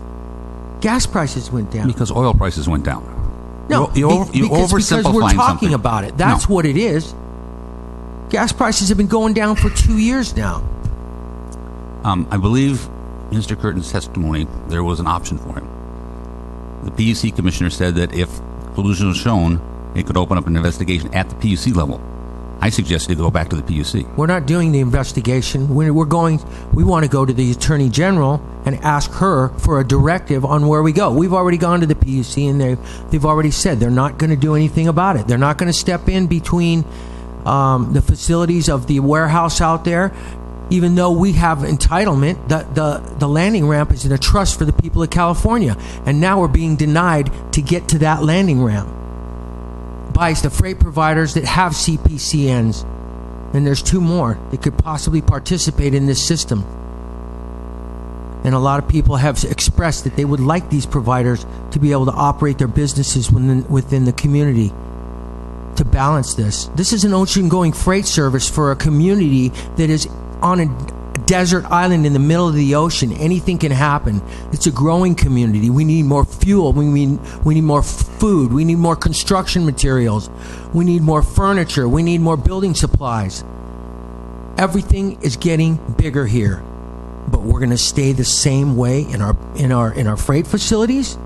gas prices went down. Because oil prices went down. No, you're because we're talking something. about it. That's what it is. Gas prices have been going down for 2 years now. I believe Mr. Curtin's testimony, there was an option for him. The PUC commissioner said that if collusion was shown, it could open up an investigation at the PUC level. I suggested to go back to the PUC. We're not doing the investigation. We want to go to the Attorney General and ask her for a directive on where we go. We've already gone to the PUC, and they've already said they're not going to do anything about it. They're not going to step in between the facilities of the warehouse out there, even though we have entitlement. The landing ramp is in a trust for the people of California, and now we're being denied to get to that landing ramp by the freight providers that have CPCNs. And there's 2 more that could possibly participate in this system. And a lot of people have expressed that they would like these providers to be able to operate their businesses within the community to balance this. This is an ocean-going freight service for a community that is on a desert island in the middle of the ocean. Anything can happen. It's a growing community. We need more fuel. We need more food. We need more construction materials. We need more furniture. We need more building supplies. Everything is getting bigger here. But we're going to stay the same way in our freight facilities?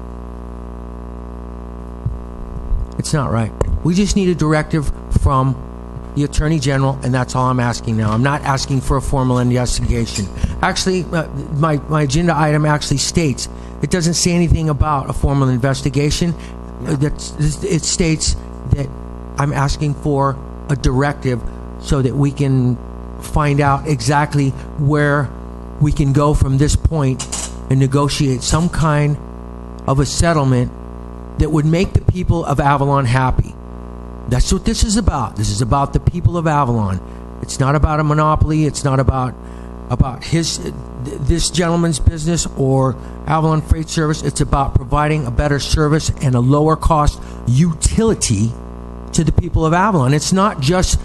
It's not right. We just need a directive from the Attorney General, and that's all I'm asking now. I'm not asking for a formal investigation. Actually, my agenda item actually states, it doesn't say anything about a formal investigation. It states that I'm asking for a directive so that we can find out exactly where we can go from this point and negotiate some kind of a settlement that would make the people of Avalon happy. That's what this is about. This is about the people of Avalon. It's not about a monopoly. It's not about this gentleman's business or Avalon Freight Service. It's about providing a better service and a lower cost utility to the people of Avalon. It's not just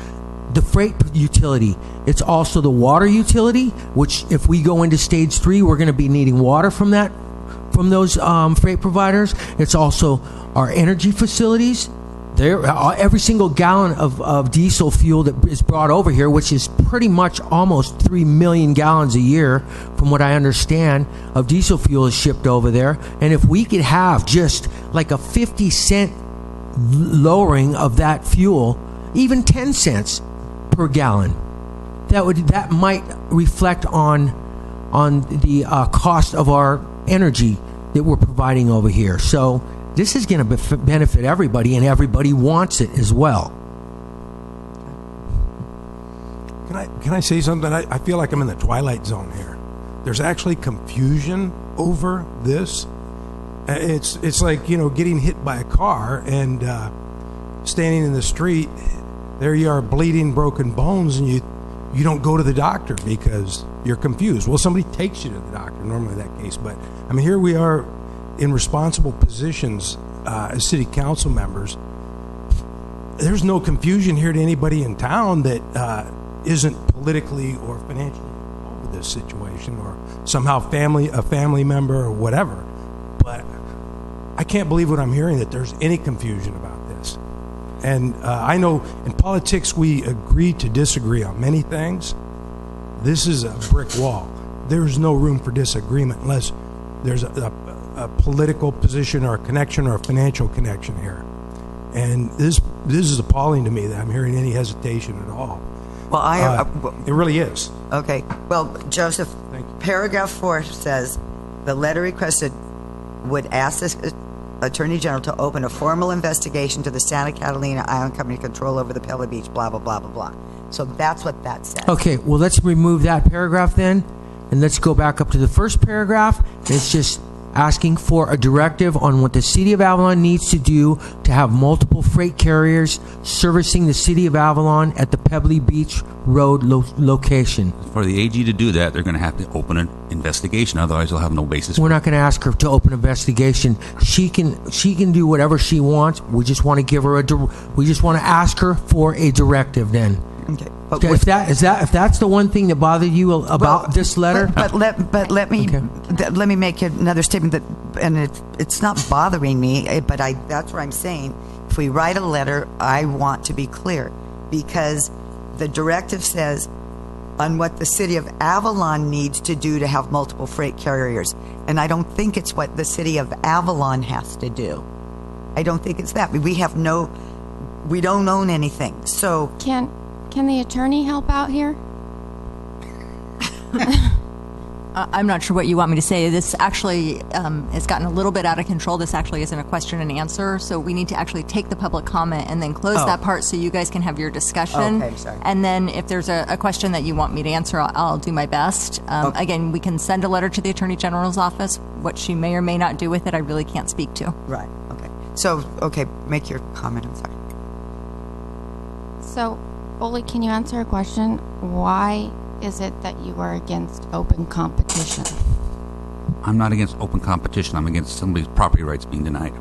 the freight utility. It's also the water utility, which if we go into stage 3, we're going to be needing water from those freight providers. It's also our energy facilities. Every single gallon of diesel fuel that is brought over here, which is pretty much almost 3 million gallons a year, from what I understand, of diesel fuel is shipped over there. And if we could have just like a 50-cent lowering of that fuel, even 10 cents per gallon, that might reflect on the cost of our energy that we're providing over here. So this is going to benefit everybody, and everybody wants it as well. Can I say something? I feel like I'm in the twilight zone here. There's actually confusion over this. It's like, getting hit by a car and standing in the street. There you are, bleeding, broken bones, and you don't go to the doctor because you're confused. Well, somebody takes you to the doctor, normally in that case. But, here we are in responsible positions as city council members. There's no confusion here to anybody in town that isn't politically or financially involved with this situation, or somehow a family member or whatever. But I can't believe what I'm hearing, that there's any confusion about this. And I know in politics we agree to disagree on many things. This is a brick wall. There's no room for disagreement unless there's a political position or a connection or a financial connection here. And this is appalling to me that I'm hearing any hesitation at all. Well, it really is. Okay. Well, Joseph, paragraph 4 says the letter requested would ask the Attorney General to open a formal investigation to the Santa Catalina Island Company control over the Pebble Beach, blah, blah, blah, blah, blah. So that's what that says. Okay, well, let's remove that paragraph then, and let's go back up to the first paragraph. It's just asking for a directive on what the City of Avalon needs to do to have multiple freight carriers servicing the City of Avalon at the Pebble Beach Road location. For the AG to do that, they're going to have to open an investigation. Otherwise, they'll have no basis. We're not going to ask her to open an investigation. She can do whatever she wants. We just want to give her we just want to ask her for a directive then. Okay. If that's the one thing that bothered you about this letter, but let me make another statement that, and it's not bothering me, but that's what I'm saying. If we write a letter, I want to be clear, because the directive says on what the City of Avalon needs to do to have multiple freight carriers, and I don't think it's what the City of Avalon has to do. I don't think it's that. We don't own anything, so Can the attorney help out here? I'm not sure what you want me to say. This actually has gotten a little bit out of control. This actually isn't a question and answer, so we need to actually take the public comment and then close that part so you guys can have your discussion. Okay, sorry. And then if there's a question that you want me to answer, I'll do my best. Again, we can send a letter to the Attorney General's office. What she may or may not do with it, I really can't speak to. Right, okay. So, make your comment, I'm sorry. So, Oli, can you answer a question? Why is it that you are against open competition? I'm not against open competition. I'm against somebody's property rights being denied.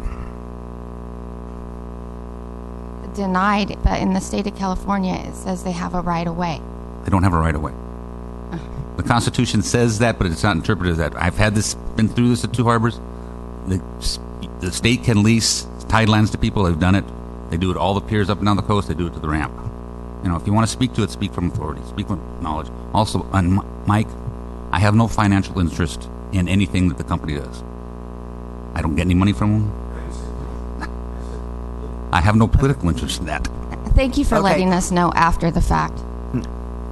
Denied, but in the state of California, it says they have a right of way. They don't have a right of way. The Constitution says that, but it's not interpreted as that. I've been through this at Two Harbors. The state can lease tidelands to people. They've done it. They do it all the piers up and down the coast. They do it to the ramp. If you want to speak to it, speak from authority. Speak with knowledge. Also, Mike, I have no financial interest in anything that the company does. I don't get any money from them. I have no political interest in that. Thank you for letting us know after the fact.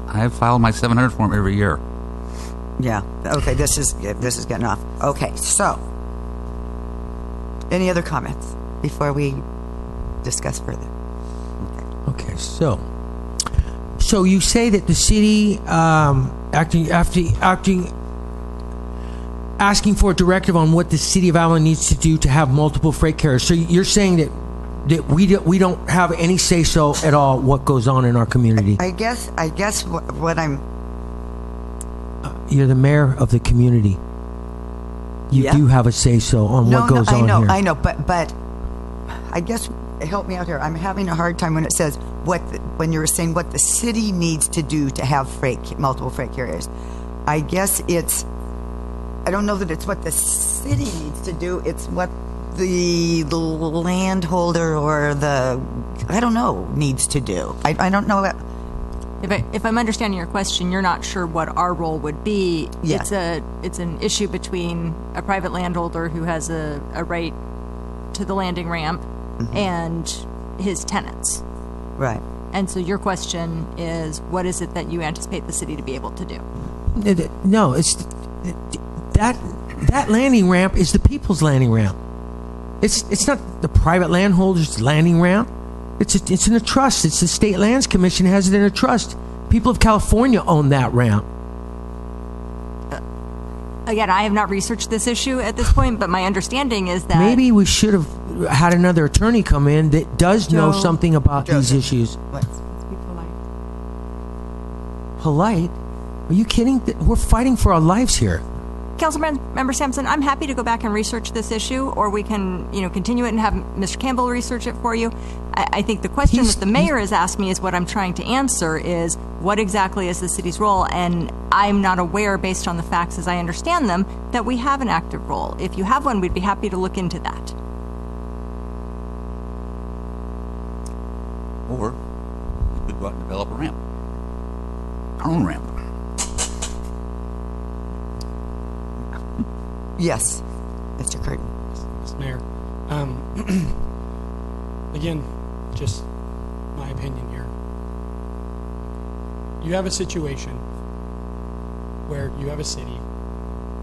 I have filed my 700 form every year. Yeah. Okay. This is getting off. Okay. So, any other comments before we discuss further? Okay. So you say that the city asking for a directive on what the city of Avalon needs to do to have multiple freight carriers. So you're saying that we don't have any say so at all what goes on in our community. I guess what I'm. You're the mayor of the community. You do have a say so on what goes on here. I know, but I guess help me out here. I'm having a hard time when it says when you're saying what the city needs to do to have multiple freight carriers. I guess I don't know that it's what the city needs to do. It's what the landholder or needs to do. I don't know. If I'm understanding your question, you're not sure what our role would be. Yeah. It's an issue between a private landholder who has a right to the landing ramp and his tenants. Right. And so your question is, what is it that you anticipate the city to be able to do? No, it's that landing ramp is the people's landing ramp. It's not the private landholder's landing ramp. It's in a trust. It's the State Lands Commission has it in a trust. People of California own that ramp. Again, I have not researched this issue at this point, but my understanding is that maybe we should have had another attorney come in that does know something about these issues. Let's be polite. Polite? Are you kidding? We're fighting for our lives here. Councilmember Sampson, I'm happy to go back and research this issue, or we can, continue it and have Mr. Campbell research it for you. I think the question that the mayor has asked me is what I'm trying to answer is what exactly is the city's role, and I'm not aware, based on the facts as I understand them, that we have an active role. If you have one, we'd be happy to look into that. Or we could go out and develop a ramp. Our own ramp. Yes, Mr. Curtin. Mr. Mayor. Again, just my opinion here. You have a situation where you have a city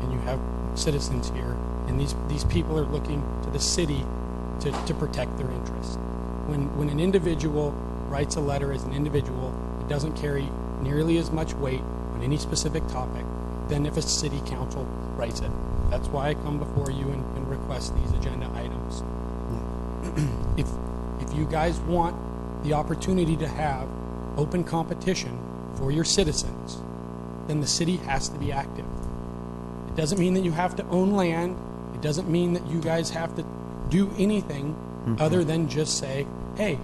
and you have citizens here, and these people are looking to the city to protect their interests. When an individual writes a letter as an individual, it doesn't carry nearly as much weight on any specific topic than if a city council writes it. That's why I come before you and request these agenda items. If you guys want the opportunity to have open competition for your citizens, then the city has to be active. It doesn't mean that you have to own land. It doesn't mean that you guys have to do anything other than just say, hey,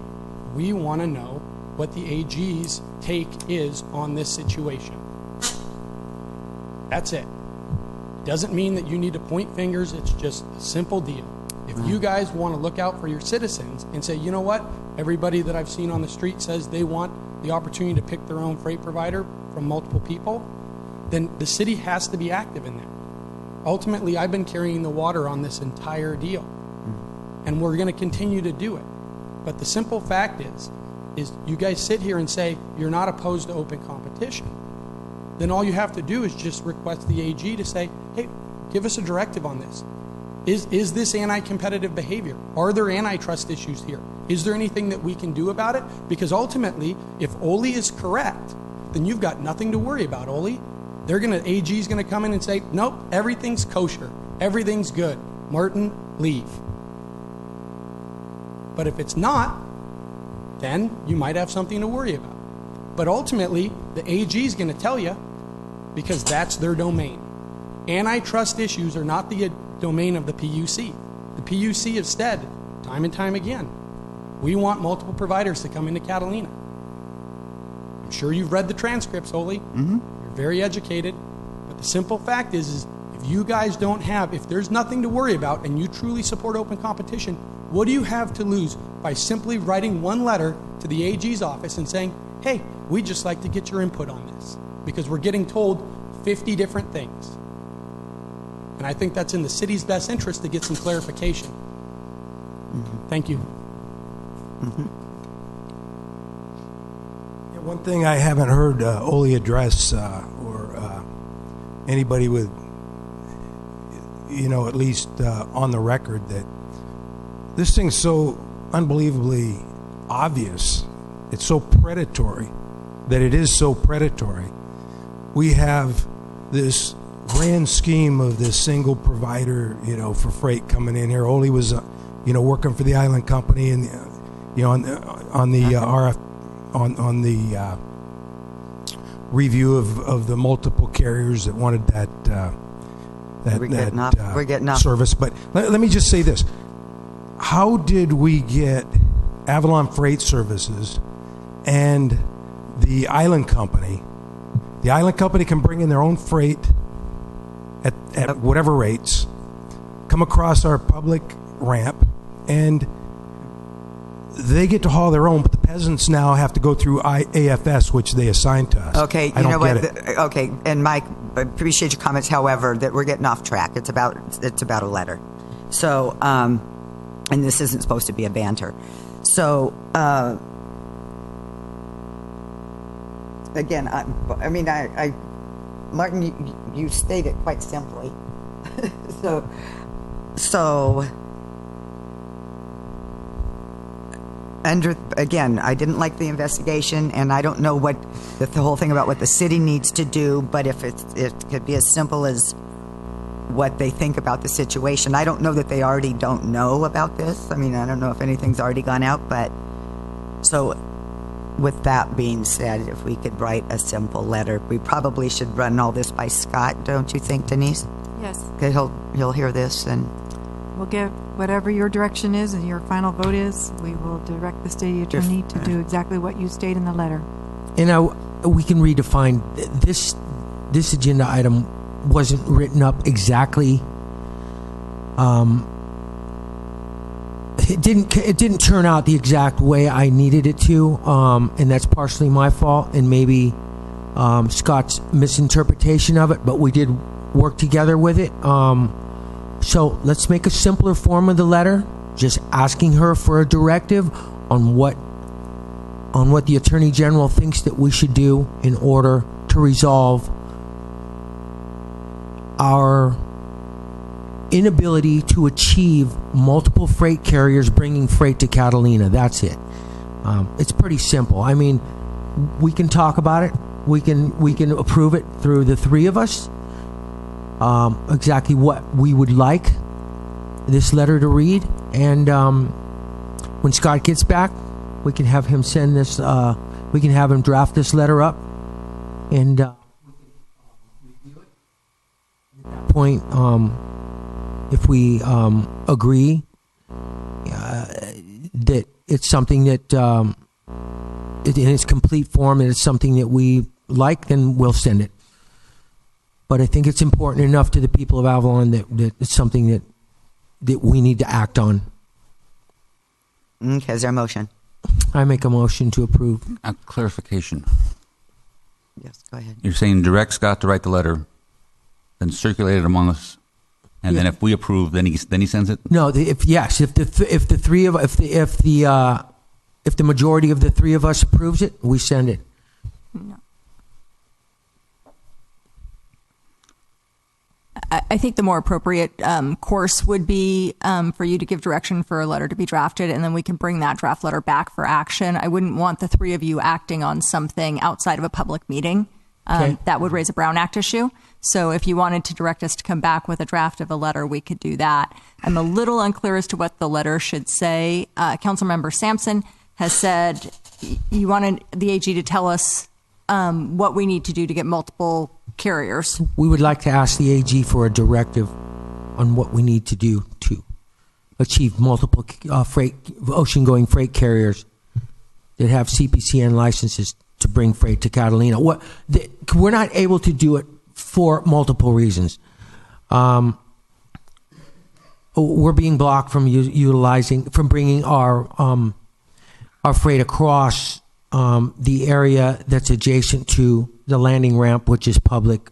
we want to know what the AG's take is on this situation. That's it. Doesn't mean that you need to point fingers. It's just a simple deal. If you guys want to look out for your citizens and say, you know what, everybody that I've seen on the street says they want the opportunity to pick their own freight provider from multiple people, then the city has to be active in that. Ultimately, I've been carrying the water on this entire deal, and we're going to continue to do it. But the simple fact is you guys sit here and say you're not opposed to open competition. Then all you have to do is just request the AG to say, hey, give us a directive on this. Is this anti-competitive behavior? Are there antitrust issues here? Is there anything that we can do about it? Because ultimately, if Oli is correct, then you've got nothing to worry about, Oli. AG's going to come in and say, nope, everything's kosher. Everything's good. Martin, leave. But if it's not, then you might have something to worry about. But ultimately, the AG is going to tell you, because that's their domain. Antitrust issues are not the domain of the PUC. The PUC have said, time and time again, we want multiple providers to come into Catalina. I'm sure you've read the transcripts, Oli. You're very educated. But the simple fact is if you guys don't have, if there's nothing to worry about and you truly support open competition, what do you have to lose by simply writing one letter to the AG's office and saying, hey, we'd just like to get your input on this, because we're getting told 50 different things. And I think that's in the city's best interest to get some clarification. Thank you. Yeah, one thing I haven't heard Oli address, or anybody with, at least on the record, that this thing's so unbelievably obvious. It's so predatory that it is so predatory. We have this grand scheme of this single provider, for freight coming in here. Oli was, working for the Island Company, and on the review of the multiple carriers that wanted that We're getting off. service. But let me just say this: how did we get Avalon Freight Services and the Island Company? The Island Company can bring in their own freight at whatever rates, come across our public ramp, and they get to haul their own, but the peasants now have to go through AFS, which they assign to us. Okay, I don't get it. Okay, and Mike, I appreciate your comments. However, that we're getting off track. It's about a letter. So, and this isn't supposed to be a banter. So, again, Martin, you stated quite simply. so. Again, I didn't like the investigation, and I don't know what the whole thing about what the city needs to do, but if it could be as simple as what they think about the situation. I don't know that they already don't know about this. I mean, I don't know if anything's already gone out, but so with that being said, if we could write a simple letter, we probably should run all this by Scott, don't you think, Denise? Yes. Okay, he'll hear this, and We'll give whatever your direction is and your final vote is. We will direct the city attorney to do exactly what you state in the letter. And we can redefine this agenda item wasn't written up exactly. It didn't turn out the exact way I needed it to, and that's partially my fault and maybe Scott's misinterpretation of it. But we did work together with it. So let's make a simpler form of the letter, just asking her for a directive on what the Attorney General thinks that we should do in order to resolve our inability to achieve multiple freight carriers bringing freight to Catalina. That's it. It's pretty simple. I mean, we can talk about it. We can approve it through the three of us. Exactly what we would like this letter to read, and when Scott gets back, we can have him send this. We can have him draft this letter up, and at that point, if we agree that it's something that in its complete form and it's something that we like, then we'll send it. But I think it's important enough to the people of Avalon that it's something that we need to act on. Okay, is there a motion? I make a motion to approve. Clarification. Yes, go ahead. You're saying direct Scott to write the letter, then circulate it among us, and then if we approve, then he sends it. No, if the majority of the three of us approves it, we send it. No. I think the more appropriate course would be for you to give direction for a letter to be drafted, and then we can bring that draft letter back for action. I wouldn't want the three of you acting on something outside of a public meeting. Okay. That would raise a Brown Act issue. So if you wanted to direct us to come back with a draft of a letter, we could do that. I'm a little unclear as to what the letter should say. Councilmember Sampson has said you wanted the AG to tell us what we need to do to get multiple carriers. We would like to ask the AG for a directive on what we need to do to achieve multiple ocean-going freight carriers that have CPCN licenses to bring freight to Catalina. We're not able to do it for multiple reasons. We're being blocked from from bringing our freight across the area that's adjacent to the landing ramp, which is public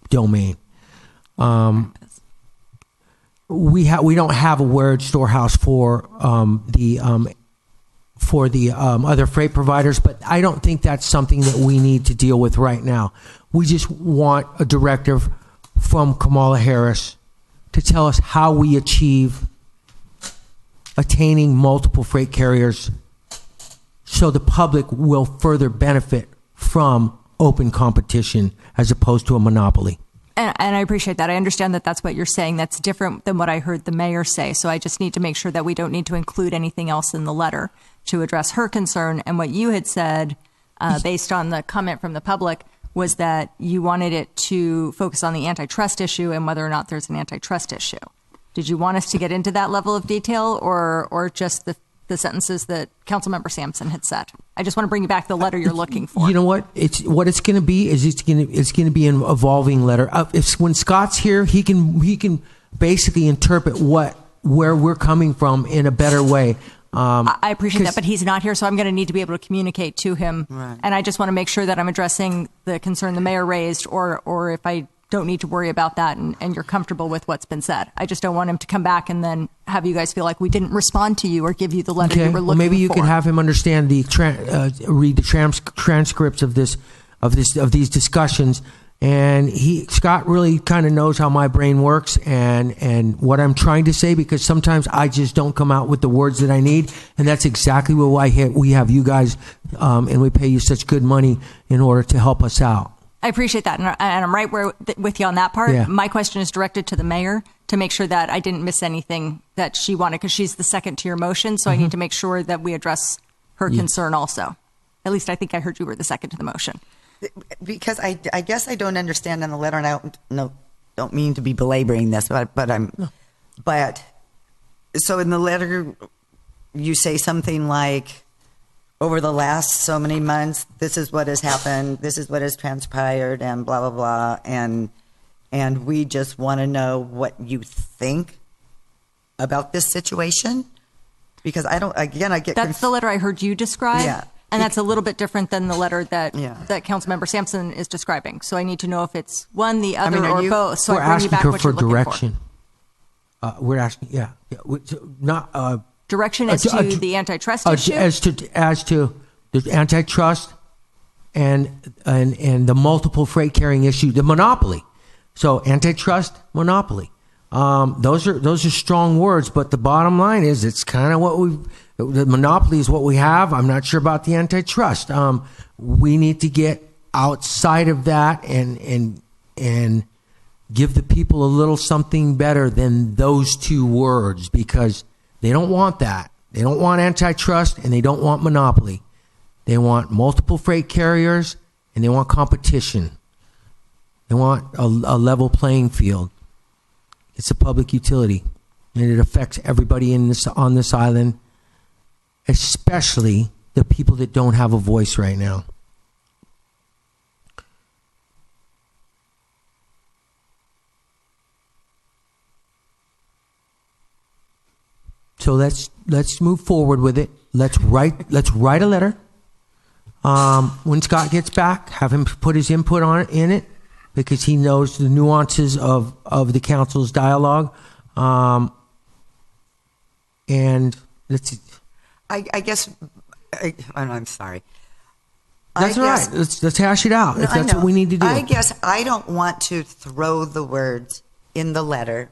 domain. We don't have a word storehouse for the other freight providers, but I don't think that's something that we need to deal with right now. We just want a directive from Kamala Harris to tell us how we achieve attaining multiple freight carriers so the public will further benefit from open competition as opposed to a monopoly. And I appreciate that. I understand that that's what you're saying. That's different than what I heard the mayor say. So I just need to make sure that we don't need to include anything else in the letter to address her concern. And what you had said, based on the comment from the public, was that you wanted it to focus on the antitrust issue and whether or not there's an antitrust issue. Did you want us to get into that level of detail or just the sentences that Councilmember Sampson had said? I just want to bring you back the letter you're looking for. You know what? It's going to be it's going to be an evolving letter. When Scott's here, he can basically interpret where we're coming from in a better way. I appreciate that, but he's not here, so I'm going to need to be able to communicate to him. Right. And I just want to make sure that I'm addressing the concern the mayor raised, or if I don't need to worry about that and you're comfortable with what's been said. I just don't want him to come back and then have you guys feel like we didn't respond to you or give you the letter you were looking for. Well, maybe you can have him understand read the transcripts of these discussions. And Scott really kind of knows how my brain works and what I'm trying to say, because sometimes I just don't come out with the words that I need. And that's exactly why we have you guys and we pay you such good money in order to help us out. I appreciate that, and I'm right with you on that part. Yeah. My question is directed to the mayor to make sure that I didn't miss anything that she wanted, because she's the second to your motion, so I need to make sure that we address her concern also. At least I think I heard you were the second to the motion. Because I guess I don't understand in the letter, and I don't mean to be belaboring this, but so in the letter you say something like, over the last so many months, this is what has happened, this is what has transpired, and blah, blah, blah. And we just want to know what you think about this situation. Because I get... That's the letter I heard you describe. Yeah. And that's a little bit different than the letter that Councilmember Sampson is describing. So I need to know if it's one, the other, or both. So we're asking her for direction. We're asking, not... Direction as to the antitrust issue? As to the antitrust and the multiple freight carrying issue, the monopoly. So antitrust, monopoly. Those are strong words, but the bottom line is it's kind of the monopoly is what we have. I'm not sure about the antitrust. We need to get outside of that and give the people a little something better than those two words, because they don't want that. They don't want antitrust, and they don't want monopoly. They want multiple freight carriers, and they want competition. They want a level playing field. It's a public utility, and it affects everybody on this island, especially the people that don't have a voice right now. So let's move forward with it. Let's write a letter. When Scott gets back, have him put his input in it, because he knows the nuances of the council's dialogue. And let's. I guess. I'm sorry. That's all right. Let's hash it out. If that's what we need to do. I guess I don't want to throw the words in the letter.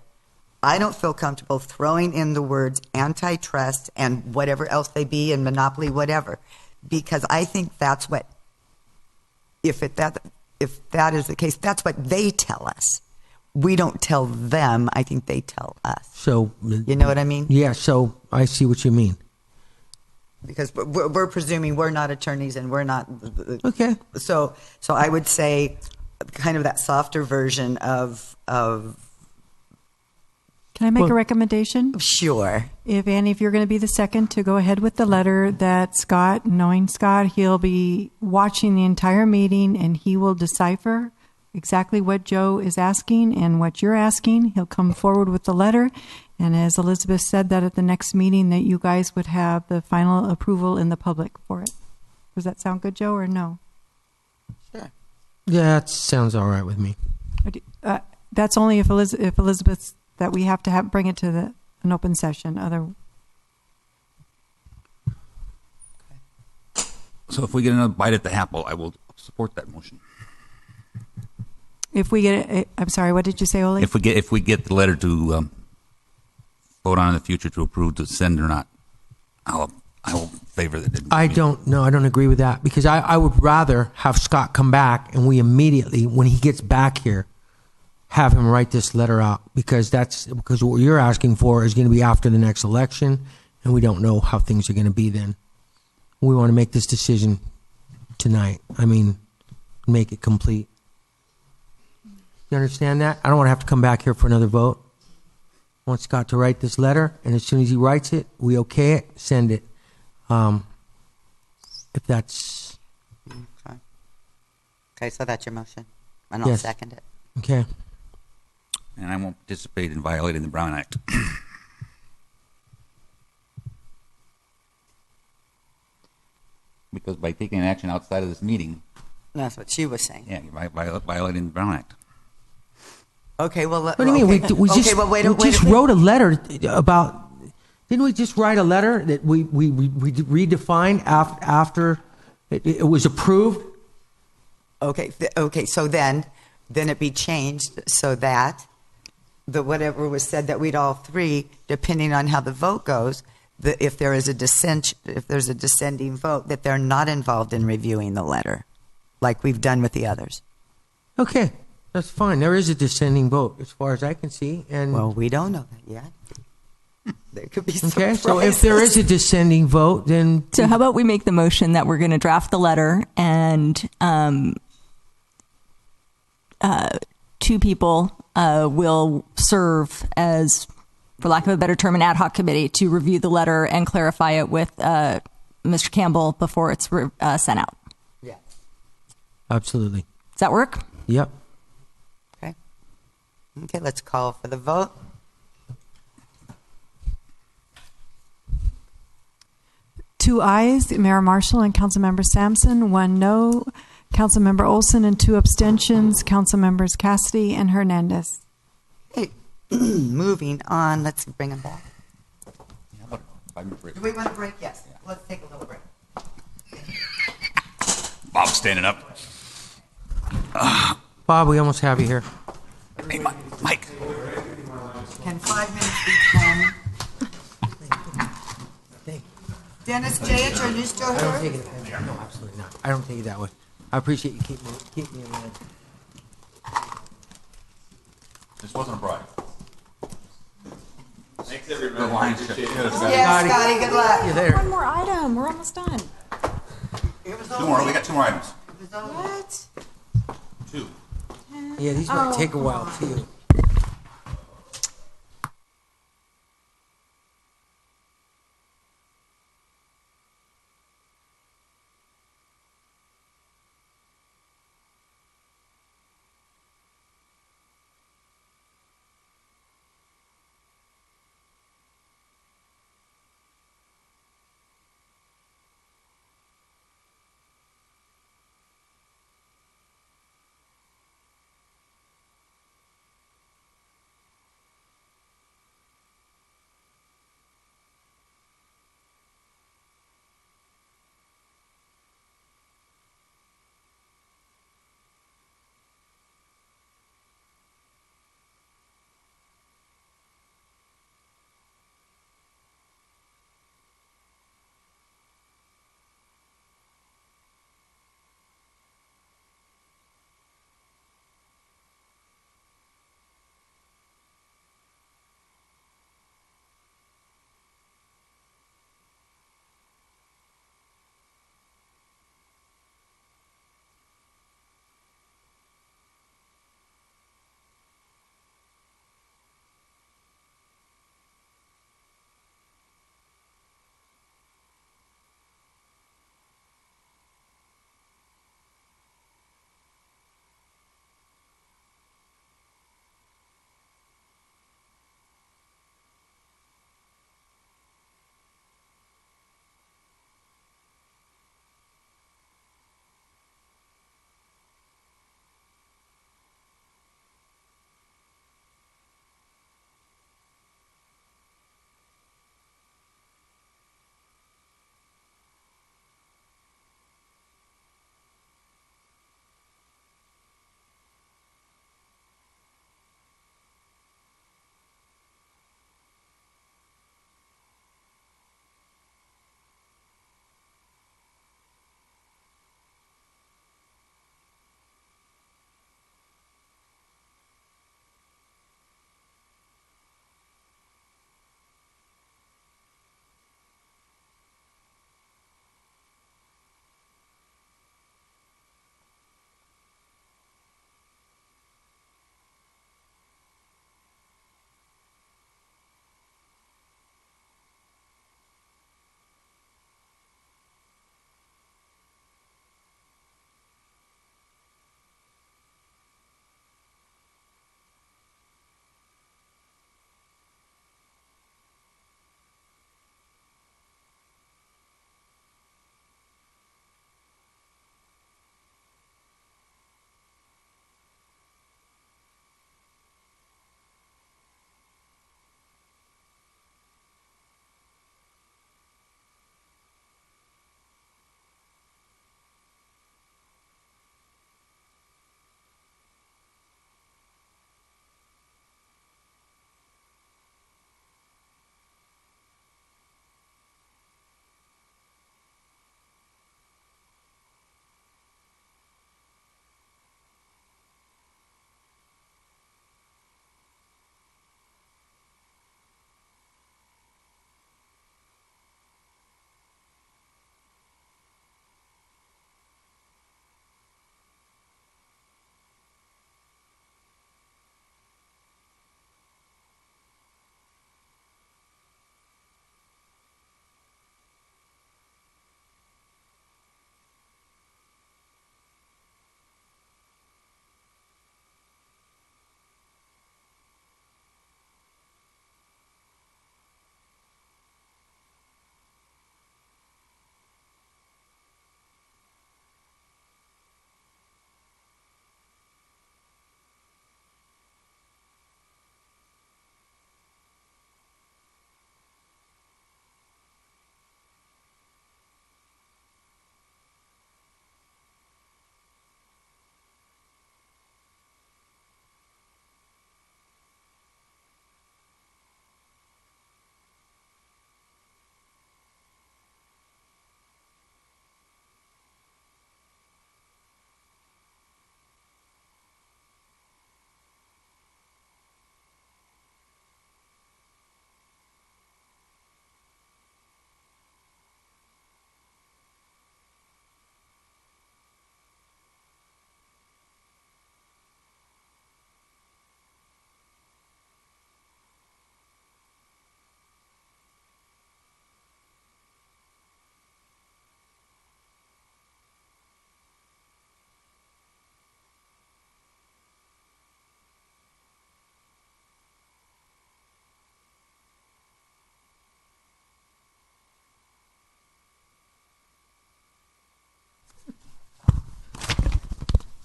I don't feel comfortable throwing in the words antitrust and whatever else they be, and monopoly, whatever, because I think that's what, if that is the case, that's what they tell us. We don't tell them. I think they tell us. So you know what I mean? Yeah. So I see what you mean. because we're presuming we're not attorneys and we're not. Okay. So I would say kind of that softer version of. Can I make a recommendation? Sure. If Annie, if you're going to be the second to go ahead with the letter, that Scott, knowing Scott, he'll be watching the entire meeting and he will decipher exactly what Joe is asking and what you're asking. He'll come forward with the letter. And as Elizabeth said, that at the next meeting that you guys would have the final approval in the public for it. Does that sound good, Joe, or no? Sure. Yeah, that sounds all right with me. That's only if Elizabeth's that we have to bring it to an open session. So if we get another bite at the apple, I will support that motion. If we get, I'm sorry, what did you say, Ole? If we get the letter to vote on in the future to approve to send or not, I will favor that. I don't agree with that because I would rather have Scott come back and we immediately, when he gets back here, have him write this letter out because what you're asking for is going to be after the next election and we don't know how things are going to be then. We want to make this decision tonight. I mean, make it complete. You understand that? I don't want to have to come back here for another vote. I want Scott to write this letter, and as soon as he writes it, we okay it, send it. If that's... Okay, so that's your motion, and I'll second it. Okay. And I won't participate in violating the Brown Act. Because by taking action outside of this meeting... That's what she was saying. Yeah, you're violating the Brown Act. Okay, well... What do you mean? We just wrote a letter about... Didn't we just write a letter that we redefined after it was approved? Okay, so then it be changed so that whatever was said that we'd all three, depending on how the vote goes, if there's a dissenting vote, that they're not involved in reviewing the letter, like we've done with the others. Okay, that's fine. There is a dissenting vote, as far as I can see, and well, we don't know that yet. There could be okay. So if there is a dissenting vote, then so how about we make the motion that we're going to draft the letter and two people will serve as, for lack of a better term, an ad hoc committee to review the letter and clarify it with Mr. Campbell before it's sent out. Yeah. Absolutely. Does that work? Yep. Okay. Okay, let's call for the vote. Two ayes, Mayor Marshall and Councilmember Sampson. One no, Councilmember Olson, and two abstentions, Councilmembers Cassidy and Hernandez. Hey, moving on. Let's bring them back. Do we want a break? Yes. Yeah. Let's take a little break. Bob's standing up. Bob, we almost have you here. Hey, Mike. Can 5 minutes be 10? Dennis J., are you still here? I don't take it. No, absolutely not. I don't take it that way. I appreciate you keep me in line. This wasn't a bribe. Thanks, everybody. Yeah, Scotty, good luck. See you later. One more item. We're almost done. Two more. We got two more items. What? Two. Yeah, these might take a while too.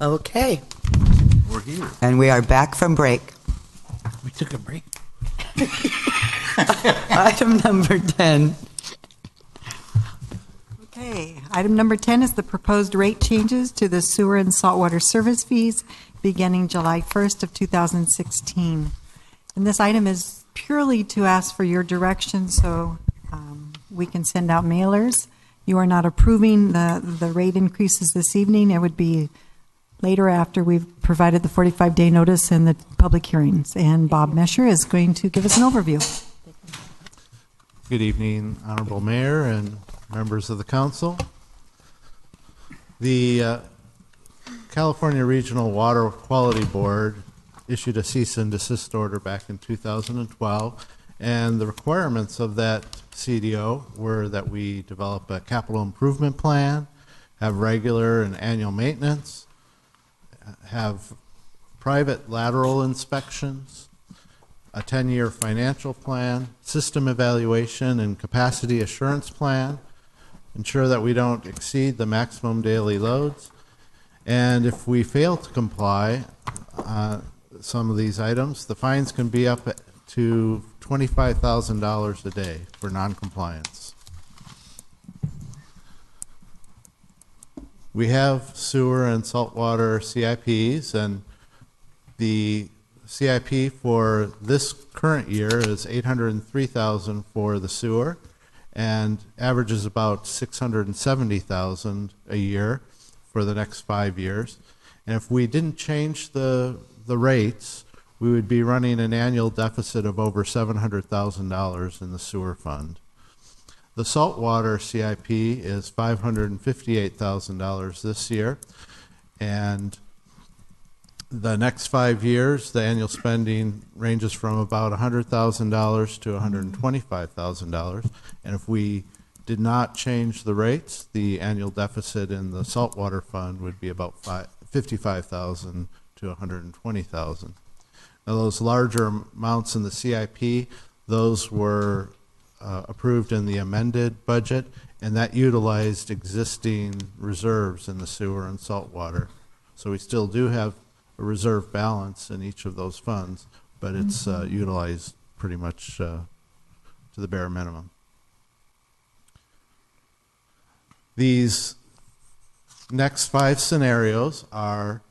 Okay. We're here. And we are back from break. We took a break. Item number 10. Okay, item number 10 is the proposed rate changes to the sewer and saltwater service fees beginning July 1st of 2016. And this item is purely to ask for your direction so we can send out mailers. You are not approving the rate increases this evening. It would be later after we've provided the 45-day notice and the public hearings. And Bob Mesher is going to give us an overview. Good evening, Honorable Mayor and members of the council. The California Regional Water Quality Board issued a cease and desist order back in 2012, and the requirements of that CDO were that we develop a capital improvement plan, have regular and annual maintenance, have private lateral inspections, a 10-year financial plan, system evaluation and capacity assurance plan, ensure that we don't exceed the maximum daily loads, and if we fail to comply some of these items, the fines can be up to $25,000 a day for noncompliance. We have sewer and saltwater CIPs, and the CIP for this current year is $803,000 for the sewer, and averages about $670,000 a year for the next 5 years. And if we didn't change the rates, we would be running an annual deficit of over $700,000 in the sewer fund. The saltwater CIP is $558,000 this year, and the next 5 years, the annual spending ranges from about $100,000 to $125,000. And if we did not change the rates, the annual deficit in the saltwater fund would be about $55,000 to $120,000. Now, those larger amounts in the CIP, those were approved in the amended budget, and that utilized existing reserves in the sewer and saltwater. So we still do have a reserve balance in each of those funds, but it's utilized pretty much to the bare minimum. These next 5 scenarios are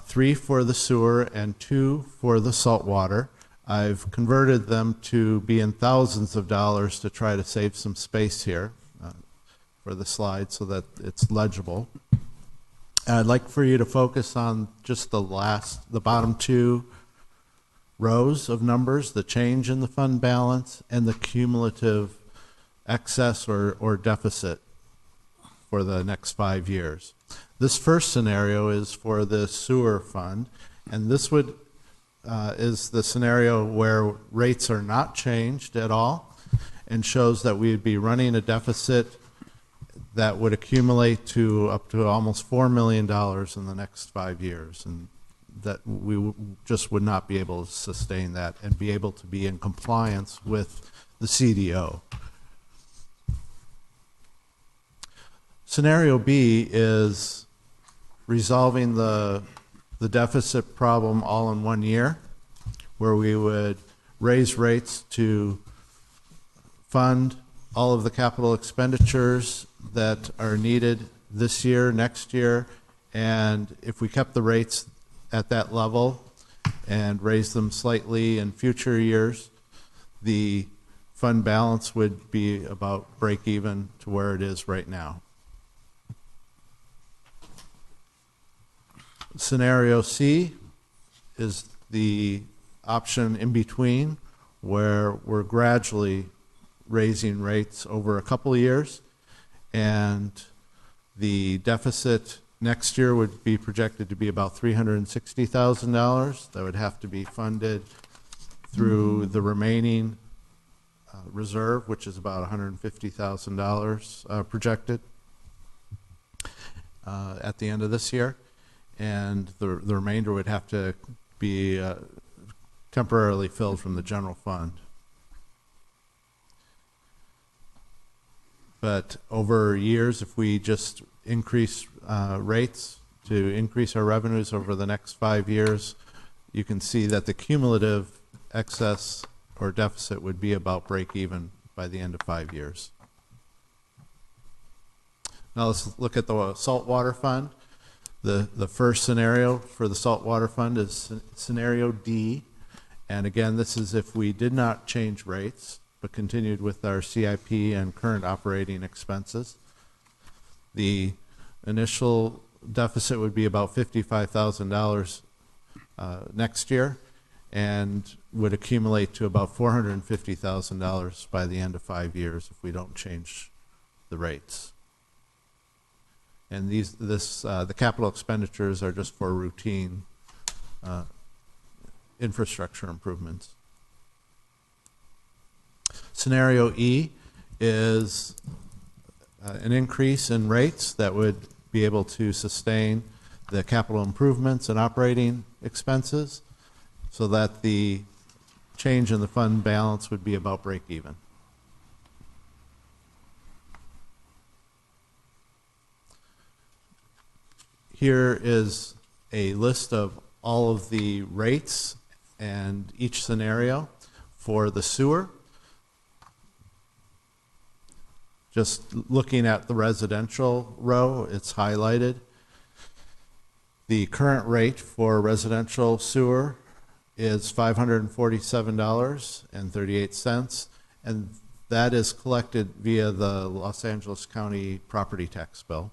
3 for the sewer and 2 for the saltwater. I've converted them to be in thousands of dollars to try to save some space here for the slide so that it's legible. I'd like for you to focus on just the bottom 2 rows of numbers, the change in the fund balance and the cumulative excess or deficit for the next 5 years. This first scenario is for the sewer fund, and this is the scenario where rates are not changed at all, and shows that we would be running a deficit that would accumulate to up to almost $4 million in the next 5 years, and that we just would not be able to sustain that and be able to be in compliance with the CDO. Scenario B is resolving the deficit problem all in 1 year, where we would raise rates to fund all of the capital expenditures that are needed this year, next year, and if we kept the rates at that level and raised them slightly in future years, the fund balance would be about break even to where it is right now. Scenario C is the option in between, where we're gradually raising rates over a couple of years, and the deficit next year would be projected to be about $360,000. That would have to be funded through the remaining reserve, which is about $150,000 projected at the end of this year, and the remainder would have to be temporarily filled from the general fund. But over years, if we just increase rates to increase our revenues over the next 5 years, you can see that the cumulative excess or deficit would be about break even by the end of 5 years. Now let's look at the saltwater fund. The first scenario for the saltwater fund is scenario D. And again, this is if we did not change rates, but continued with our CIP and current operating expenses. The initial deficit would be about $55,000 next year, and would accumulate to about $450,000 by the end of 5 years if we don't change the rates. And the capital expenditures are just for routine infrastructure improvements. Scenario E is an increase in rates that would be able to sustain the capital improvements and operating expenses so that the change in the fund balance would be about break even. Here is a list of all of the rates and each scenario for the sewer. Just looking at the residential row, it's highlighted. The current rate for residential sewer is $547.38, and that is collected via the Los Angeles County property tax bill.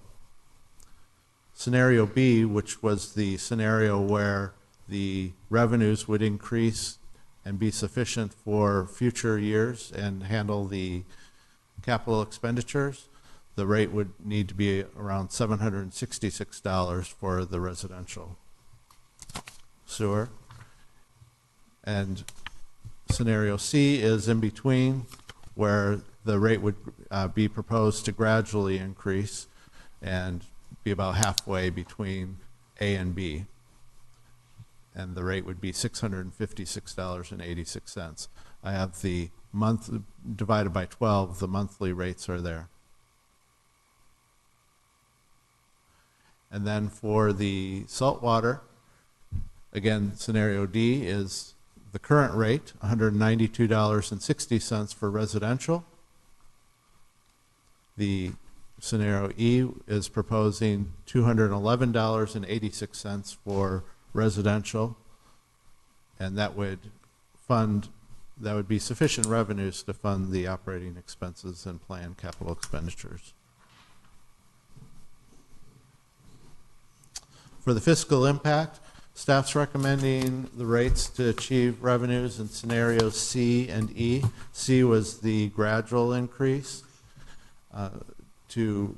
Scenario B, which was the scenario where the revenues would increase and be sufficient for future years and handle the capital expenditures, the rate would need to be around $766 for the residential sewer. And scenario C is in between, where the rate would be proposed to gradually increase and be about halfway between A and B. And the rate would be $656.86. I have the month divided by 12, the monthly rates are there. And then for the saltwater, again, scenario D is the current rate, $192.60 for residential. The scenario E is proposing $211.86 for residential, and that would be sufficient revenues to fund the operating expenses and planned capital expenditures. For the fiscal impact, staff's recommending the rates to achieve revenues in scenarios C and E. C was the gradual increase to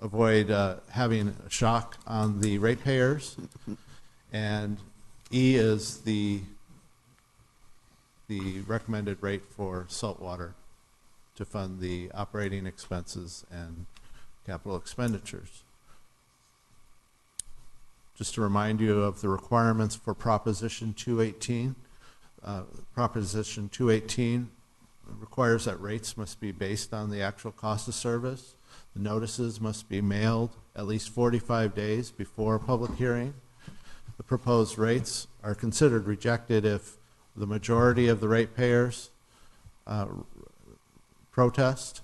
avoid having a shock on the ratepayers, and E is the recommended rate for saltwater to fund the operating expenses and capital expenditures. Just to remind you of the requirements for Proposition 218. Proposition 218 requires that rates must be based on the actual cost of service. The notices must be mailed at least 45 days before a public hearing. The proposed rates are considered rejected if the majority of the ratepayers protest,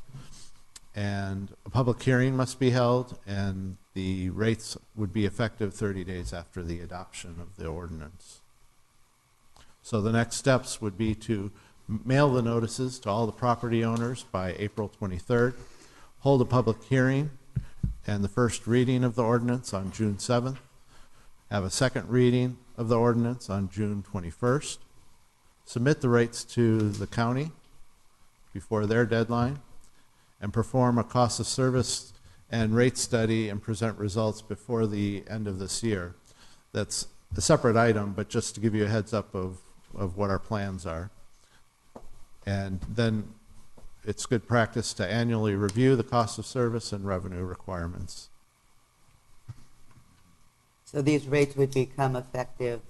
and a public hearing must be held, and the rates would be effective 30 days after the adoption of the ordinance. So the next steps would be to mail the notices to all the property owners by April 23rd, hold a public hearing and the first reading of the ordinance on June 7th, have a second reading of the ordinance on June 21st, submit the rates to the county before their deadline, and perform a cost of service and rate study and present results before the end of this year. That's a separate item, but just to give you a heads up of what our plans are. And then it's good practice to annually review the cost of service and revenue requirements. So these rates would become effective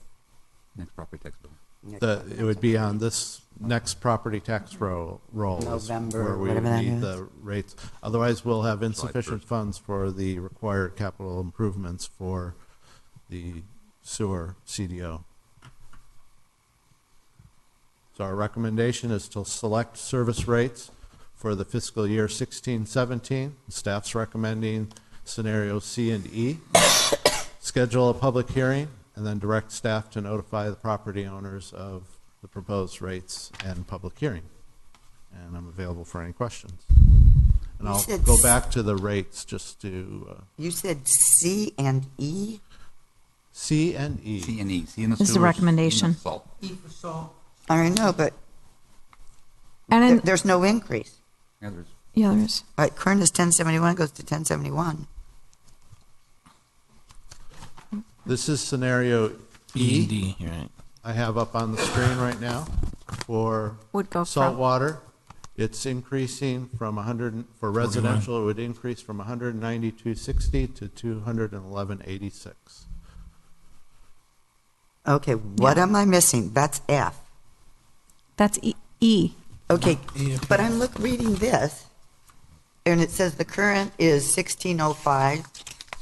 next property tax bill. It would be on this next property tax roll is November, where we whatever that need is. the rates. Otherwise, we'll have insufficient funds for the required capital improvements for the sewer CDO. So our recommendation is to select service rates for the fiscal year 16-17. Staff's recommending scenario C and E. Schedule a public hearing and then direct staff to notify the property owners of the proposed rates and public hearing. And I'm available for any questions. And I'll go back to the rates just to... You said C and E? C and E. C and E. C in the This is a sewers, recommendation. C in the salt. E for salt. I know, but And there's no increase. Yeah, there's yeah, there is. All right, current is 1071, goes to 1071. This is scenario E. and D, you're right. I have up on the screen right now for Would go salt from- water. It's increasing from 100 for residential. It would increase from 192.60 to 211.86. Okay, what am I missing? That's F. That's E. Okay, but I'm reading this, and it says the current is 1605,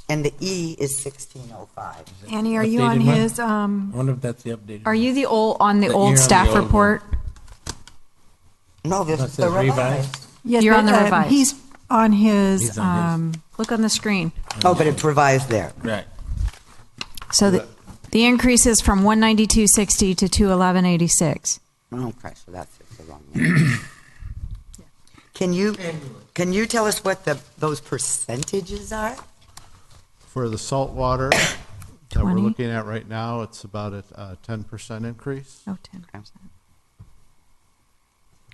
and the E is 1605. Annie, are you on Updated one? his, I wonder if that's the updated. Are you the old on the You're old on the staff old one. report? No, this That is the says revised. revised. yes, You're but, on the revised. He's on his, He's on his. Look on the screen. Oh, but it's revised there. Right. So the increase is from 192.60 to 211.86. Okay, so that's the wrong one. Can you tell us what those percentages are? For the salt water that we're 20. looking at right now, it's about a 10% increase. Oh, 10%.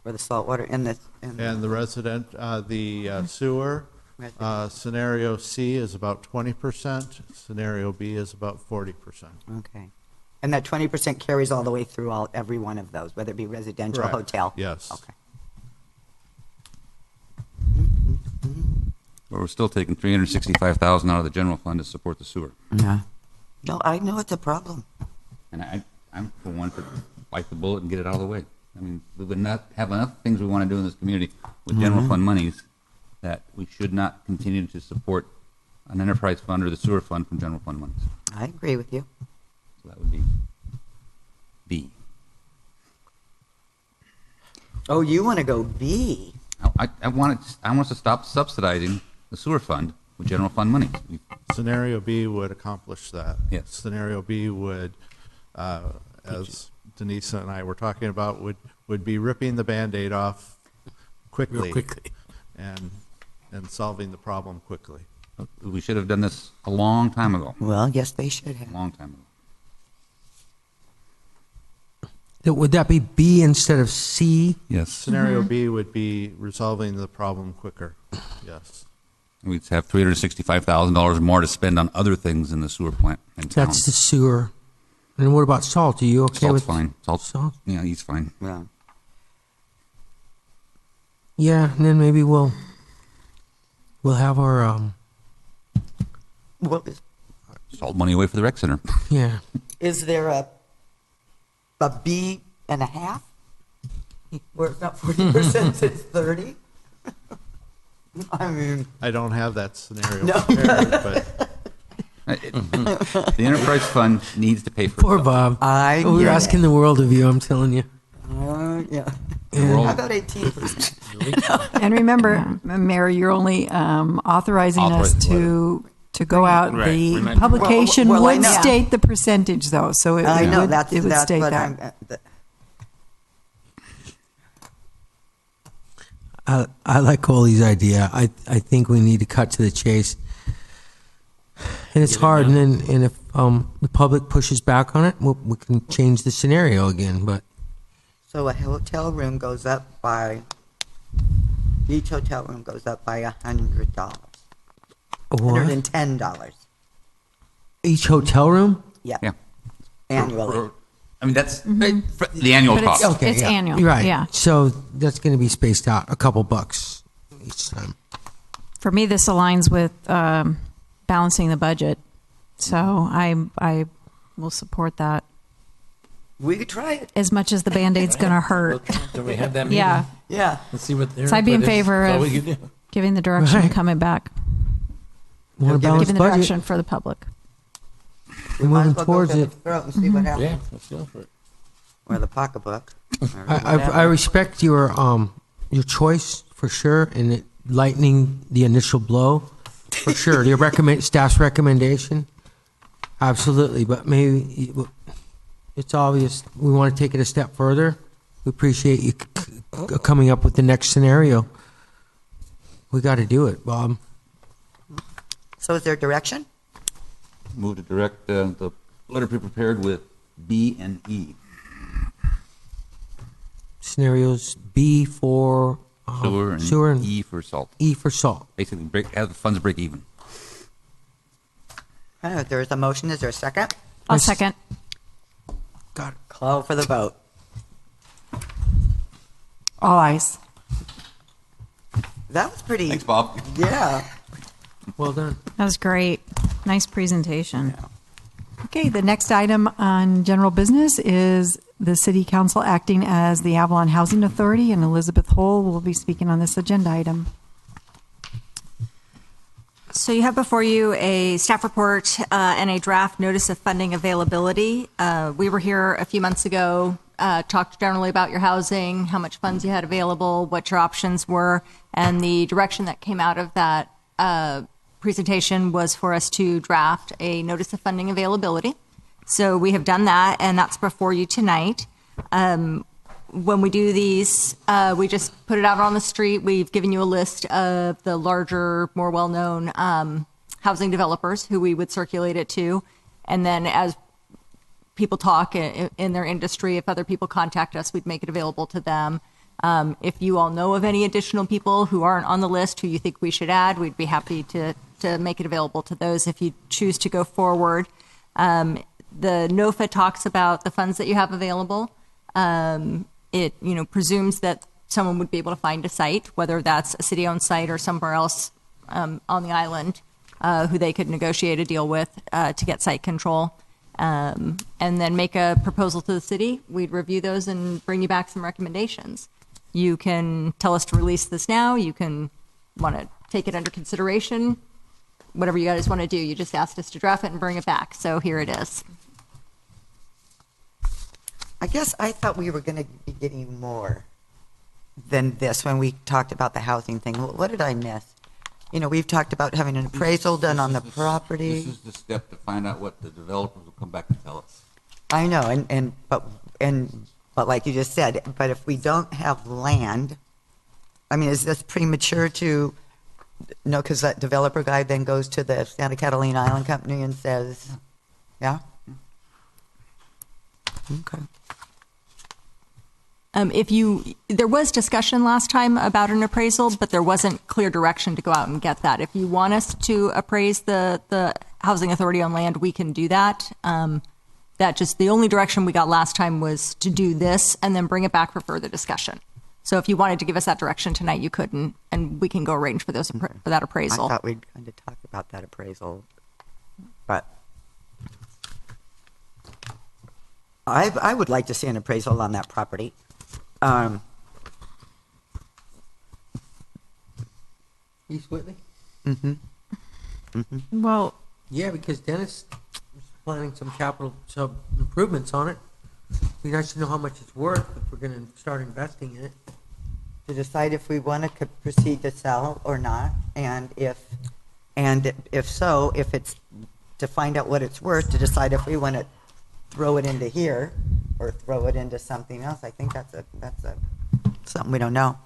For the salt water and the And the resident, sewer, scenario C is about 20%. Scenario B is about 40%. okay, and that 20% carries all the way through every one of those, whether it be residential, Correct. hotel. Yes. Okay. But we're still taking $365,000 out of the general fund to support the sewer. Yeah. No, I know it's a problem. And I'm for one to bite the bullet and get it out of the way. I mean, we would not have enough things we want to do in this community with general fund monies that we should not continue to support an enterprise fund or the sewer fund from general fund monies. I agree with you. So that would be B. Oh, you want to go B? I want us to stop subsidizing the sewer fund with general fund money. Scenario B would accomplish that. Yes. Scenario B would, as Denise and I were talking about, would be ripping the Band-Aid off quickly. Real quickly. And solving the problem quickly. We should have done this a long time ago. Well, yes, they should have. A long time ago. Would that be B instead of C? Yes. Scenario B would be resolving the problem quicker. Yes. We'd have $365,000 more to spend on other things in the sewer plant in town. That's the sewer. And what about salt? Are you okay Salt's with fine. salt? Yeah, he's fine. Yeah. Yeah, and then maybe we'll have our What is, Salt money away for the rec center. yeah. is there a B and a half? Where it's not 40%, it's 30? I mean, I don't have that scenario No. prepared, but The enterprise fund needs to pay for Poor itself. Bob. We're We're asking the world of you, I'm telling you. yeah. Yeah. How about 18%? and remember, Mayor, you're only authorizing us Authorizing to go out. Right. The Remember. publication Well, I would know. state the percentage, though, so it I know, would, that's it would state what that. I like all these ideas. I think we need to cut to the chase. And it's hard, and if the public pushes back on it, we can change the scenario again. But So a hotel room goes up by, each hotel room goes up by $100. what? $110. Each hotel room? Yep. Yeah. Annually. I mean, that's the annual But it's- cost. Okay, It's yeah. annual, You're right. yeah. So that's going to be spaced out a couple bucks each time. For me, this aligns with balancing the budget, so I will support that. We could try it. as much as the Band-Aid's going to hurt. Can we have that meeting? Yeah. Yeah. Let's see what their So I'd be in input is. favor That's all of we can do. giving the direction Right. coming back. Want a balanced Giving the budget. direction for the public. We're Might as moving well go towards to it. the throat and see what happens. Yeah, let's go for it. Or the pocketbook. or I whatever. respect your choice for sure, and it lightening the initial blow for sure. The staff's recommendation, absolutely. But maybe it's obvious we want to take it a step further. We appreciate you coming up with the next scenario. We got to do it, Bob. So is there direction? Move to direct the letter be prepared with B and E. Scenarios B for Sewer and E for salt. E for salt. Basically, have the funds break even. I don't know if there is a motion. Is there a second? I'll second. Got it. Call for the vote. All ayes. That was pretty. Thanks, Bob. Yeah. Well done. That was great. Nice presentation. Okay, the next item on general business is the City Council acting as the Avalon Housing Authority, and Elizabeth Hull will be speaking on this agenda item. So you have before you a staff report and a draft notice of funding availability. We were here a few months ago, talked generally about your housing, how much funds you had available, what your options were, and the direction that came out of that presentation was for us to draft a notice of funding availability. So we have done that, and that's before you tonight. When we do these, we just put it out on the street. We've given you a list of the larger, more well-known housing developers who we would circulate it to. And then as people talk in their industry, if other people contact us, we'd make it available to them. If you all know of any additional people who aren't on the list who you think we should add, we'd be happy to make it available to those if you choose to go forward. The NOFA talks about the funds that you have available. It presumes that someone would be able to find a site, whether that's a city-owned site or somewhere else on the island, who they could negotiate a deal with to get site control, and then make a proposal to the city. We'd review those and bring you back some recommendations. You can tell us to release this now. You can want to take it under consideration. Whatever you guys want to do. You just asked us to draft it and bring it back, so here it is. I guess I thought we were going to be getting more than this when we talked about the housing thing. What did I miss? We've talked about having an appraisal done on the property. This is the step to find out what the developers will come back and tell us. I know, but like you just said, but if we don't have land, I mean, is this premature to? No, because that developer guy then goes to the Santa Catalina Island Company and says, yeah? Okay. There was discussion last time about an appraisal, but there wasn't clear direction to go out and get that. If you want us to appraise the housing authority on land, we can do that. The only direction we got last time was to do this and then bring it back for further discussion. So if you wanted to give us that direction tonight, you couldn't, and we can go arrange for that appraisal. I thought we'd kind of talk about that appraisal, but I would like to see an appraisal on that property. East Whitley? Mm-hmm. Mm-hmm. Well, yeah, because Dennis is planning some improvements on it. Be nice to know how much it's worth if we're going to start investing in it. To decide if we want to proceed to sell or not, and if so, if it's to find out what it's worth, to decide if we want to throw it into here or throw it into something else. I think that's something we don't know.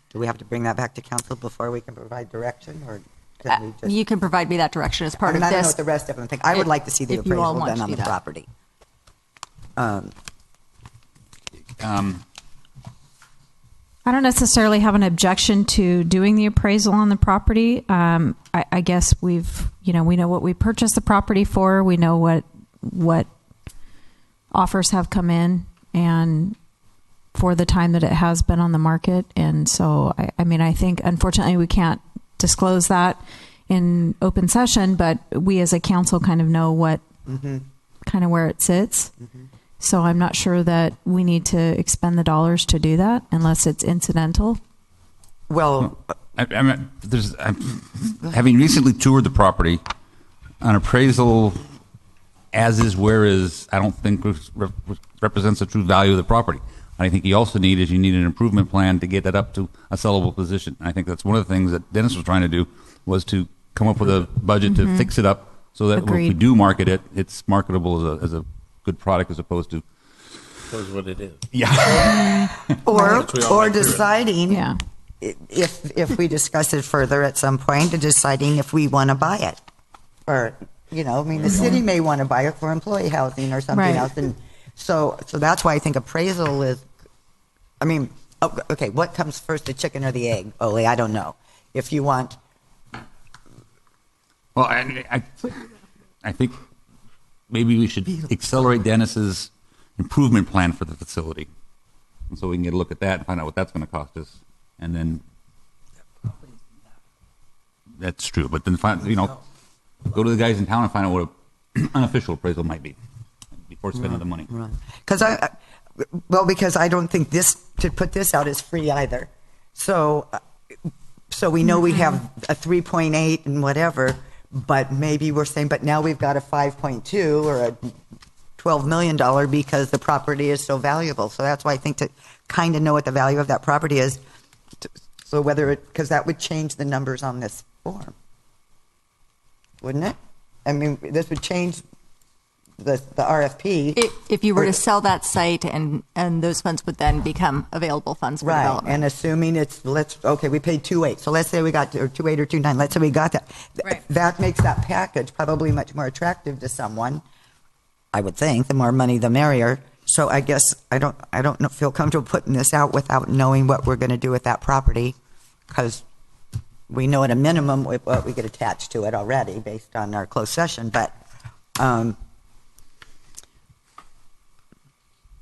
Do we have to bring that back to council before we can provide direction, or can we just? You can provide me that direction as part of this. I don't know what the rest of them think. I would like to see the if you all appraisal want done to on do the that. property. I don't necessarily have an objection to doing the appraisal on the property. I guess we know what we purchased the property for. We know what offers have come in, and for the time that it has been on the market. And so, I think, unfortunately, we can't disclose that in open session, but we as a council kind of know what kind of where it sits. So I'm not sure that we need to expend the dollars to do that unless it's incidental. Well, having recently toured the property, an appraisal as is, where is, I don't think represents the true value of the property. I think you also need an improvement plan to get that up to a sellable position. And I think that's one of the things that Dennis was trying to do, was to come up with a budget to fix it up so that if we do market it, it's marketable as a good product as opposed to. Shows what it is. Yeah. or deciding if we discuss it further at some point, deciding if we want to buy it, or the city may want to buy it for employee housing or something else, and so that's why I think appraisal is. Okay, what comes first, the chicken or the egg, Ole? I don't know. If you want. Well, I think maybe we should accelerate Dennis's improvement plan for the facility, and so we can get a look at that and find out what that's going to cost us, and then that's true. But then go to the guys in town and find out what an unofficial appraisal might be before spending the money. Right. Because I don't think to put this out is free either. So we know we have a 3.8 and whatever, but maybe we're saying, but now we've got a 5.2 or a $12 million because the property is so valuable. So that's why I think to kind of know what the value of that property is. So because that would change the numbers on this form, wouldn't it? This would change the RFP. If you were to sell that site and those funds would then become available funds for development. And assuming we paid 2.8. So let's say we got or 2.8 or 2.9. Let's say we got that. That makes that package probably much more attractive to someone. I would think the more money, the merrier. So I guess I don't feel comfortable putting this out without knowing what we're going to do with that property, because we know at a minimum what we get attached to it already based on our closed session. But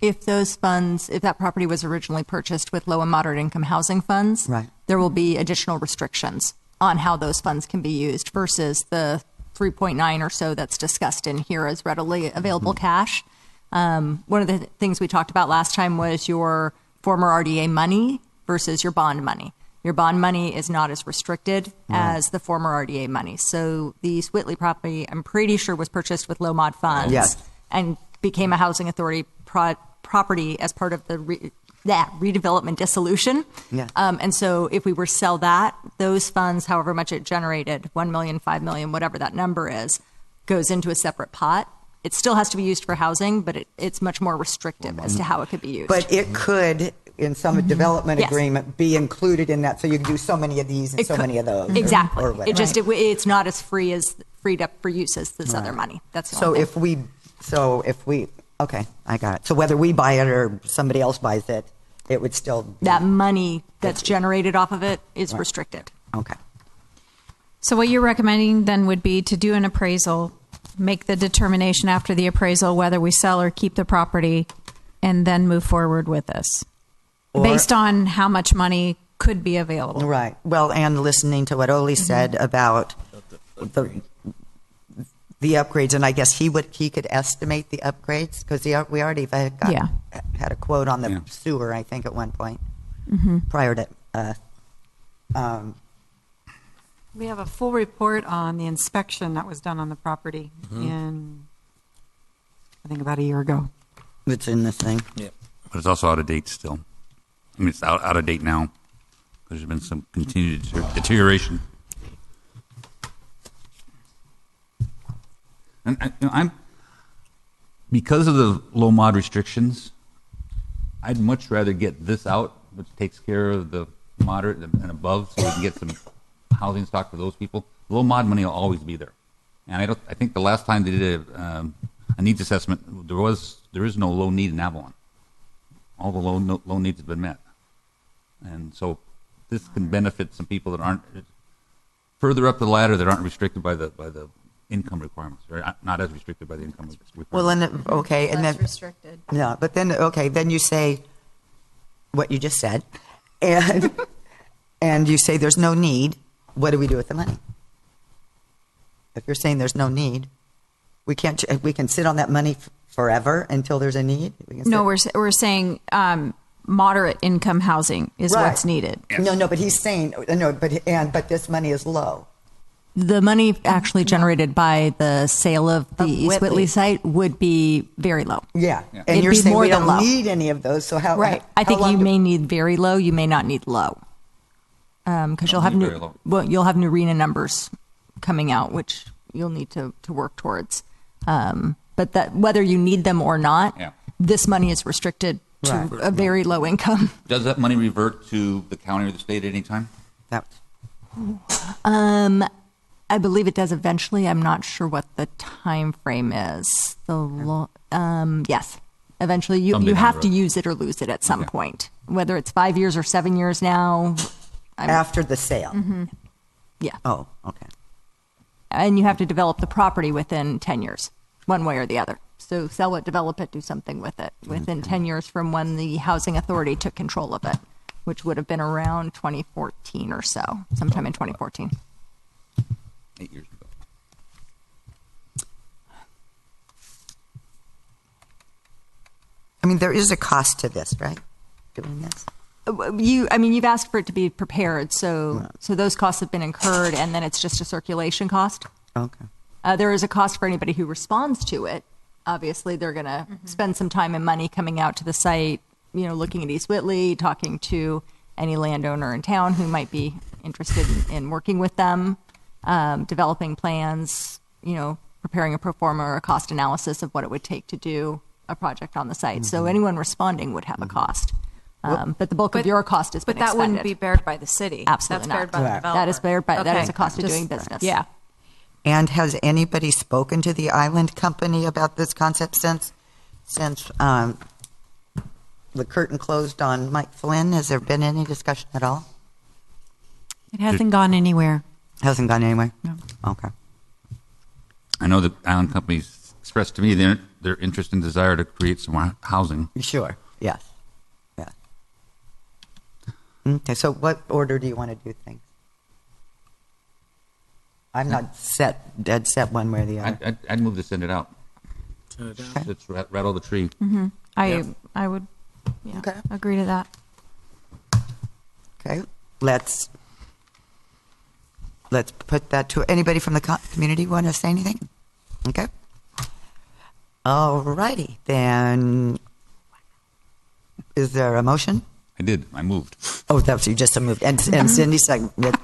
if that property was originally purchased with low and moderate income housing funds, there will be additional restrictions on how those funds can be used versus the 3.9 or so that's discussed in here as readily available cash. One of the things we talked about last time was your former RDA money versus your bond money. Your bond money is not as restricted as the former RDA money. So the Whitley property, I'm pretty sure, was purchased with low mod funds and became a housing authority property as part of the redevelopment dissolution. And so if we were to sell that, those funds, however much it generated, 1 million, 5 million, whatever that number is, goes into a separate pot. It still has to be used for housing, but it's much more restrictive as to how it could be used. But it could, in some development agreement, be included in that, so you can do so many of these and many of those. Exactly. Or it's not as freed up for use as this other money. That's the only thing. if we okay, I got it. So whether we buy it or somebody else buys it, it would still that money that's generated off of it is restricted. Okay. So what you're recommending then would be to do an appraisal, make the determination after the appraisal whether we sell or keep the property, and then move forward with this based on how much money could be available. Right. Well, and listening to what Ole said about the upgrades, and I guess he could estimate the upgrades, because we already had a quote on the sewer, I think, at one point prior to. We have a full report on the inspection that was done on the property in, I think, about a year ago. It's in this thing. Yeah. But it's also out of date still. I mean, it's out of date now. There's been some continued deterioration. And I'm because of the low mod restrictions, I'd much rather get this out, which takes care of the moderate and above, so we can get some housing stock for those people. Low mod money will always be there, and I think the last time they did a needs assessment, there is no low need in Avalon. All the low needs have been met, and so this can benefit some people that aren't further up the ladder, that aren't restricted by the income requirements, or not as restricted by the income requirements. Well, and and then restricted. Yeah, but then then you say what you just said, and and you say there's no need. What do we do with the money? If you're saying there's no need, We can't. We can sit on that money forever until there's a need. No, we're saying moderate income housing is what's needed. No, but he's saying but this money is low. The money actually generated by the sale of the East Whitley site would be very low. Yeah. And It'd you're be saying more we than don't low. need any of those. So how? Right. I think you may need very low. You may not need low, because you'll have you'll have new RENA numbers coming out, which you'll need to work towards. But that whether you need them or not, this money is restricted to a very low income. Does that money revert to the county or the state at any time? I believe it does eventually. I'm not sure what the time frame is. Yes, eventually you have to use it or lose it at some point. Whether it's 5 years or 7 years now. After the sale. Mm-hmm. Yeah. Oh, okay. And you have to develop the property within 10 years, one way or the other. So sell it, develop it, do something with it within 10 years from when the housing authority took control of it, which would have been around 2014 or so, sometime in 2014. 8 years ago. I mean, there is a cost to this, right? Doing this. You've asked for it to be prepared, so those costs have been incurred, and then it's just a circulation cost. Okay. There is a cost for anybody who responds to it. Obviously, they're going to spend some time and money coming out to the site, looking at East Whitley, talking to any landowner in town who might be interested in working with them, developing plans, preparing a pro forma or a cost analysis of what it would take to do a project on the site. So anyone responding would have a cost. But the bulk of your cost has been But that expended. wouldn't be bared by the city. Absolutely That's not. bared by the developer. That is bared by, that Okay. is a cost of Just- doing business. Yeah. And has anybody spoken to the island company about this concept since the curtain closed on Mike Flynn? Has there been any discussion at all? It hasn't gone anywhere. Hasn't gone anywhere? No. Okay. I know the island companies expressed to me their interest and desire to create some more housing. Sure. Yes. Yeah. Okay. So, what order do you want to do things? I'm not dead set one way or the other. I'd move to send it out. Let's rattle the tree. Mm-hmm. I would agree to that. Okay. Let's put that to anybody from the community want to say anything? Okay. All righty. Then, is there a motion? I did. I moved. Oh, that's you just moved. And Cindy seconded.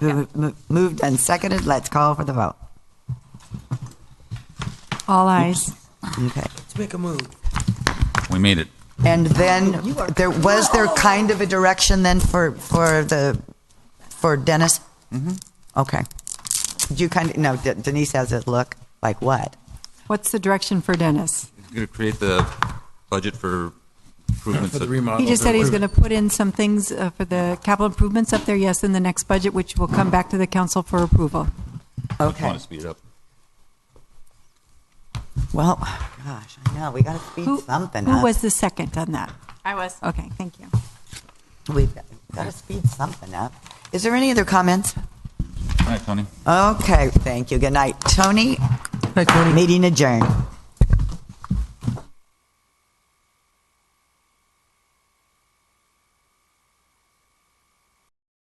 Moved and seconded. Let's call for the vote. All ayes. Okay. Let's make a move. We made it. And then was there kind of a direction then for Dennis? Mm-hmm. Okay. You no, Denise has it look like what? What's the direction for Dennis? He's going to create the budget for improvements. He just said he's going to put in some things for the capital improvements up there, yes, in the next budget, which will come back to the council for approval. Okay. I want to speed it up. Well, gosh, I know. We got to speed something up. Who was the second on that? I was. Okay, thank you. We've got to speed something up. Is there any other comments? All right, Tony. Okay, thank you. Good night, Tony. Good night, Tony. Meeting adjourned.